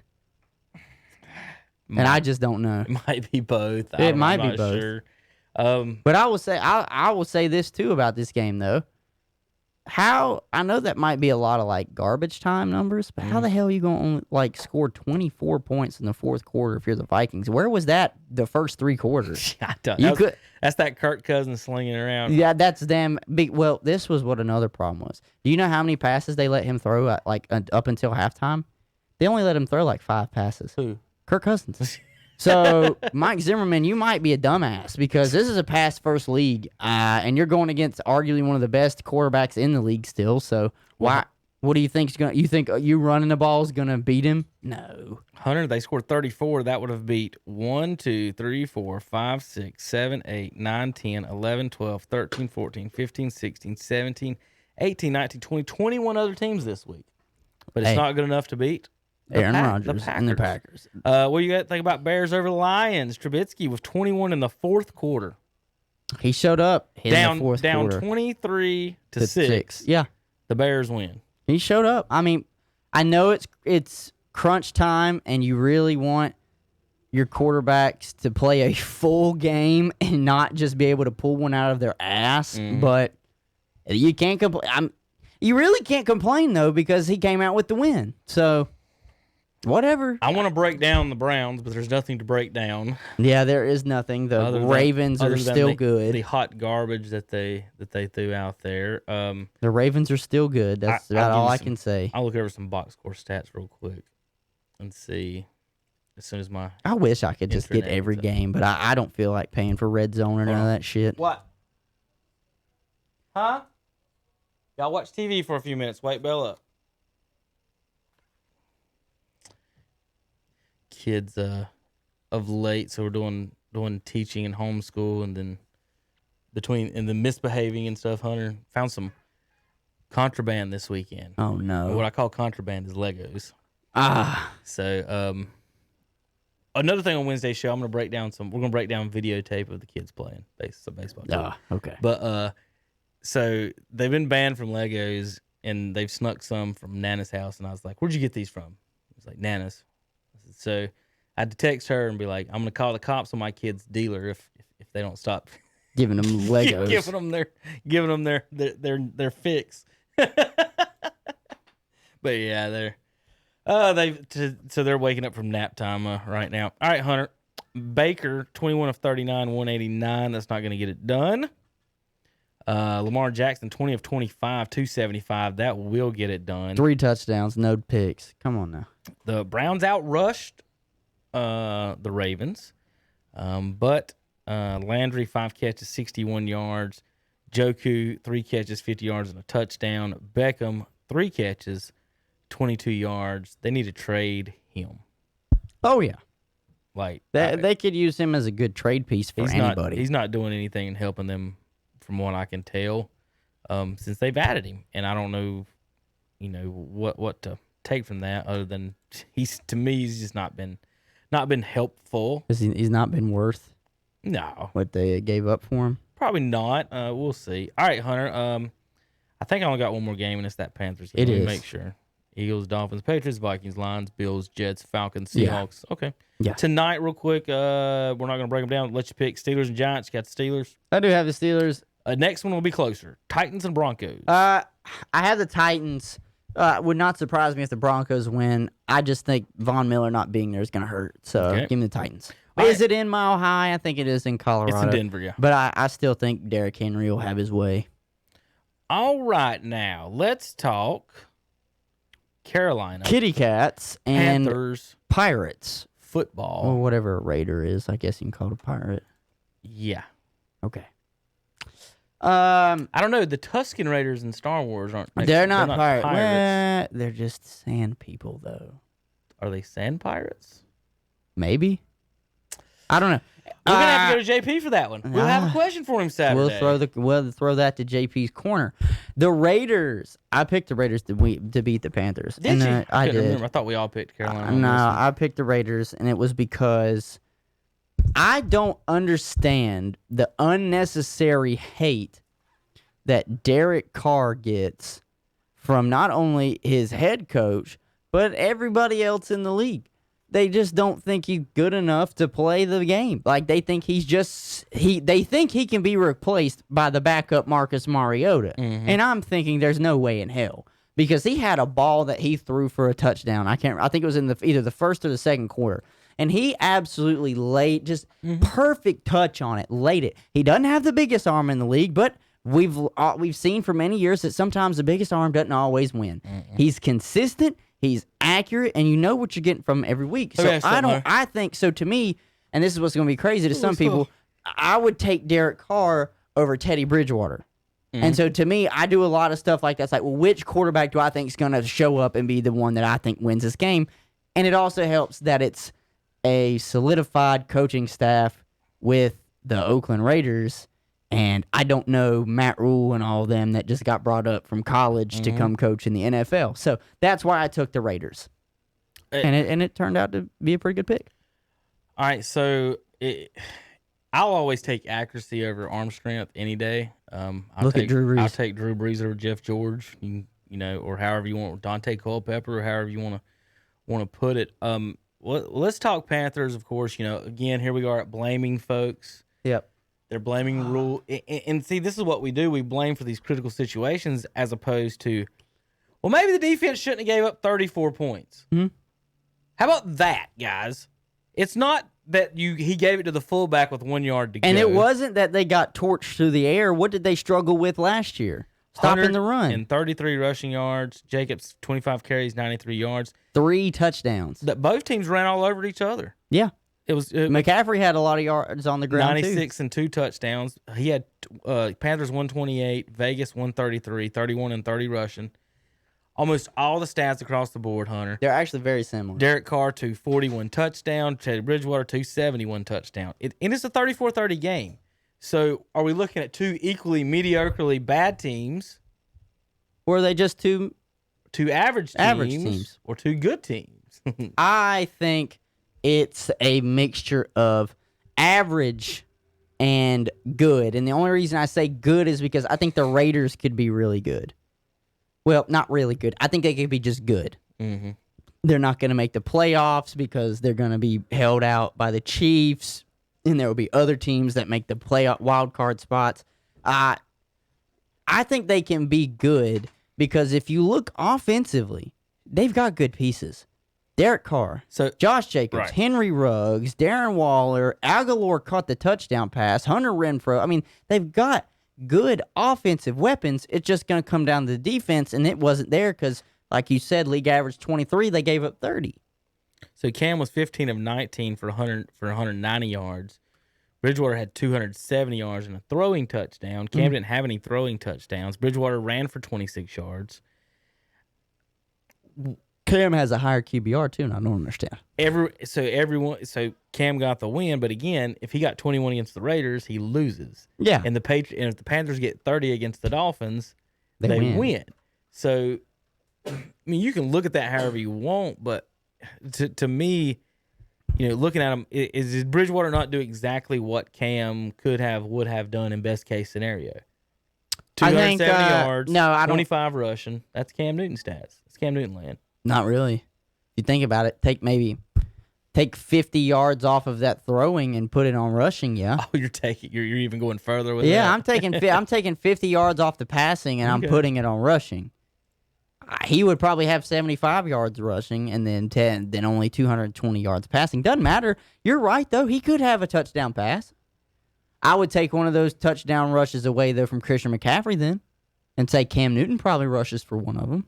And I just don't know. It might be both. It might be both. Sure. But I will say this too about this game though. I know that might be a lot of like garbage time numbers, but how the hell are you going to like score 24 points in the fourth quarter if you're the Vikings? Where was that the first 3 quarters? I don't. That's that Kirk Cousins slinging around. Yeah, that's damn big. Well, this was what another problem was. Do you know how many passes they let him throw at, like up until halftime? They only let him throw like 5 passes. Who? Kirk Cousins. So, Mike Zimmerman, you might be a dumbass because this is a pass-first league, and you're going against arguably one of the best quarterbacks in the league still. So, why? What do you think is going? You think you running the ball is going to beat him? No. Hunter, they scored 34. That would have beat 1, 2, 3, 4, 5, 6, 7, 8, 9, 10, 11, 12, 13, 14, 15, 16, 17, 18, 19, 20, 21 other teams this week. But it's not good enough to beat Aaron Rodgers and the Packers. What do you got to think about Bears over the Lions? Trubisky with 21 in the fourth quarter. He showed up in the fourth quarter. Down 23 to 6. Yeah. The Bears win. He showed up. I mean, I know it's crunch time and you really want your quarterbacks to play a full game and not just be able to pull one out of their ass, but you can't complain. You really can't complain, though, because he came out with the win. So... whatever. I want to break down the Browns, but there's nothing to break down. Yeah, there is nothing. The Ravens are still good. The hot garbage that they threw out there. The Ravens are still good. That's about all I can say. I'll look over some box score stats real quick and see as soon as my. I wish I could just get every game, but I don't feel like paying for Red Zone or none of that shit. What? Huh? Y'all watch TV for a few minutes. Wake Bell up. Kids of late, so we're doing teaching and homeschool, and then the misbehaving and stuff. Hunter found some contraband this weekend. Oh no! What I call contraband is Legos. So another thing on Wednesday's show, we're gonna break down videotape of the kids playing baseball. Okay. But so they've been banned from Legos, and they've snuck some from Nana's house, and I was like, "Where'd you get these from?" It was like Nana's. So I had to text her and be like, "I'm gonna call the cops on my kid's dealer if they don't stop giving them Legos, giving them their fix." But yeah, they're waking up from nap time right now. All right, Hunter. Baker 21 of 39, 189. That's not gonna get it done. Lamar Jackson 20 of 25, 275. That will get it done. 3 touchdowns, no picks. Come on now. The Browns outrushed the Ravens, but Landry 5 catches, 61 yards. Joku 3 catches, 50 yards and a touchdown. Beckham 3 catches, 22 yards. They need to trade him. Oh yeah, like they could use him as a good trade piece for anybody. He's not doing anything and helping them, from what I can tell, since they've added him, and I don't know, what to take from that other than he's just not been helpful. He's not been worth what they gave up for him. Probably not. We'll see. All right, Hunter. I think I only got one more game, and it's that Panthers game. It Let me is. make sure. Eagles, Dolphins, Patriots, Vikings, Lions, Bills, Jets, Falcons, Seahawks. Yeah. Okay. Yeah. Tonight, real quick, we're not going to break them down. Let you pick Steelers and Giants. You got the Steelers. I do have the Steelers. Next one will be closer. Titans and Broncos. I have the Titans. Would not surprise me if the Broncos win. I just think Von Miller not being there is going to hurt. So give me the Titans. Is it in Mile High? I think it is in Colorado. It's in Denver, yeah. But I still think Derrick Henry will have his way. All right, now let's talk Carolina. Kitty Cats and Panthers Pirates. football. Or whatever a Raider is. I guess you can call it a pirate. Yeah. Okay. I don't know. The Tusken Raiders in Star Wars aren't. They're not pirates. Well, they're just sand people, though. Are they sand pirates? Maybe. I don't know. We're gonna have to go to JP for that one. We'll have a question for him Saturday. We'll throw that to JP's corner. The Raiders. I picked the Raiders to beat the Panthers. Did you? I did. Remember. I thought we all picked Carolina. No, I picked the Raiders, and it was because I don't understand the unnecessary hate that Derek Carr gets from not only his head coach but everybody else in the league. They just don't think he's good enough to play the game. Like, they think they think he can be replaced by the backup Marcus Mariota. Mm-hmm. And I'm thinking there's no way in hell. Because he had a ball that he threw for a touchdown. I think it was in either the first or the second quarter. And he absolutely laid just perfect touch on it, laid it. He doesn't have the biggest arm in the league, but we've seen for many years that sometimes the biggest arm doesn't always win. Mm-mm. He's consistent. He's accurate, and you know what you're getting from him every week. So I think, so to me, and this is what's going to be crazy to some people, I would take Derek Carr over Teddy Bridgewater. Mm-hmm. And so to me, I do a lot of stuff like that. It's like, well, which quarterback do I think is going to show up and be the one that I think wins this game? And it also helps that it's a solidified coaching staff with the Oakland Raiders. And I don't know Matt Rule and all of them that just got brought up from college to come coach in the NFL. So that's why I took the Raiders. And it turned out to be a pretty good pick. All right, so I'll always take accuracy over arm strength any day. I'll take Drew Brees over Jeff George, you know, or however you want, Dante Culpepper, or however you want to put it. Let's talk Panthers, of course. You know, again, here we are at blaming folks. Yep. They're blaming Rule. And see, this is what we do. We blame for these critical situations as opposed to, well, maybe the defense shouldn't have gave up 34 points. Mm-hmm. How about that, guys? It's not that he gave it to the fullback with 1 yard to go. And it wasn't that they got torched through the air. What did they struggle with last year? Stopping the run. And 33 rushing yards. Jacobs, 25 carries, 93 yards. 3 touchdowns. Both teams ran all over each other. Yeah. McCaffrey had a lot of yards on the ground, 96 and 2 touchdowns. He had Panthers 128, Vegas 133, 31 and 30 rushing. Almost all the stats across the board, Hunter. They're actually very similar. Derek Carr, 241 touchdown. Teddy Bridgewater, 271 touchdown. And it's a 34-30 game. So are we looking at 2 equally mediocrely bad teams? Or are they just two average teams? Or 2 good teams? I think it's a mixture of average and good. And the only reason I say good is because I think the Raiders could be really good. Well, not really good. I think they could be just good. Mm-hmm. They're not going to make the playoffs because they're going to be held out by the Chiefs, and there will be other teams that make the playoff wild card spots. I think they can be good because if you look offensively, they've got good pieces. Derek Carr, Josh Jacobs, right. Henry Ruggs, Darren Waller, Aguilar caught the touchdown pass, Hunter Renfrow. I mean, they've got good offensive weapons. It's just going to come down to the defense, and it wasn't there because, like you said, league average 23. They gave up 30. So Cam was 15 of 19 for 190 yards. Bridgewater had 270 yards and a throwing touchdown. Cam didn't have any throwing touchdowns. Bridgewater ran for 26 yards. Cam has a higher QBR too, and I don't understand. So Cam got the win, but again, if he got 21 against the Raiders, he loses. Yeah. And if the Panthers get 30 against the Dolphins, they win. So, I mean, you can look at that however you want, but to me, you know, looking at him, is Bridgewater not do exactly what Cam would have done in best case scenario? 270 yards, 25 rushing. That's Cam Newton stats. It's Cam Newton land. Not really. If you think about it, take 50 yards off of that throwing and put it on rushing. Yeah. Oh, you're even going further with that. Yeah, I'm taking 50 yards off the passing and I'm putting it on rushing. He would probably have 75 yards rushing and then only 220 yards passing. Doesn't matter. You're right though. He could have a touchdown pass. I would take one of those touchdown rushes away though from Christian McCaffrey then, and say Cam Newton probably rushes for one of them.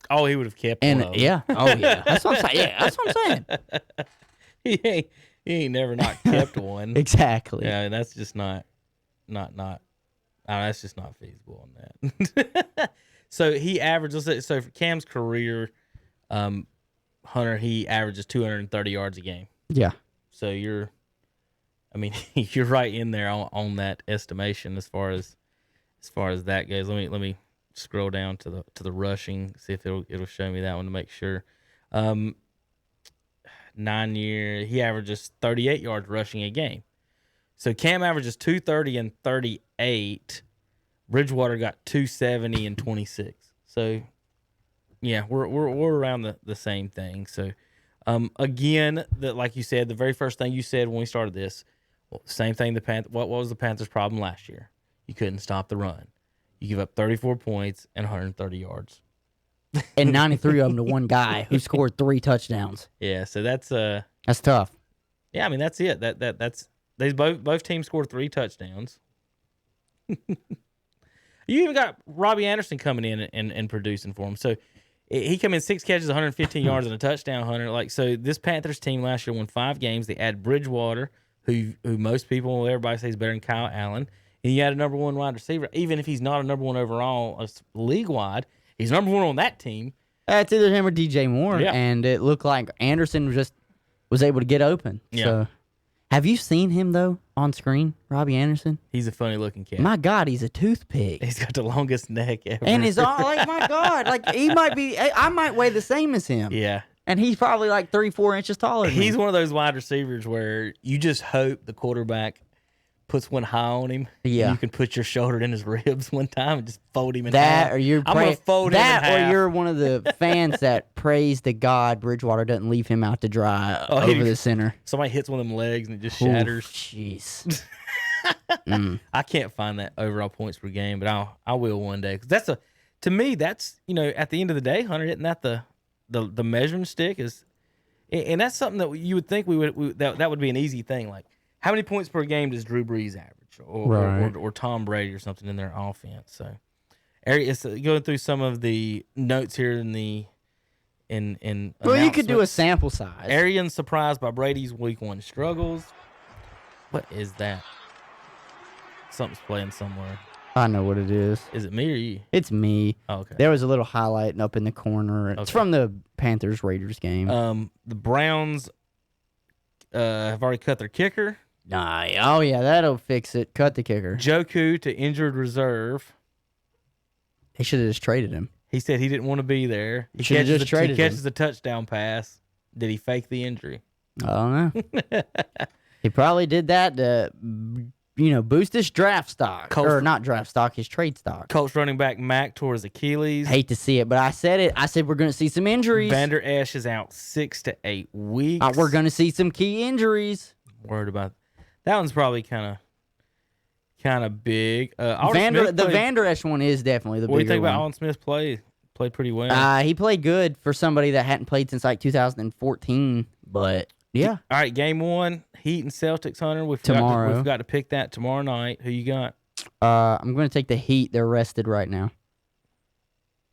Oh, he would have kept one of them. Yeah. Oh, yeah. That's what I'm saying. Yeah, that's what I'm saying. He ain't never not kept one. Exactly. Yeah, that's just not. That's just not feasible on that. So he averages. So for Cam's career, Hunter, he averages 230 yards a game. Yeah. So you're right in there on that estimation as far as that goes. Let me scroll down to the rushing, see if it'll show me that one to make sure. 9 year, he averages 38 yards rushing a game. So Cam averages 230 and 38. Bridgewater got 270 and 26. So yeah, we're around the same thing. So again, like you said, the very first thing you said when we started this, same thing. What was the Panthers' problem last year? You couldn't stop the run. You give up 34 points and 130 yards. And 93 of them to one guy who scored 3 touchdowns. Yeah, so that's tough. Yeah, I mean that's it. That's they both teams scored 3 touchdowns. You even got Robbie Anderson coming in and producing for him. So he came in 6 catches, 115 yards, and a touchdown, Hunter. Like, so this Panthers team last year won 5 games. They add Bridgewater, who most people, everybody says better than Kyle Allen. And you had a number 1 wide receiver. Even if he's not a number 1 overall league-wide, he's number 1 on that team. It's either him or DJ Moore. Yeah. And it looked like Anderson was able to get open. Yeah. So, have you seen him, though, on screen, Robbie Anderson? He's a funny-looking cat. My God, he's a toothpick. He's got the longest neck ever. And his like, my God, like he might be. I might weigh the same as him. Yeah. And he's probably like 3-4 inches taller than He's me. one of those wide receivers where you just hope the quarterback puts one high on him. Yeah. You can put your shoulder in his ribs one time and just fold him in That half. or you're I'm gonna fold him in that half. or you're one of the fans that prays to God Bridgewater doesn't leave him out to dry he- over the center. Somebody hits one of them legs and it just Ooh, shatters. Jeez. I can't find that overall points per game, but I will one day. 'Cause to me, that's at the end of the day, Hunter, isn't that the measuring stick is, and that's something that you would think that would be an easy thing. Like, how many points per game does Drew Brees average, or Tom Brady or something in their offense? So, it's going through some of the notes here in Well, you could do a announcements. sample size. Arians surprised by Brady's week 1 struggles. What is that? Something's playing somewhere. I know what it is. Is it me or you? It's me. Oh, okay. There was a little highlight up in the corner. It's Okay. from the Panthers-Raiders game. The Browns have already cut their kicker. Nah, oh yeah, that'll fix it. Cut the kicker. Joku to injured reserve. They should have just traded him. He said he didn't want to be there. He should have just He traded catches him. the touchdown pass. Did he fake the injury? I don't know. He probably did that to, boost his draft stock. Coach- Or not draft stock, his trade stock. Colts running back Mack tore his Achilles. Hate to see it, but I said it. I said we're going to see some injuries. Vander Esch is out 6 to 8 weeks. We're going to see some key injuries. Worried about that one's probably kind of big. Alden Smith The played- Vander Esch one is definitely the What do you bigger think about one. Alden Smith played pretty well? He played good for somebody that hadn't played since like 2014, but yeah. All right, game 1, Heat and Celtics, Hunter. We've Tomorrow. got to pick that tomorrow night. Who you got? I'm going to take the Heat. They're rested right now.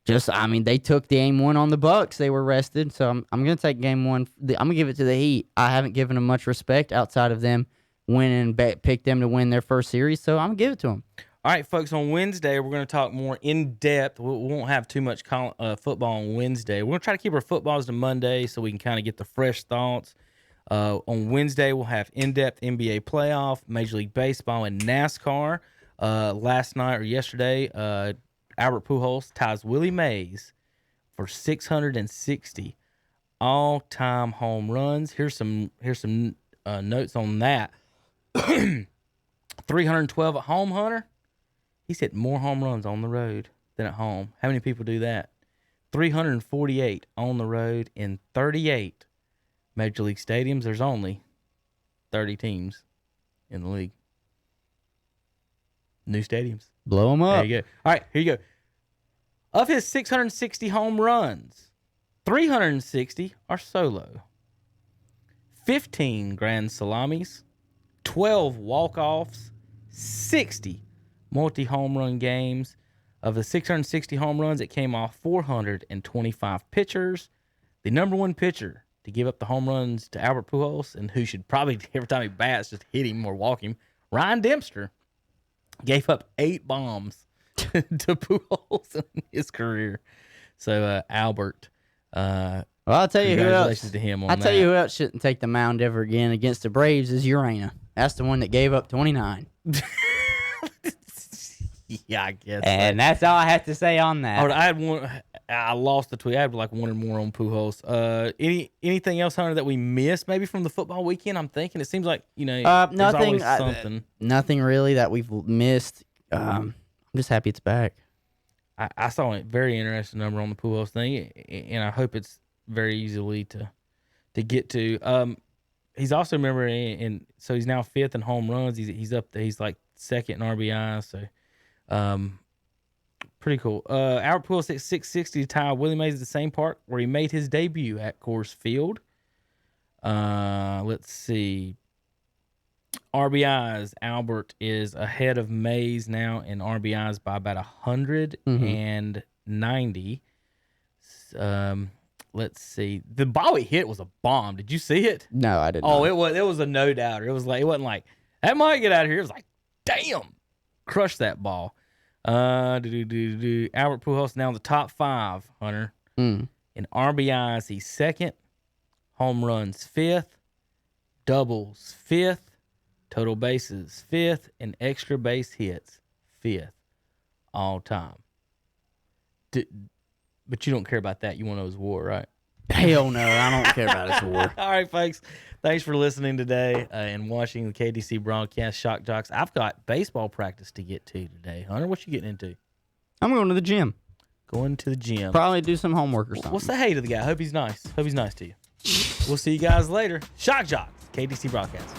They took the game 1 on the Bucks. They were rested, so I'm going to take game 1. I'm going to give it to the Heat. I haven't given them much respect outside of them winning, picked them to win their first series, so I'm going to give it to them. All right, folks, on Wednesday, we're going to talk more in depth. We won't have too much football on Wednesday. We're going to try to keep our footballs to Monday so we can kind of get the fresh thoughts. On Wednesday, we'll have in-depth NBA playoff, Major League Baseball, and NASCAR. Last night or yesterday, Albert Pujols ties Willie Mays for 660 all-time home runs. Here's some notes on that. 312 at home, Hunter. He's hit more home runs on the road than at home. How many people do that? 348 on the road in 38 Major League stadiums. There's only 30 teams in the league. New stadiums. Blow them up. There you go. All right, here you go. Of his 660 home runs, 360 are solo. 15 grand salamis, 12 walk-offs, 60 multi-home run games. Of the 660 home runs, it came off 425 pitchers. The number 1 pitcher to give up the home runs to Albert Pujols, and who should probably, every time he bats, just hit him or walk him, Ryan Dempster gave up 8 bombs to Pujols in his career. So, Albert, well, I'll tell you who else. Congratulations to him on that. I'll tell you who else shouldn't take the mound ever again against the Braves is Urena. That's the one that gave up 29. Yeah, I guess. And that's all I have to say on that. I had one. I lost the tweet. I had like one or more on Pujols. Anything else, Hunter, that we missed maybe from the football weekend? I'm thinking it seems like there's nothing. always something. Nothing really that we've missed. I'm just happy it's back. I saw a very interesting number on the Pujols thing, and I hope it's very easily to get to. He's also so he's now 5th in home runs. He's up there. He's like 2nd in RBI. So. Pretty cool. Albert Pujols hit 660 to tie Willie Mays at the same park where he made his debut at Coors Field. Let's see. RBIs. Albert is ahead of Mays now in RBIs by about 190. Let's see. The ball he hit was a bomb. Did you see it? No, I didn't. Oh, it was a no doubter. It wasn't like that might get out of here. It was like, damn, crush that ball. Albert Pujols now in the top 5, Hunter. In RBIs, he's 2nd. Home runs, 5th. Doubles, 5th. Total bases, 5th. And extra base hits, 5th. All time. But you don't care about that. You want to know his WAR, right? Hell no, I don't care about his WAR. All right, folks. Thanks for listening today and watching the KDC broadcast. Shock Joxx. I've got baseball practice to get to today. Hunter, what you getting into? I'm going to the gym. Going to the gym. Probably do some homework or something. What's the hey to the guy? Hope he's nice. Hope he's nice to you. We'll see you guys later. Shock Joxx, KDC broadcast.